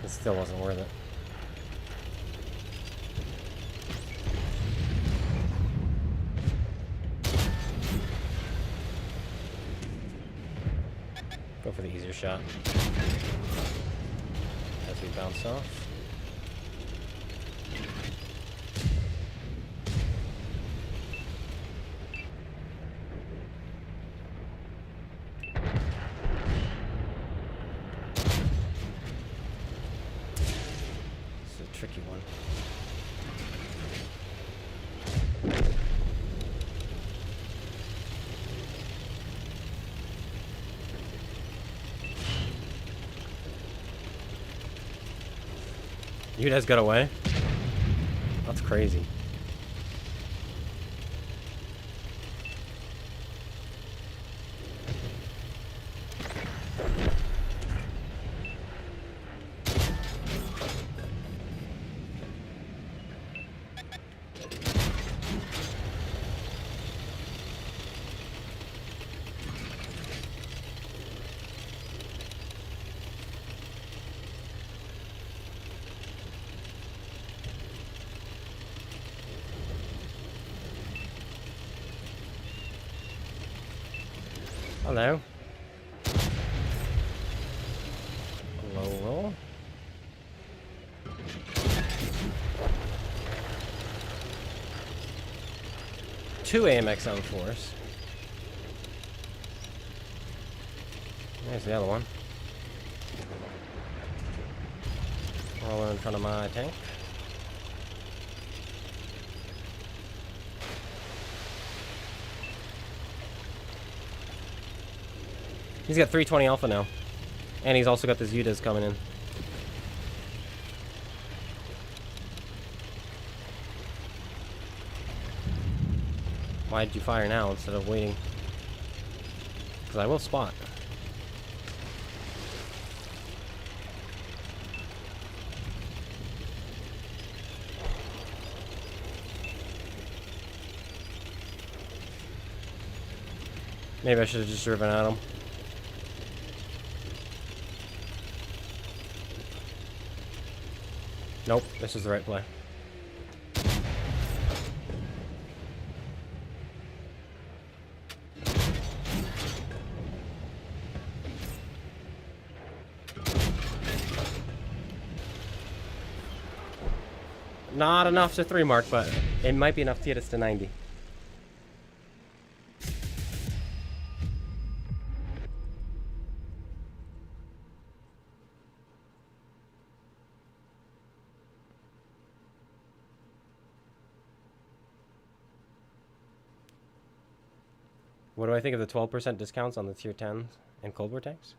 It still wasn't worth it. Go for the easier shot. As we bounce off. This is a tricky one. You guys got away? That's crazy. Hello. Low roll. Two AMX on force. There's the other one. Roll in front of my tank. He's got 320 alpha now. And he's also got the Zudas coming in. Why did you fire now instead of waiting? Because I will spot. Maybe I should have just driven at him. Nope, this is the right play. Not enough to 3 mark, but it might be enough to get us to 90. What do I think of the 12% discounts on the tier 10s and Cold War tanks?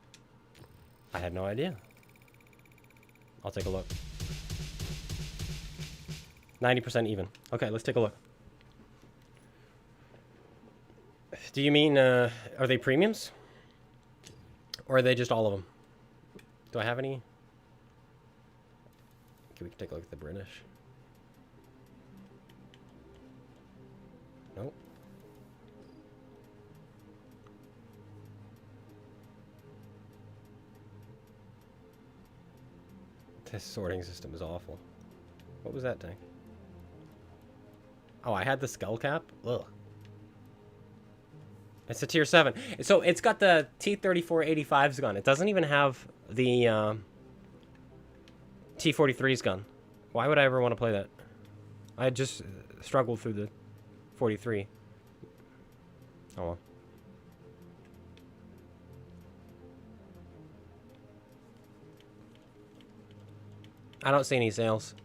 I had no idea. I'll take a look. 90% even. Okay, let's take a look. Do you mean, are they premiums? Or are they just all of them? Do I have any? Okay, we can take a look at the British. Nope. This sorting system is awful. What was that tank? Oh, I had the skull cap? Ugh. It's a tier 7. So it's got the T-34 gun. It doesn't even have the T-43's gun. Why would I ever want to play that? I just struggled through the 43. Oh well. I don't see any sales.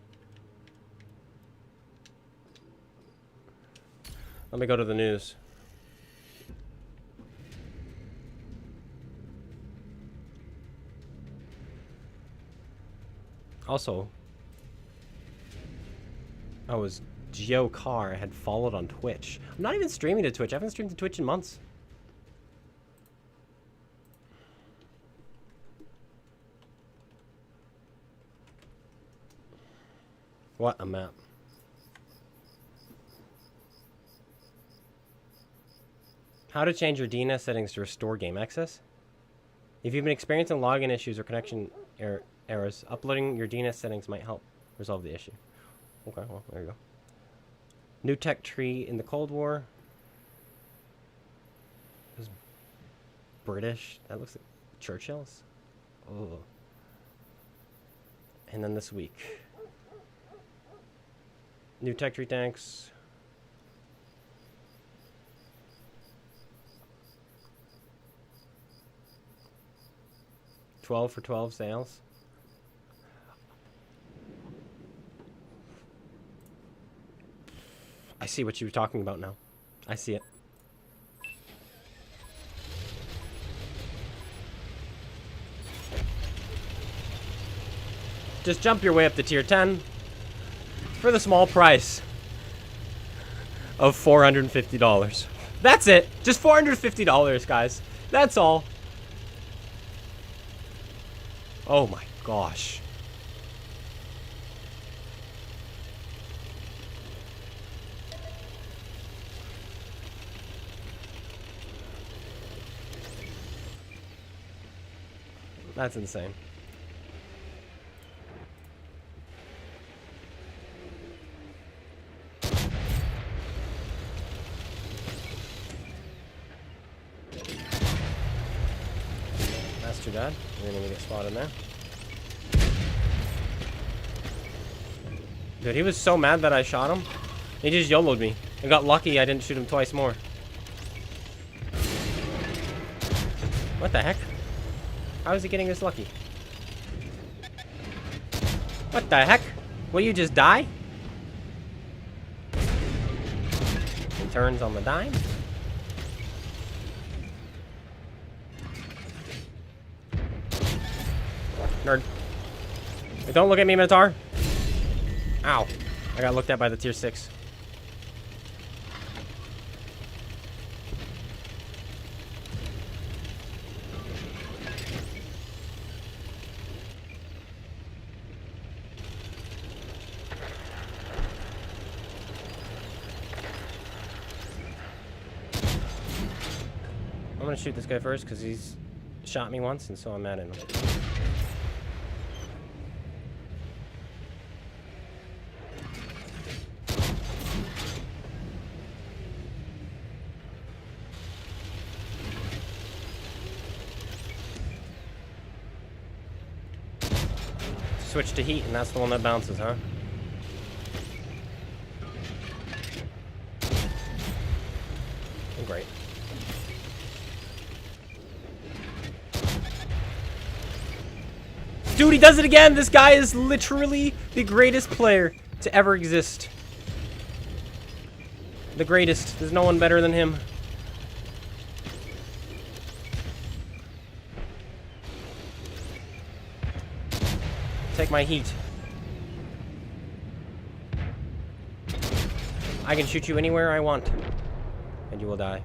Let me go to the news. Also, I was Geo Car. I had followed on Twitch. I'm not even streaming to Twitch. I haven't streamed to Twitch in months. What a map. How to change your DNS settings to restore game access? If you've been experiencing login issues or connection errors, uploading your DNS settings might help resolve the issue. Okay, well, there you go. New tech tree in the Cold War. It was British. That looks like Churchill's. Oh. And then this week. New tech tree tanks. $12 for $12 sales. I see what you were talking about now. I see it. Just jump your way up to tier 10 for the small price of $450. That's it. Just $450, guys. That's all. Oh my gosh. That's insane. That's too bad. We're gonna get spotted there. Dude, he was so mad that I shot him. He just YOLO'd me. I got lucky I didn't shoot him twice more. What the heck? How is he getting this lucky? What the heck? Will you just die? He turns on the dime. Nerd. Hey, don't look at me, Minotaur. Ow. I got looked at by the tier 6. I'm gonna shoot this guy first because he's shot me once, and so I'm mad at him. Switch to heat, and that's the one that bounces, huh? Great. Dude, he does it again! This guy is literally the greatest player to ever exist. The greatest. There's no one better than him. Take my heat. I can shoot you anywhere I want, and you will die.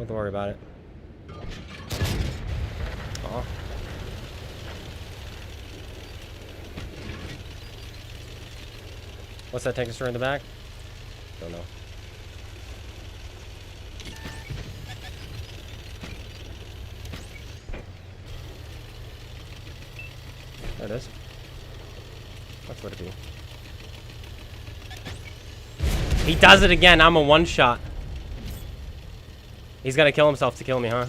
Don't worry about it. Aw. What's that take us in the back? Don't know. There it is. That's what it be. He does it again. I'm a one-shot. He's gonna kill himself to kill me, huh?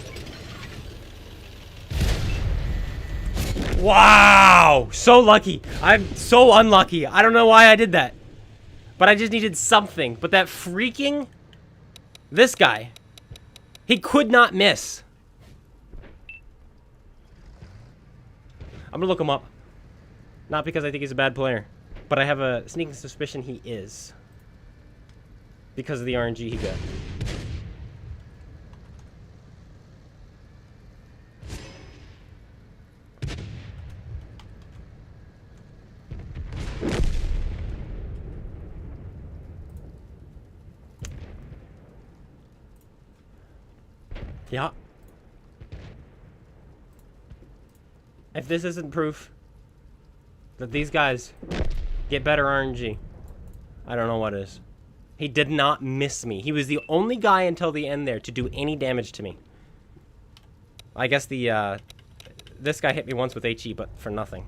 Wow! So lucky. I'm so unlucky. I don't know why I did that. But I just needed something. But that freaking... This guy. He could not miss. I'm gonna look him up. Not because I think he's a bad player, but I have a sneaking suspicion he is. Because of the RNG he got. Yeah. If this isn't proof that these guys get better RNG, I don't know what is. He did not miss me. He was the only guy until the end there to do any damage to me. I guess the this guy hit me once with HE, but for nothing.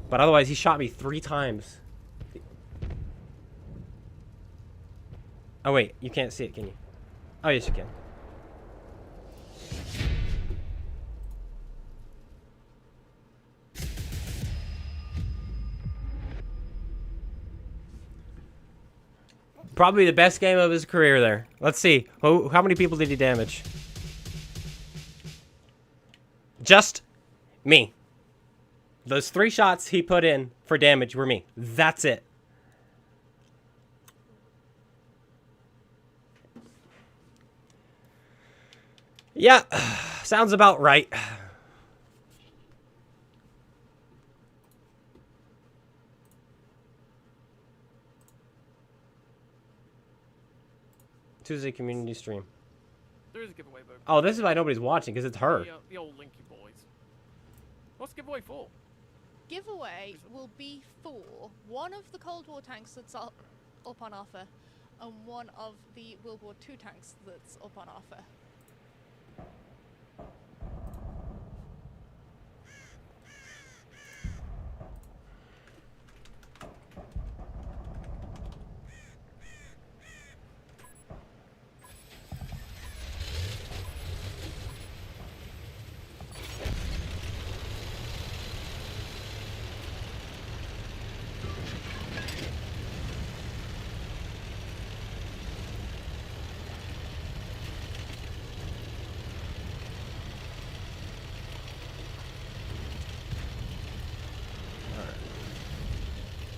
But otherwise, he shot me 3 times. Oh wait, you can't see it, can you? Oh yes, you can. Probably the best game of his career there. Let's see. How many people did he damage? Just me. Those 3 shots he put in for damage were me. That's it. Yeah, sounds about right. Tuesday community stream. There is a giveaway, though. Oh, this is why nobody's watching, because it's her. The old Linky boys. What's the giveaway for? Giveaway will be for one of the Cold War tanks that's up on offer, and one of the World War II tanks that's up on offer.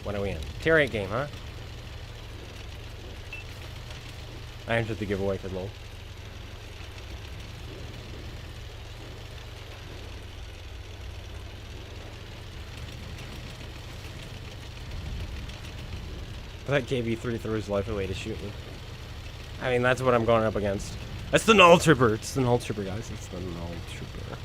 What are we in? Tier 8 game, huh? I entered the giveaway for lol. That KV3 threw his life away to shoot me. I mean, that's what I'm going up against. That's the Null Trooper. It's the Null Trooper, guys. It's the Null Trooper.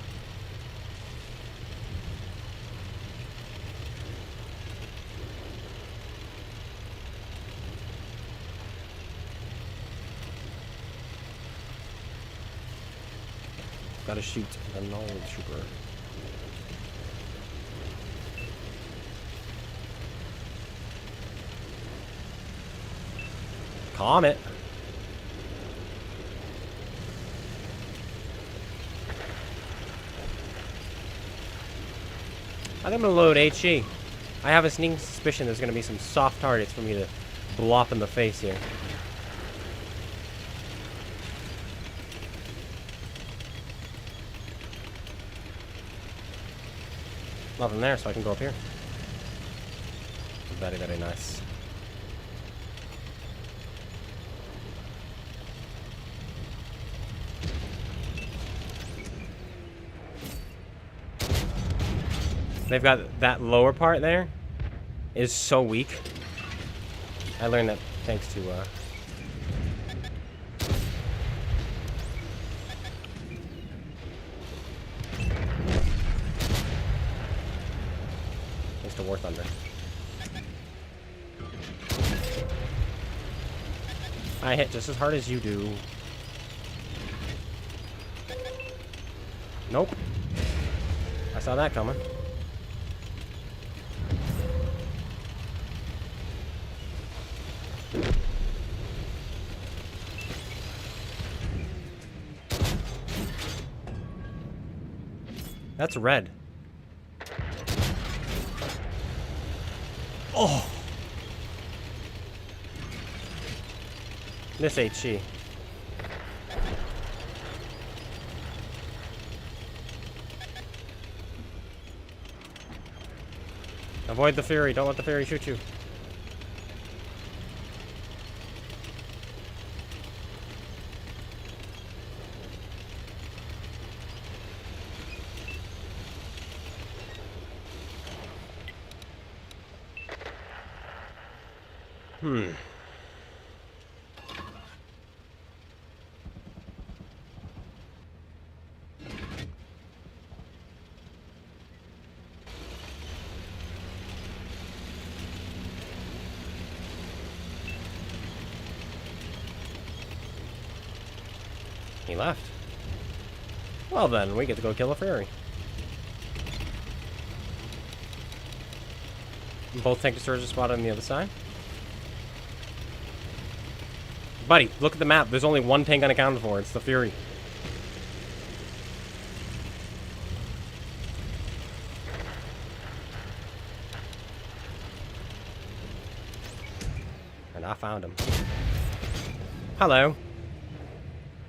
Gotta shoot the Null Trooper. Comet. I think I'm gonna load HE. I have a sneaking suspicion there's gonna be some soft targets for me to blow up in the face here. Nothing there, so I can go up here. Very, very nice. They've got that lower part there is so weak. I learned that thanks to War Thunder. I hit just as hard as you do. Nope. I saw that coming. That's red. Oh! This HE. Avoid the Fury. Don't let the Fury shoot you. He left. Well then, we get to go kill a Fury. Both tank destroyers are spotted on the other side. Buddy, look at the map. There's only one tank unaccounted for. It's the Fury. And I found him. Hello.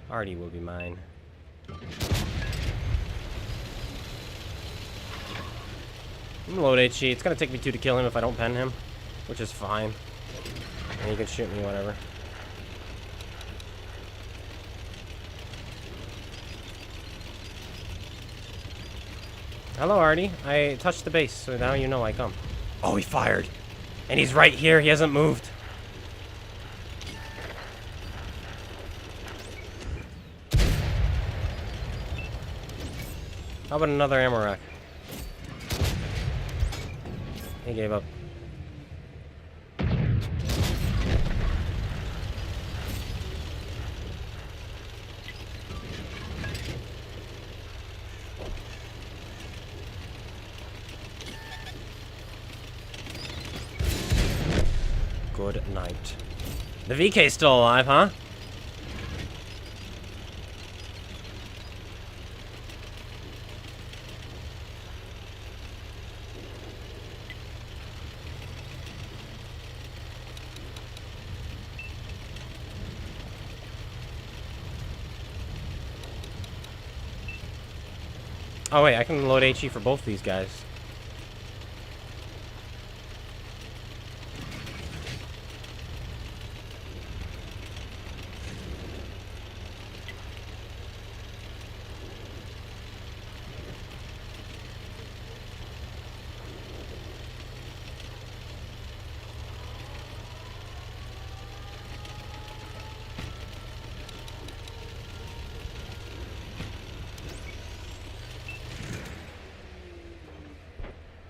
Artie will be mine. I'm gonna load HE. It's gonna take me 2 to kill him if I don't pen him, which is fine. And he can shoot me, whatever. Hello, Artie. I touched the base, so now you know I come. Oh, he fired. And he's right here. He hasn't moved. How about another ammo rack? He gave up. Good night. The VK's still alive, huh? Oh wait, I can load HE for both these guys.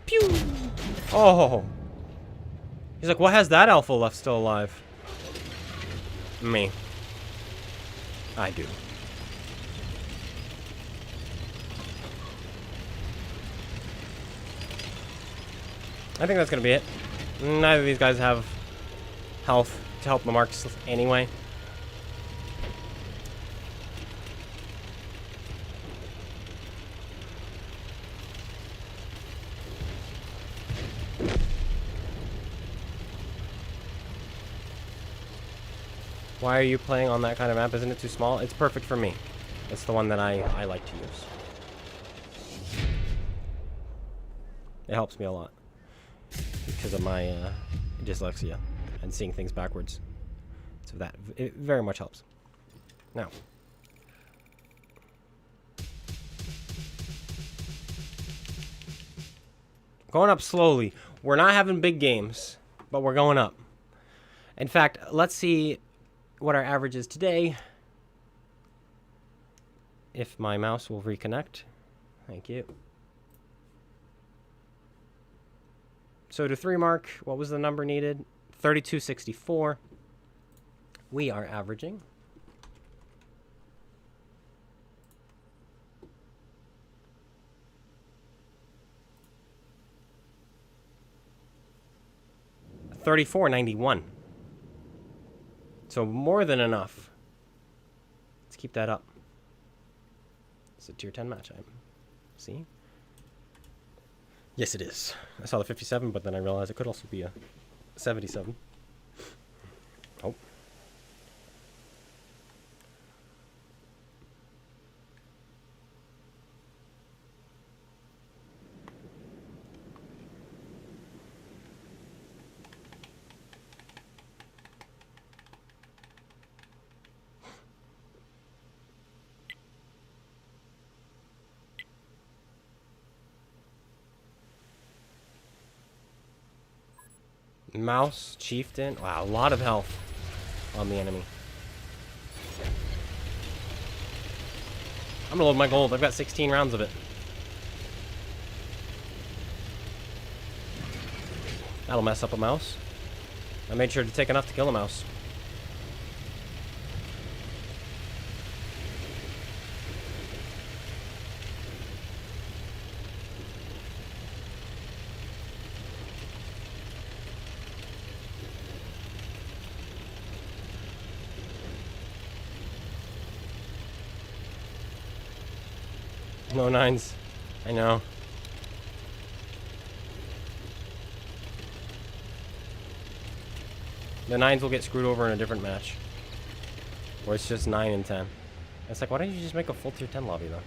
Pew! Oh! He's like, what has that alpha left still alive? Me. I do. I think that's gonna be it. Neither of these guys have health to help the marks anyway. Why are you playing on that kind of map? Isn't it too small? It's perfect for me. It's the one that I like to use. It helps me a lot because of my dyslexia and seeing things backwards. So that it very much helps. Now, going up slowly. We're not having big games, but we're going up. In fact, let's see what our average is today. If my mouse will reconnect. Thank you. So to 3 mark, what was the number needed? 3264. We are averaging $34.91. So more than enough. Let's keep that up. It's a tier 10 match. See? Yes, it is. I saw the 57, but then I realized it could also be a 77. Oh. Mouse, Chieftain. Wow, a lot of health on the enemy. I'm gonna load my gold. I've got 16 rounds of it. That'll mess up a mouse. I made sure to take enough to kill a mouse. No nines. I know. The 9s will get screwed over in a different match. Where it's just 9 and 10. It's like, why don't you just make a full tier 10 lobby though?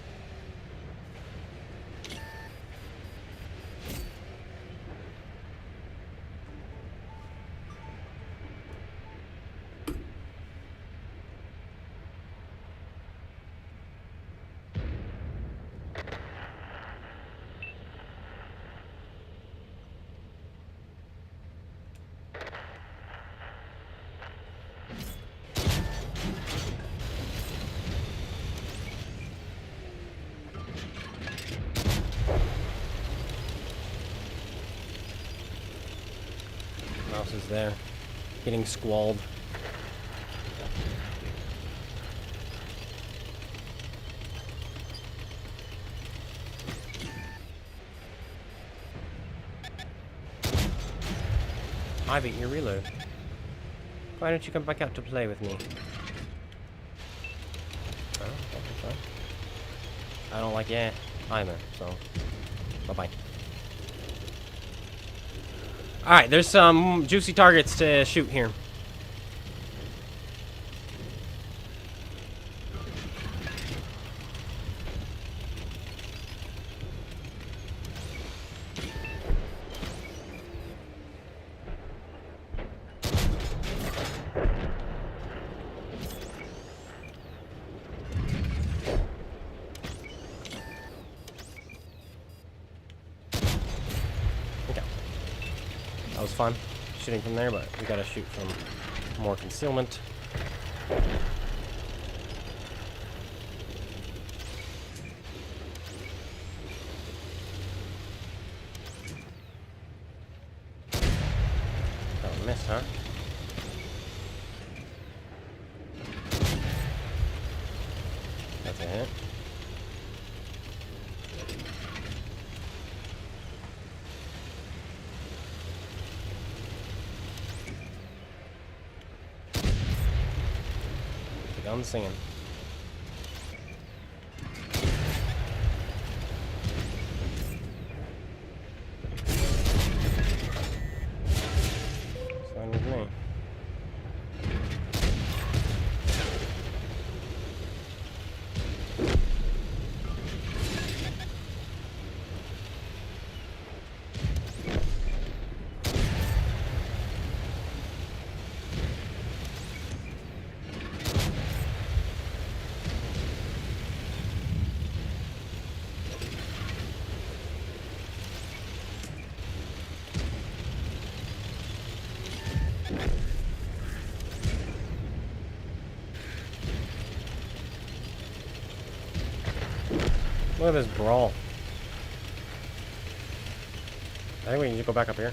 Mouse is there, getting squalled. Ivy, your reload. Why don't you come back out to play with me? Oh, okay, fine. I don't like it either, so bye-bye. Alright, there's some juicy targets to shoot here. That was fun, shooting from there, but we gotta shoot from more concealment. Oh, missed, huh? That's a hit. I'm singing. It's fine with me. Look at this brawl. I think we need to go back up here.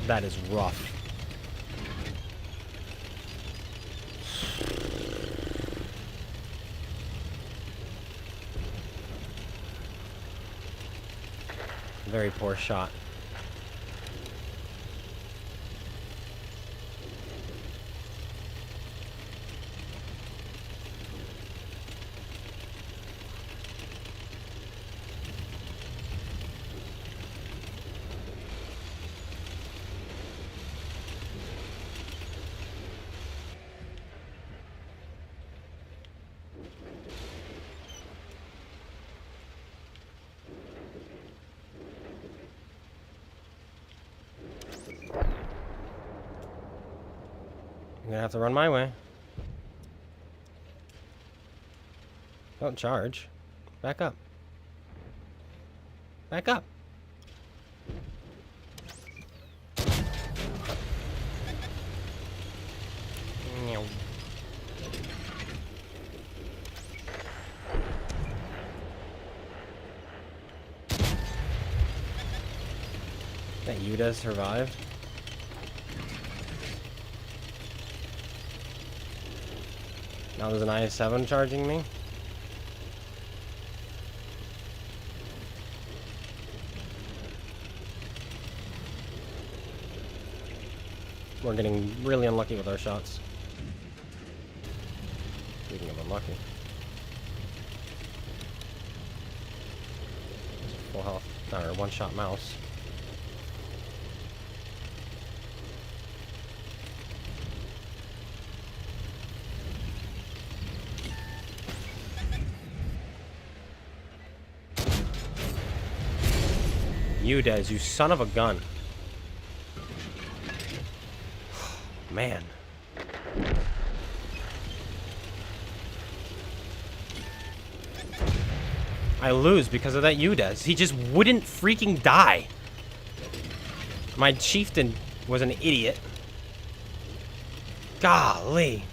That is rough. Very poor shot. I'm gonna have to run my way. Don't charge. Back up. Back up. Meow. That Yuda survived. Now there's an IS-7 charging me. We're getting really unlucky with our shots. Speaking of unlucky. Full health. Or one-shot mouse. You, Dez, you son of a gun. Man. I lose because of that Udez. He just wouldn't freaking die. My chieftain was an idiot. Golly.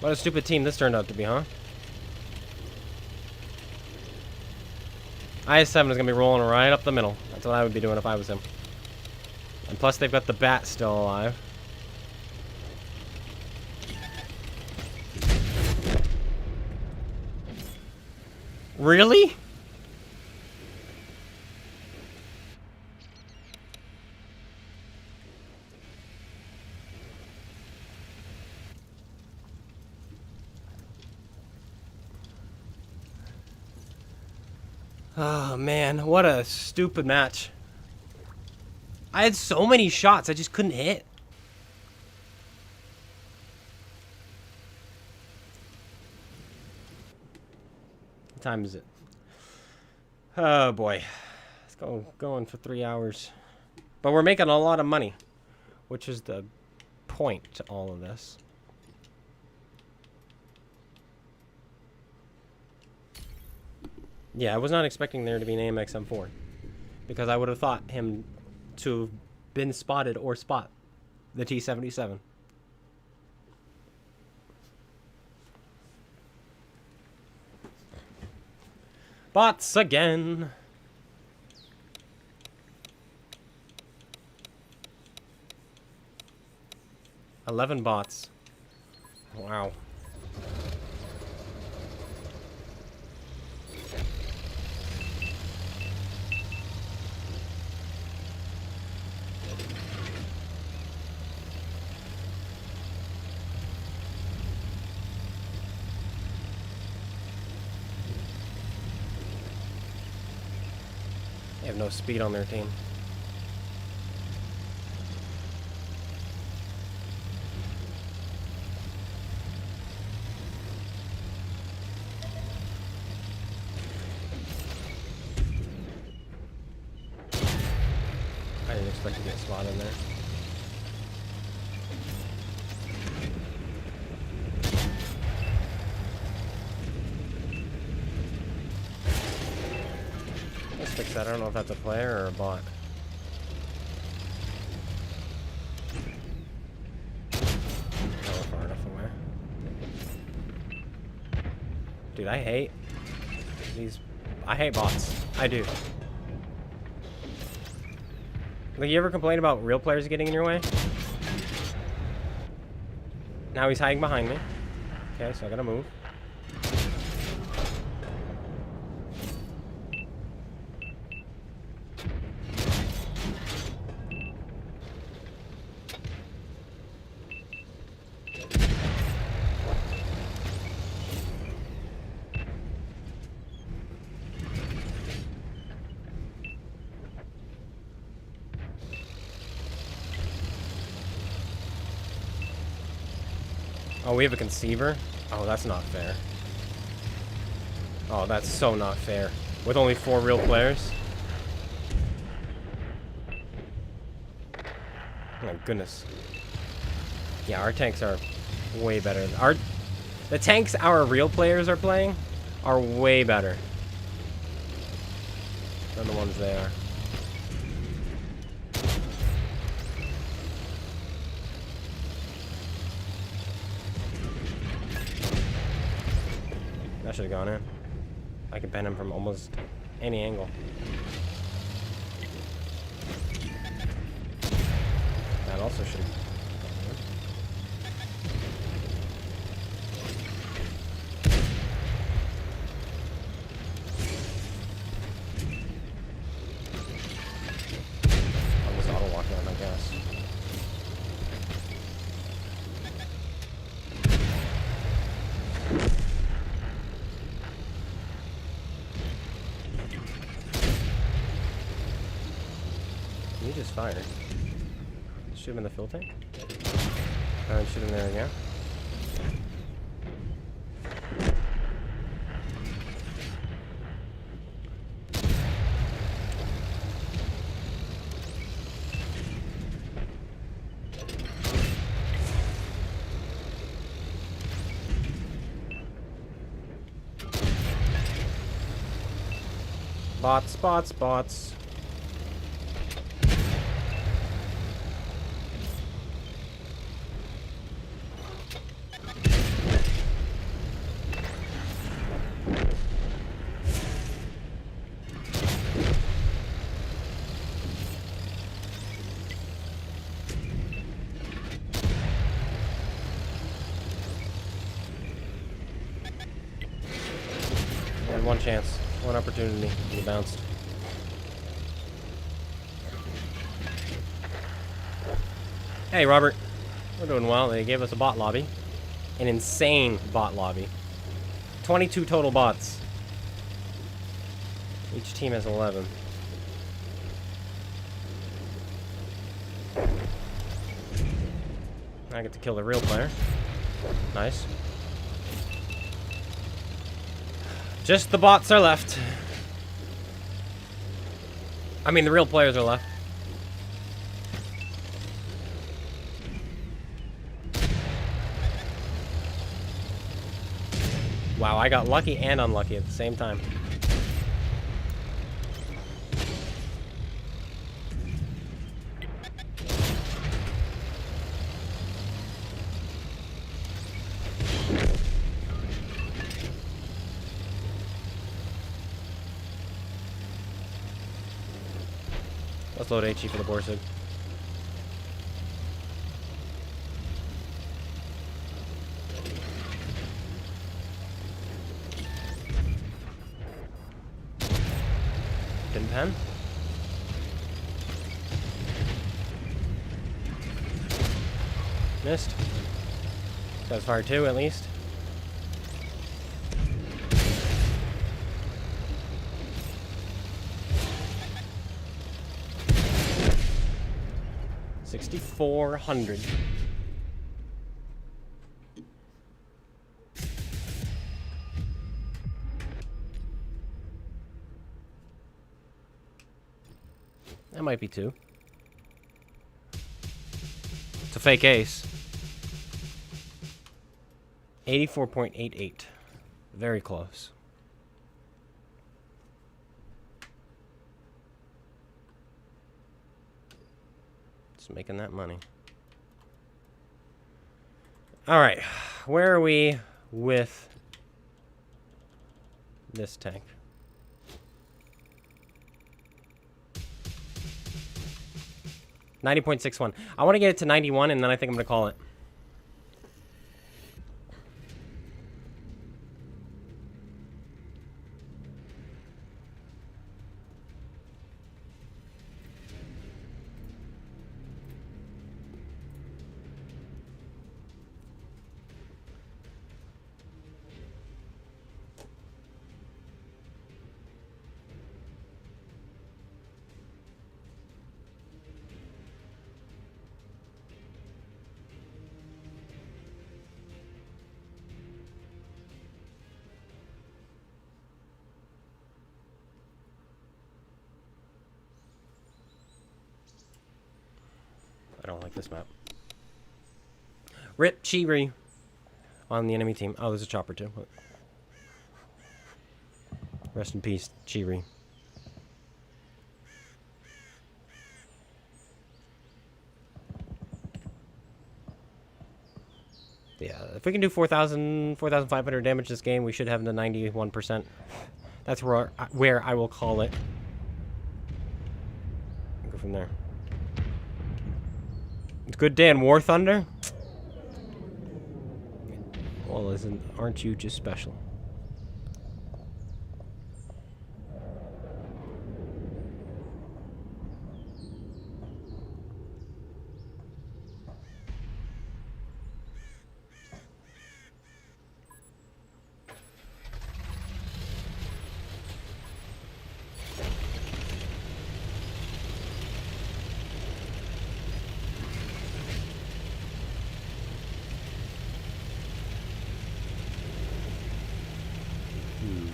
What a stupid team this turned out to be, huh? IS-7 is going to be rolling right up the middle. That's what I would be doing if I was him. And plus they've got the bat still alive. Really? Oh man, what a stupid match. I had so many shots, I just couldn't hit. What time is it? Oh boy. Let's go going for 3 hours. But we're making a lot of money, which is the point to all of this. Yeah, I was not expecting there to be an AMX M4, because I would have thought him to have been spotted or spot the T-77. Bots again. $11 bots. Wow. They have no speed on their team. I didn't expect to get a spot in there. Let's fix that. I don't know if that's a player or a bot. Oh, we're far enough away. Dude, I hate these. I hate bots. I do. Like, you ever complain about real players getting in your way? Now he's hiding behind me. Okay, so I gotta move. Oh, we have a conceiver? Oh, that's not fair. Oh, that's so not fair. With only 4 real players? Oh my goodness. Yeah, our tanks are way better. The tanks our real players are playing are way better than the ones they are. That should have gone in. I can pen him from almost any angle. That also should. I'll just auto walk on, I guess. He just fired. Shoot him in the fuel tank. And shoot him there again. Bots, bots, bots. And one chance, one opportunity. He bounced. Hey, Robert. We're doing well. They gave us a bot lobby. An insane bot lobby. 22 total bots. Each team has 11. I get to kill the real player. Nice. Just the bots are left. I mean, the real players are left. Wow, I got lucky and unlucky at the same time. Let's load HE for the Borsig. Didn't pen. Missed. That was fire 2 at least. $6,400. That might be 2. It's a fake ace. 84.88. Very close. Just making that money. All right. Where are we with this tank? $90.61. I want to get it to 91, and then I think I'm going to call it. don't like this map. Rip Chiri on the enemy team. Oh, there's a chopper too. Rest in peace, Chiri. Yeah, if we can do 4,500 damage this game, we should have the 91%. That's where I will call it. Go from there. It's good day in War Thunder. Well, aren't you just special? Hmm.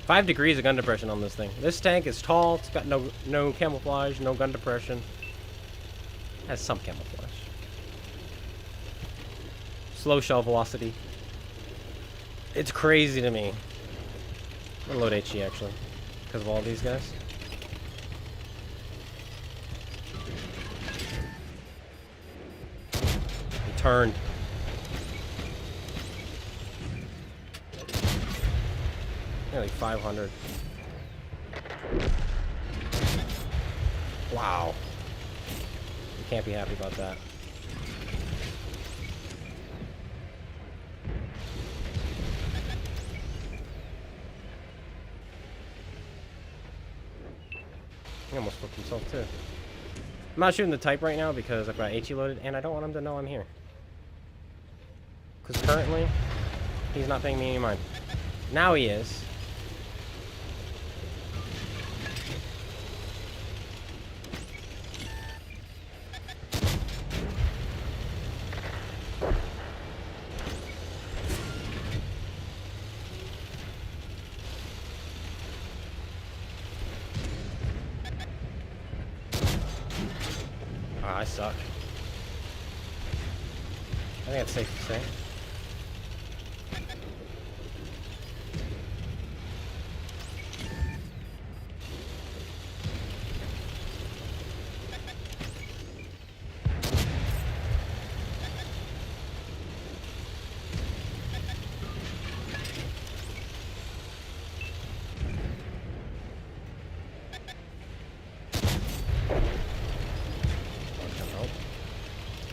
5 degrees of gun depression on this thing. This tank is tall. It's got no camouflage, no gun depression. Has some camouflage. Slow shell velocity. It's crazy to me. I'm gonna load HE actually, because of all these guys. He turned. Nearly 500. Wow. You can't be happy about that. He almost flipped himself too. I'm not shooting the type right now because I've got HE loaded and I don't want him to know I'm here. Because currently, he's not paying me any mind. Now he is. I suck. I think it's safe to say.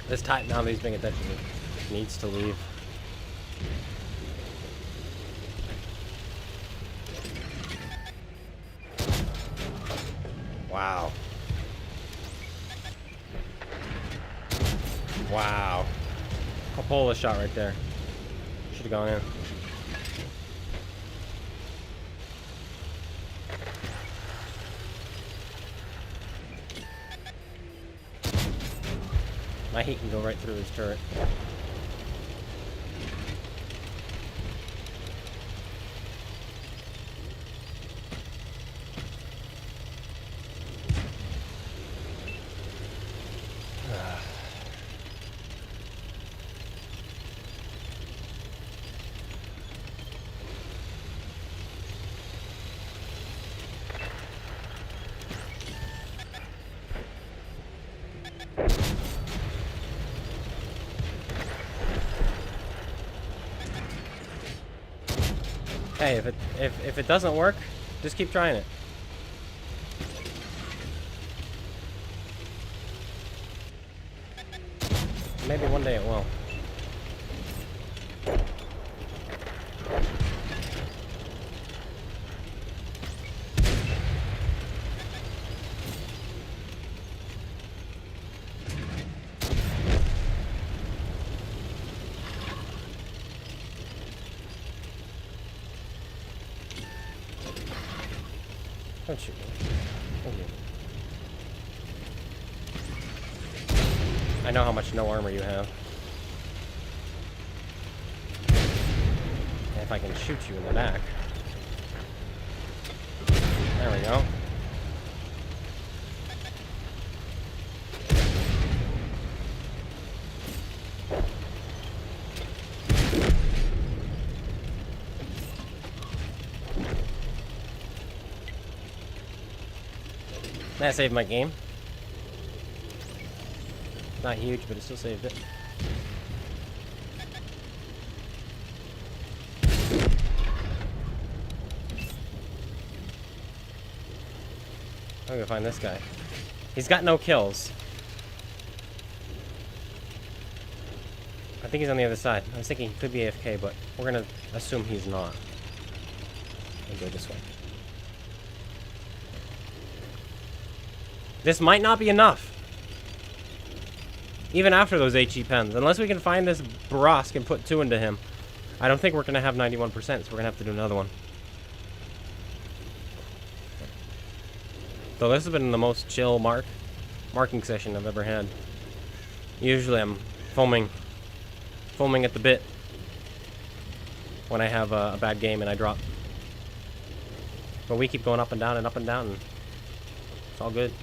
This type, now that he's paying attention, needs to leave. Wow. Wow. Coppola shot right there. Should have gone in. My heat can go right through his turret. Hey, if it doesn't work, just keep trying it. Maybe one day it will. Don't shoot me. Thank you. I know how much no armor you have. And if I can shoot you in the back. There we go. That saved my game. Not huge, but it still saved it. I'm gonna find this guy. He's got no kills. I think he's on the other side. I was thinking he could be AFK, but we're gonna assume he's not. And go this way. This might not be enough. Even after those HE pens. Unless we can find this Borosk and put 2 into him. I don't think we're going to have 91%, so we're going to have to do another one. So this has been the most chill marking session I've ever had. Usually I'm foaming at the bit when I have a bad game and I drop. But we keep going up and down and it's all good.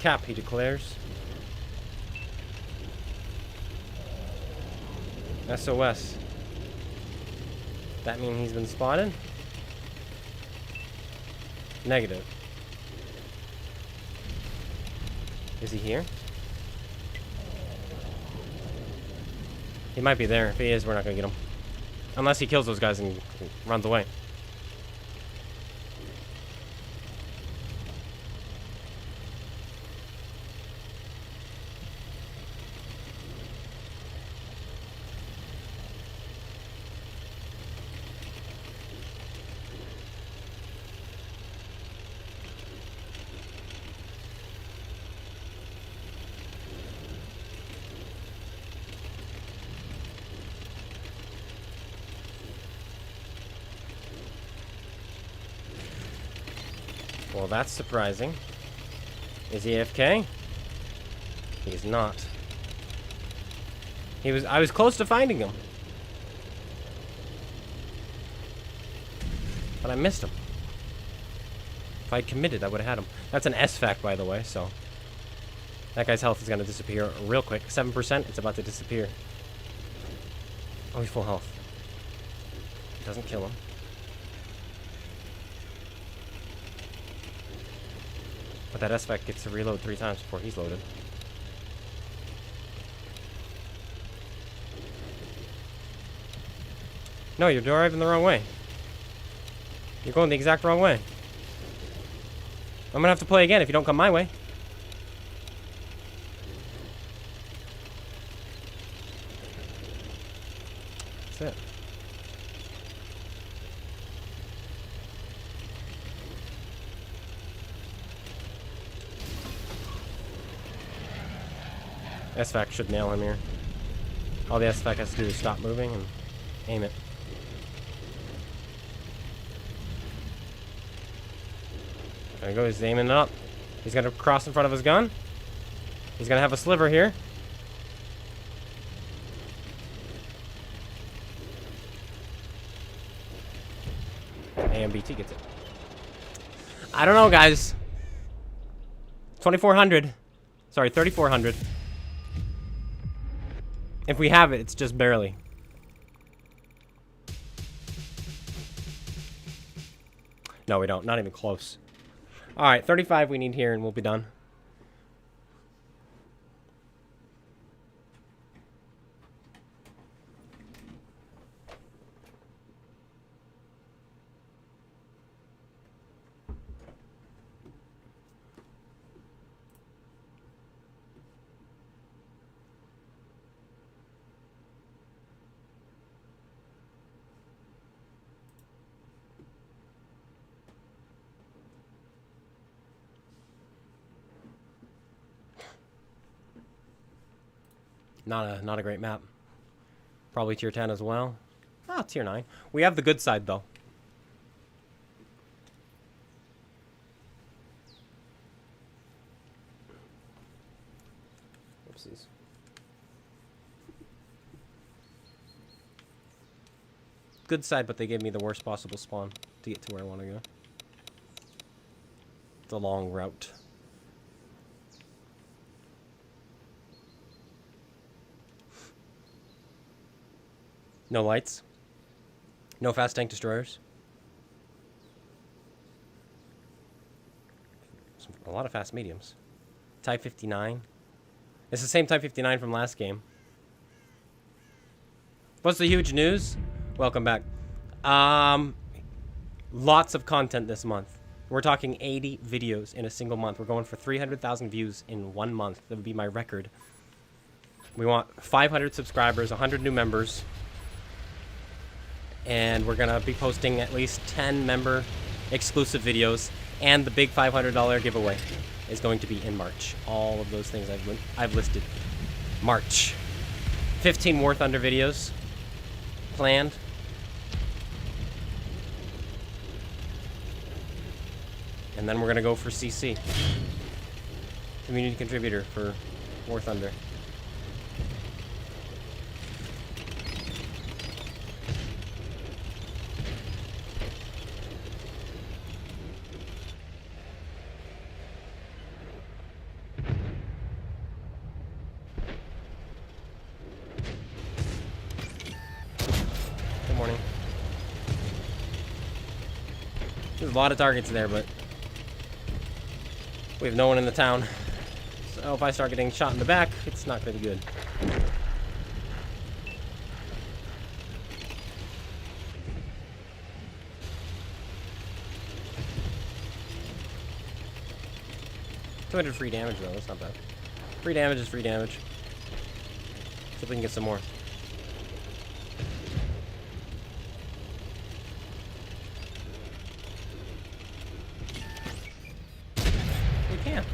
Cap, he declares. SOS. That mean he's been spotted? Negative. Is he here? He might be there. If he is, we're not gonna get him. Unless he kills those guys and runs away. Well, that's surprising. Is he AFK? He's not. I was close to finding him. But I missed him. If I'd committed, I would have had him. That's an S-Fac, by the way, so... That guy's health is going to disappear real quick. 7%, it's about to disappear. Oh, he's full health. It doesn't kill him. But that S-Fac gets to reload 3 times before he's loaded. No, you're driving the wrong way. You're going the exact wrong way. I'm gonna have to play again if you don't come my way. That's it. S-Fac should nail him here. All the S-Fac has to do is stop moving and aim it. There you go, he's aiming it up. He's gonna cross in front of his gun. He's gonna have a sliver here. AMBT gets it. I don't know, guys. 2,400. Sorry, 3,400. If we have it, it's just barely. No, we don't. Not even close. Alright, 35 we need here and we'll be done. Not a great map. Probably tier 10 as well. Ah, tier 9. We have the good side though. Oopsies. Good side, but they gave me the worst possible spawn to get to where I want to go. The long route. No lights. No fast tank destroyers. A lot of fast mediums. Type 59. It's the same Type 59 from last game. What's the huge news? Welcome back. Lots of content this month. We're talking 80 videos in a single month. We're going for 300,000 views in 1 month. That would be my record. We want 500 subscribers, 100 new members. And we're going to be posting at least 10 member exclusive videos. And the big $500 giveaway is going to be in March. All of those things I've listed. March. 15 War Thunder videos planned. And then we're going to go for CC. Community contributor for War Thunder. Good morning. There's a lot of targets there, but we have no one in the town. So if I start getting shot in the back, it's not going to be good. $200 free damage though, that's not bad. Free damage is free damage. See if we can get some more. We can.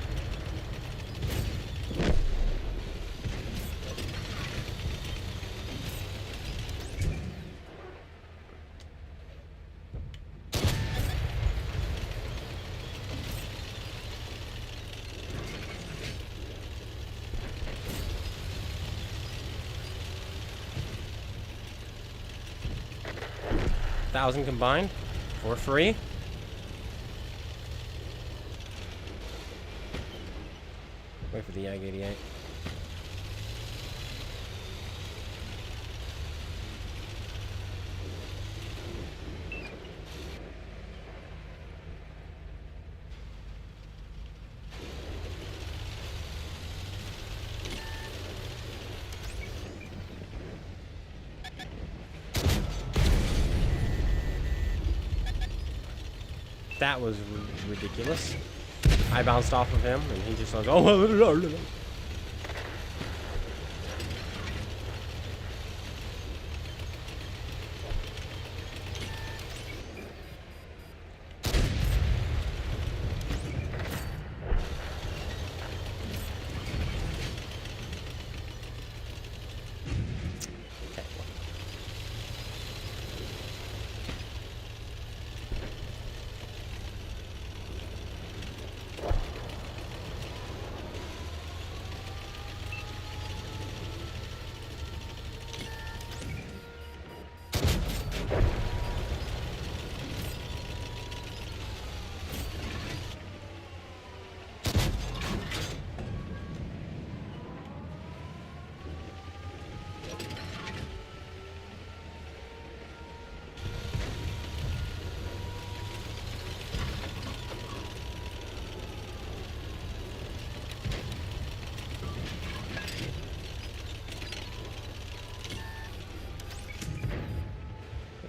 $1,000 combined for free. Wait for the YAG 88. That was ridiculous. I bounced off of him, and he just like, oh.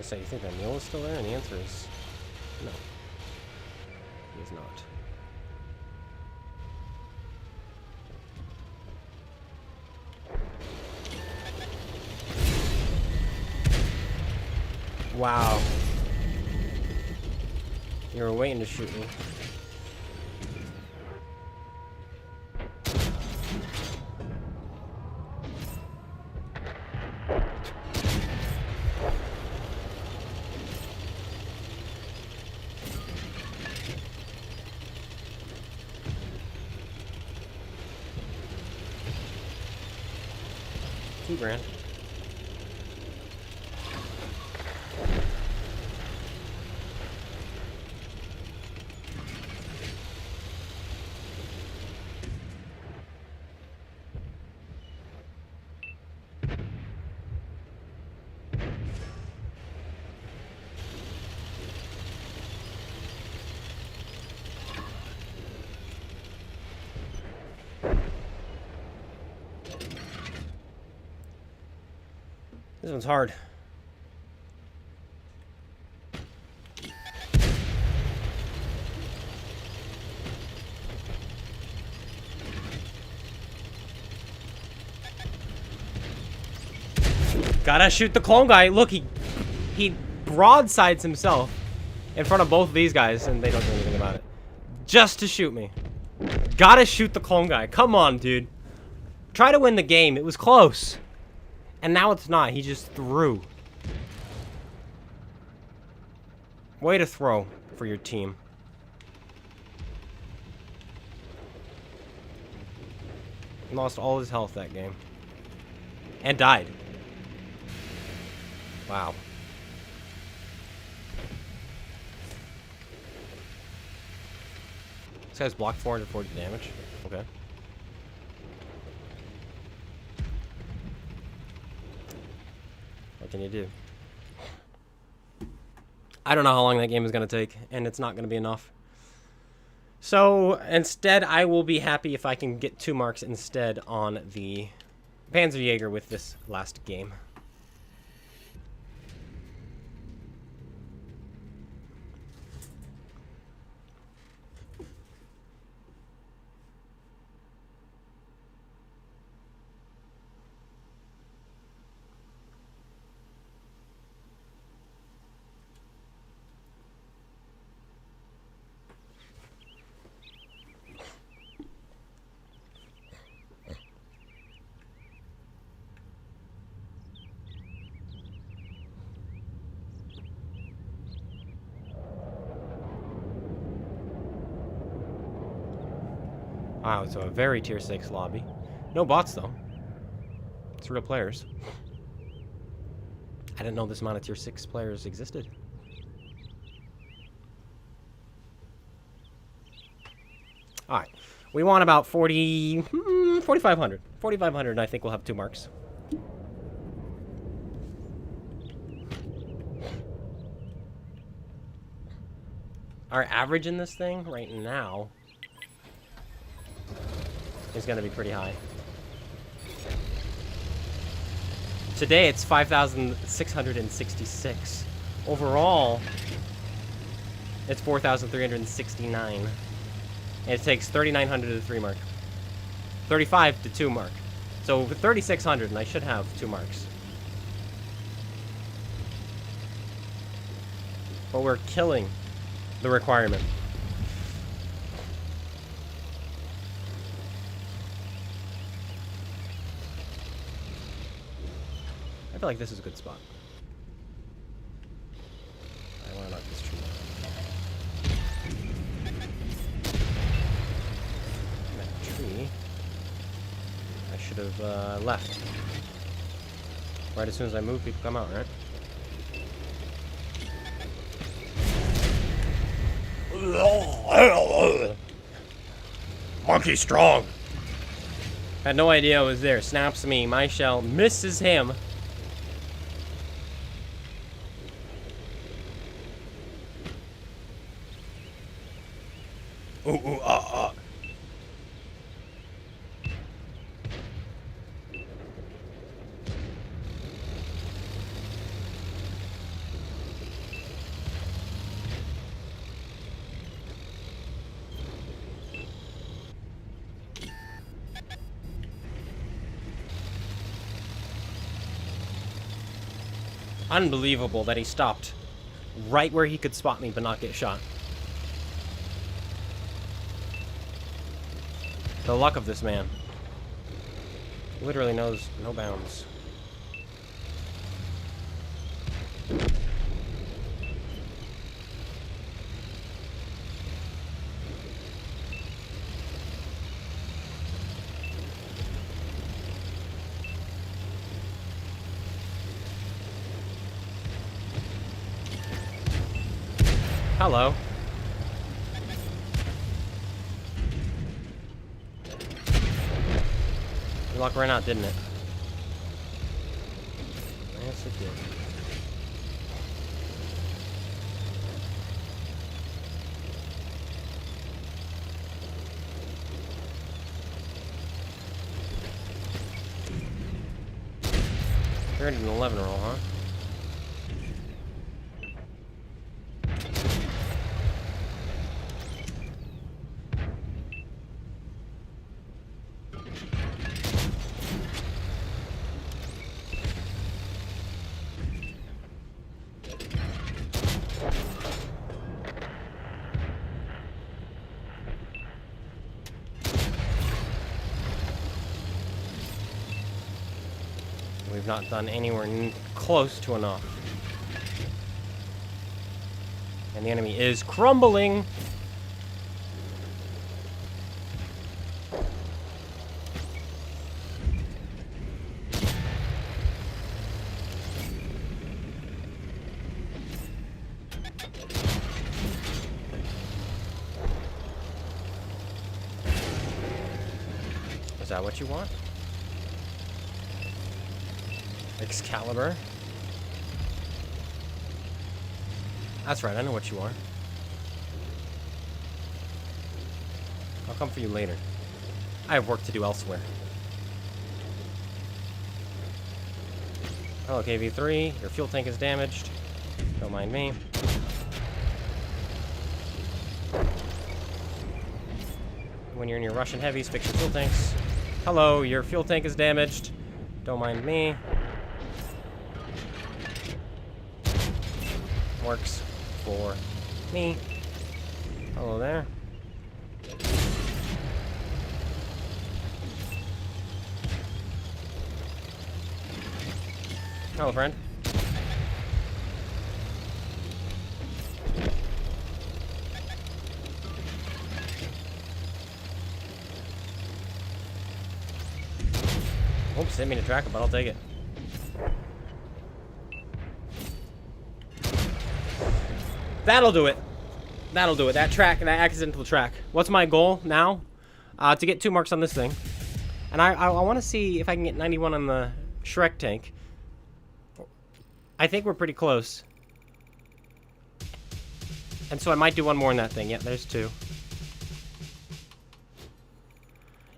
So you think that mule is still there? And the answer is no. He is not. Wow. You were waiting to shoot me. grand. This one's hard. Gotta shoot the clone guy. Look, he broadsides himself in front of both of these guys, and they don't do anything about it. Just to shoot me. Gotta shoot the clone guy. Come on, dude. Try to win the game. It was close. And now it's not. He just threw. Way to throw for your team. He lost all his health that game. And died. Wow. This guy's blocked 440 damage. Okay. What can you do? I don't know how long that game is going to take, and it's not going to be enough. So, instead, I will be happy if I can get 2 marks instead on the Panzerjäger with this last game. Wow, so a very tier 6 lobby. No bots, though. It's real players. I didn't know this amount of tier 6 players existed. Alright. We want about 4,500. 4,500, and I think we'll have 2 marks. Our average in this thing right now is going to be pretty high. Today it's 5,666. Overall, it's 4,369. And it takes 3,900 to the 3 mark. 35 to 2 mark. So 3,600, and I should have 2 marks. But we're killing the requirement. I feel like this is a good spot. I want to knock this tree down. That tree, I should have left. Right as soon as I move, people come out, right? Monkey strong. Had no idea it was there. Snaps me. My shell misses him. Ooh, ooh, Unbelievable that he stopped right where he could spot me but not get shot. The luck of this man. Literally knows no bounds. Hello. Luck ran out, didn't it? Yes, it did. You're an 11 roll, huh? We've not done anywhere close to enough. And the enemy is crumbling. Is that what you want? Excalibur. That's right, I know what you are. I'll come for you later. I have work to do elsewhere. Hello, KV3. Your fuel tank is damaged. Don't mind me. When you're in your Russian heavies, fix your fuel tanks. Hello, your fuel tank is damaged. Don't mind me. Works for me. Hello there. Hello, friend. Oops, didn't mean to track it, but I'll take it. That'll do it. That'll do it. That accidental track. What's my goal now? To get 2 marks on this thing. And I want to see if I can get 91 on the Shrek tank. I think we're pretty close. And so I might do 1 more in that thing. Yeah, there's 2.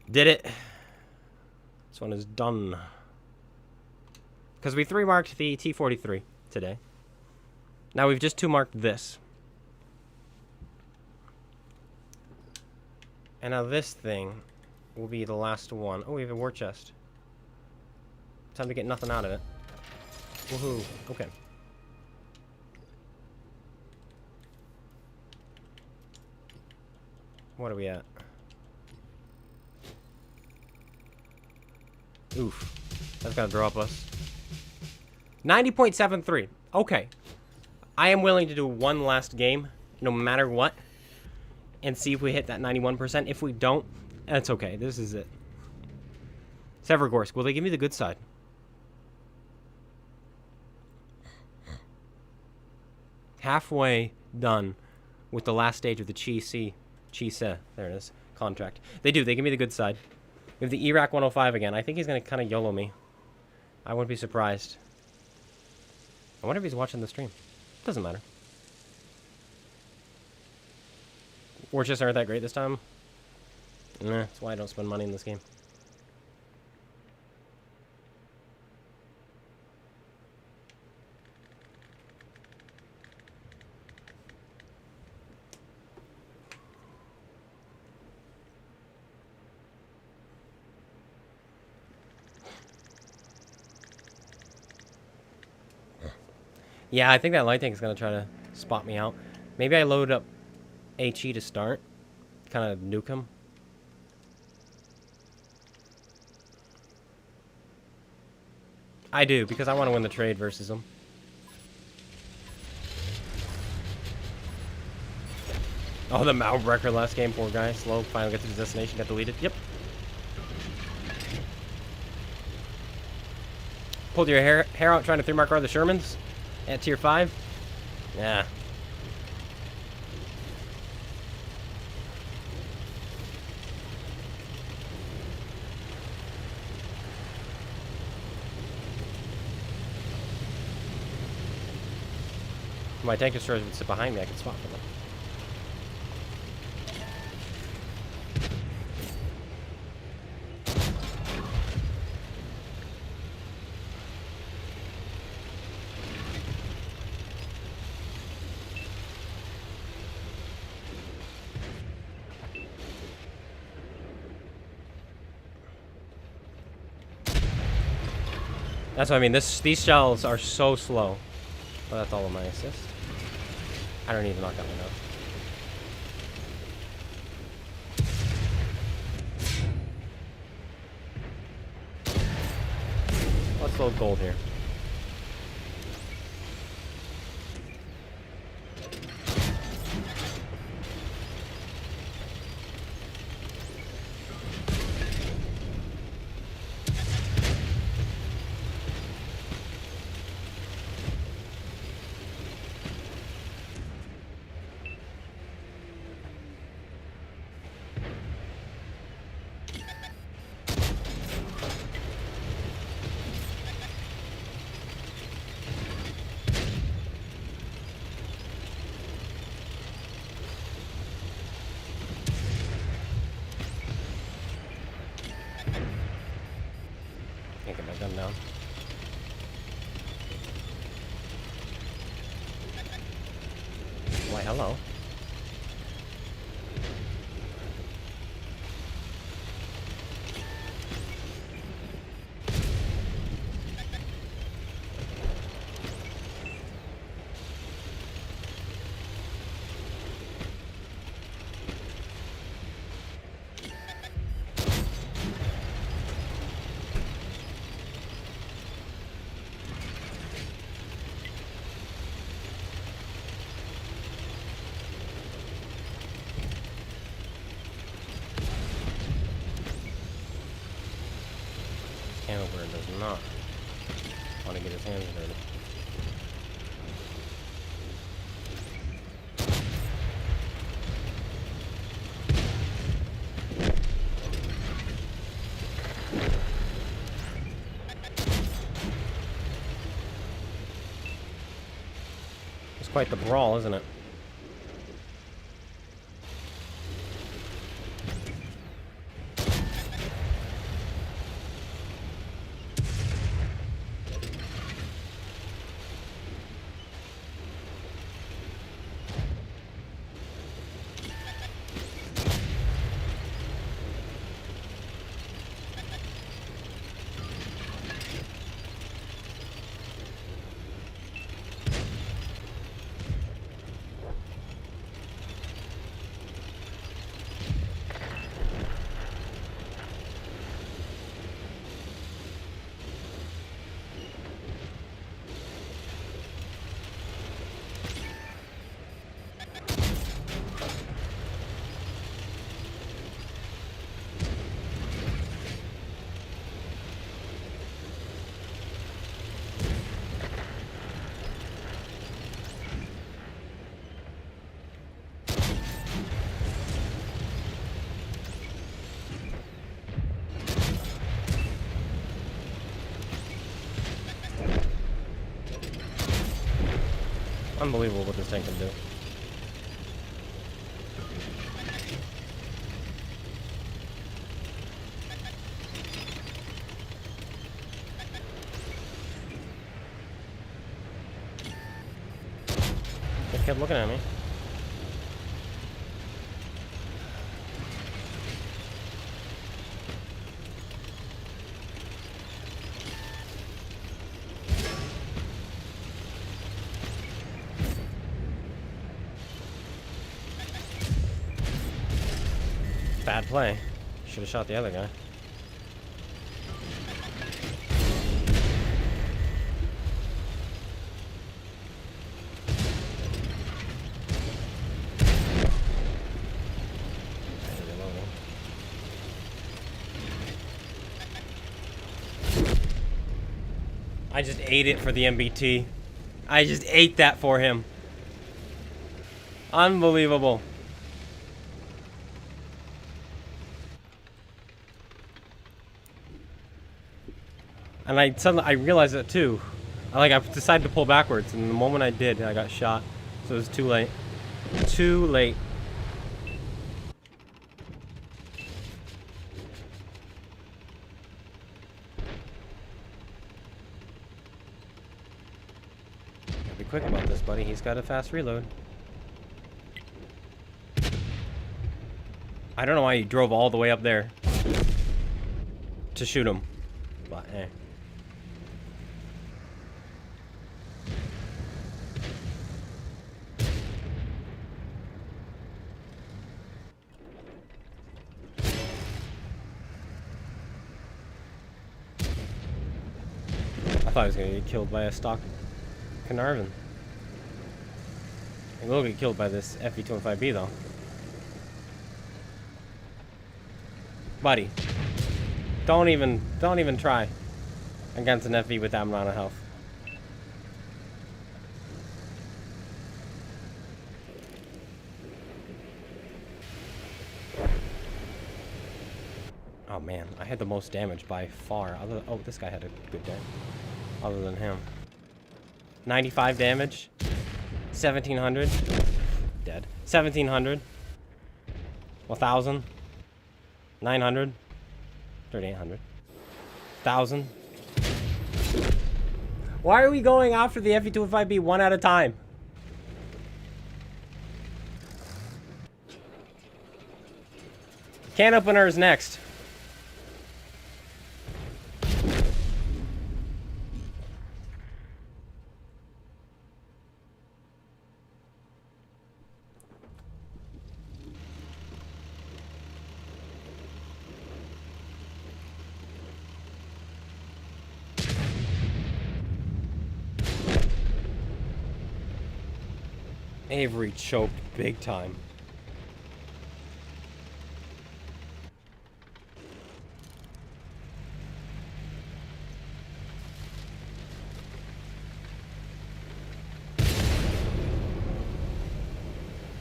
Did it. This one is done. Because we 3 marked the T-43 today. Now we've just 2 marked this. And now this thing will be the last one. Oh, we have a war chest. Time to get nothing out of it. Woohoo. Okay. What are we at? Oof. That's gonna drop us. 90.73. Okay. I am willing to do 1 last game, no matter what, and see if we hit that 91%. If we don't, that's okay. This is it. Severgorsk, will they give me the good side? Halfway done with the last stage of the Chise, there it is, contract. They do, they give me the good side. We have the Iraq 105 again. I think he's going to kind of YOLO me. I wouldn't be surprised. I wonder if he's watching the stream. Doesn't matter. War chests aren't that great this time. Nah, that's why I don't spend money in this game. Yeah, I think that light tank is going to try to spot me out. Maybe I load up HE to start. Kind of nuke him. I do, because I want to win the trade versus him. Oh, the Malbreaker last game, poor guy. Slow, finally got to his destination, got deleted. Yep. Pulled your hair out trying to 3-mark the Shermans at tier 5. Yeah. If my tank destroyers would sit behind me, I could swap for them. That's what I mean. These shells are so slow. Oh, that's all of my assist. I don't need to knock out my nose. Let's load gold here. Can't get my gun down. Why, hello. Hanover does not want to get his hands dirty. It's quite the brawl, isn't it? Unbelievable what this tank can do. They kept looking at me. Bad play. Should have shot the other guy. I just ate it for the MBT. I just ate that for him. Unbelievable. And I realized it too. I decided to pull backwards, and the moment I did, I got shot. So it's too late. Too late. Gotta be quick about this, buddy. He's got a fast reload. I don't know why he drove all the way up there to shoot him, but eh. I thought he was gonna get killed by a stock Carnarvon. He will get killed by this FV-25B though. Buddy, don't even try against an FV with that amount of health. Oh man, I had the most damage by far. Oh, this guy had a good day. Other than him. 95 damage. 1700. Dead. 1700. 1000. 900. 3800. 1000. Why are we going after the FV-25B one at a time? Can opener is next. Avery choked big time.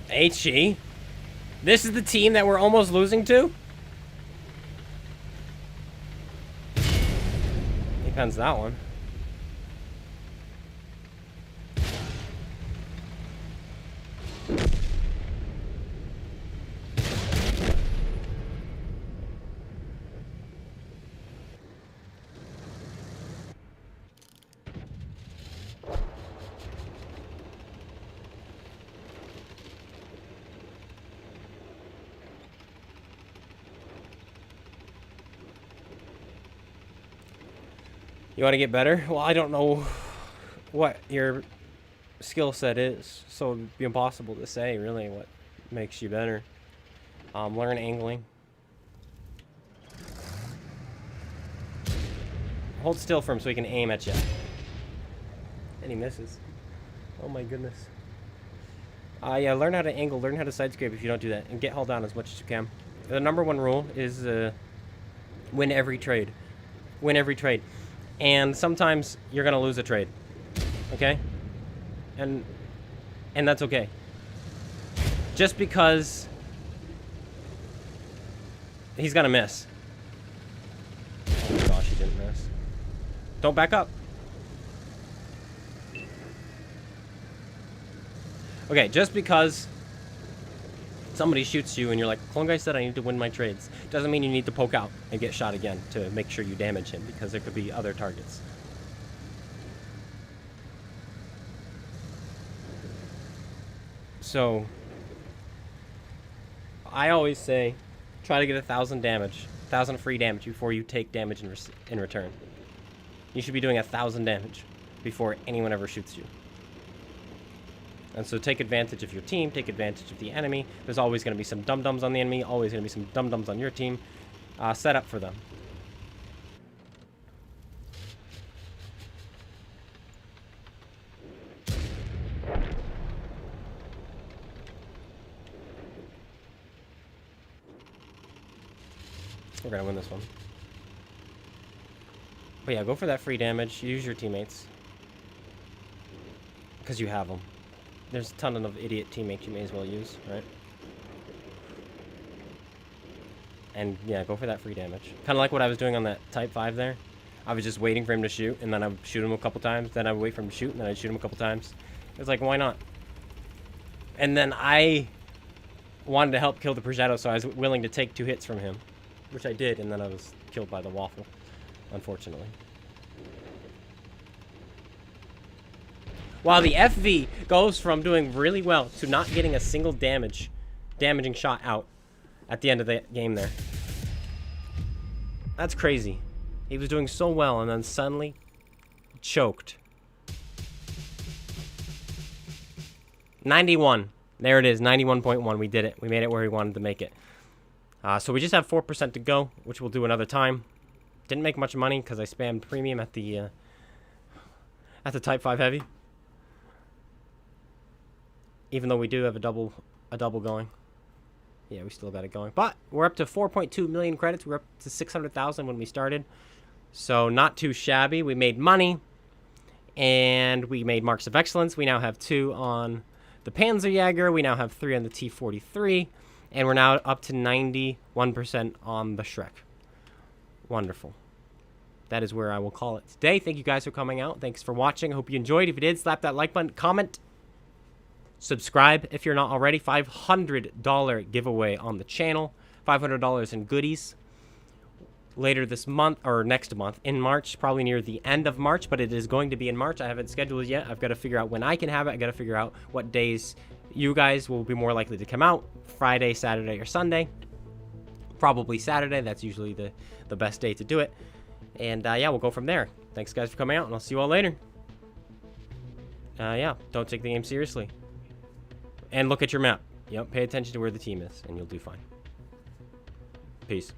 HE? This is the team that we're almost losing to? Depends that one. You want to get better? Well, I don't know what your skill set is, so it'd be impossible to say really what makes you better. Learn angling. Hold still for him so he can aim at you. And he misses. Oh my goodness. Yeah, learn how to angle, learn how to side scrape if you don't do that, and get held down as much as you can. The #1 rule is win every trade. Win every trade. And sometimes you're gonna lose a trade, okay? And that's okay. Just because he's gonna miss. Oh my gosh, he didn't miss. Don't back up. Okay, just because somebody shoots you and you're like, CloneGuy said I need to win my trades, doesn't mean you need to poke out and get shot again to make sure you damage him, because there could be other targets. So I always say try to get 1,000 damage, 1,000 free damage before you take damage in return. You should be doing 1,000 damage before anyone ever shoots you. And so take advantage of your team, take advantage of the enemy. There's always going to be some dum-dums on the enemy, always going to be some dum-dums on your team. Set up for them. We're going to win this one. But yeah, go for that free damage. Use your teammates. Because you have them. There's a ton of idiot teammates you may as well use, right? And yeah, go for that free damage. Kind of like what I was doing on that Type 5 there. I was just waiting for him to shoot, and then I would shoot him a couple times, then I would wait for him to shoot, and then I'd shoot him a couple times. It's like, why not? And then I wanted to help kill the Progetto, so I was willing to take 2 hits from him, which I did, and then I was killed by the waffle, unfortunately. While the FV goes from doing really well to not getting a single damaging shot out at the end of the game there. That's crazy. He was doing so well, and then suddenly choked. 91. There it is, 91.1. We did it. We made it where we wanted to make it. So we just have 4% to go, which we'll do another time. Didn't make much money because I spammed premium at the Type 5 Heavy. Even though we do have a double going. Yeah, we still got it going. But we're up to 4.2 million credits. We're up to 600,000 when we started. So not too shabby. We made money. And we made Marks of Excellence. We now have 2 on the Panzerjäger. We now have 3 on the T-43. And we're now up to 91% on the Shrek. Wonderful. That is where I will call it today. Thank you guys for coming out. Thanks for watching. I hope you enjoyed. If you did, slap that like button. Comment. Subscribe if you're not already. $500 giveaway on the channel. $500 in goodies. Later this month, or next month, in March, probably near the end of March, but it is going to be in March. I haven't scheduled it yet. I've got to figure out when I can have it. I got to figure out what days you guys will be more likely to come out. Friday, Saturday, or Sunday. Probably Saturday. That's usually the best day to do it. And yeah, we'll go from there. Thanks guys for coming out, and I'll see you all later. Yeah, don't take the game seriously. And look at your map. Yep, pay attention to where the team is, and you'll do fine. Peace.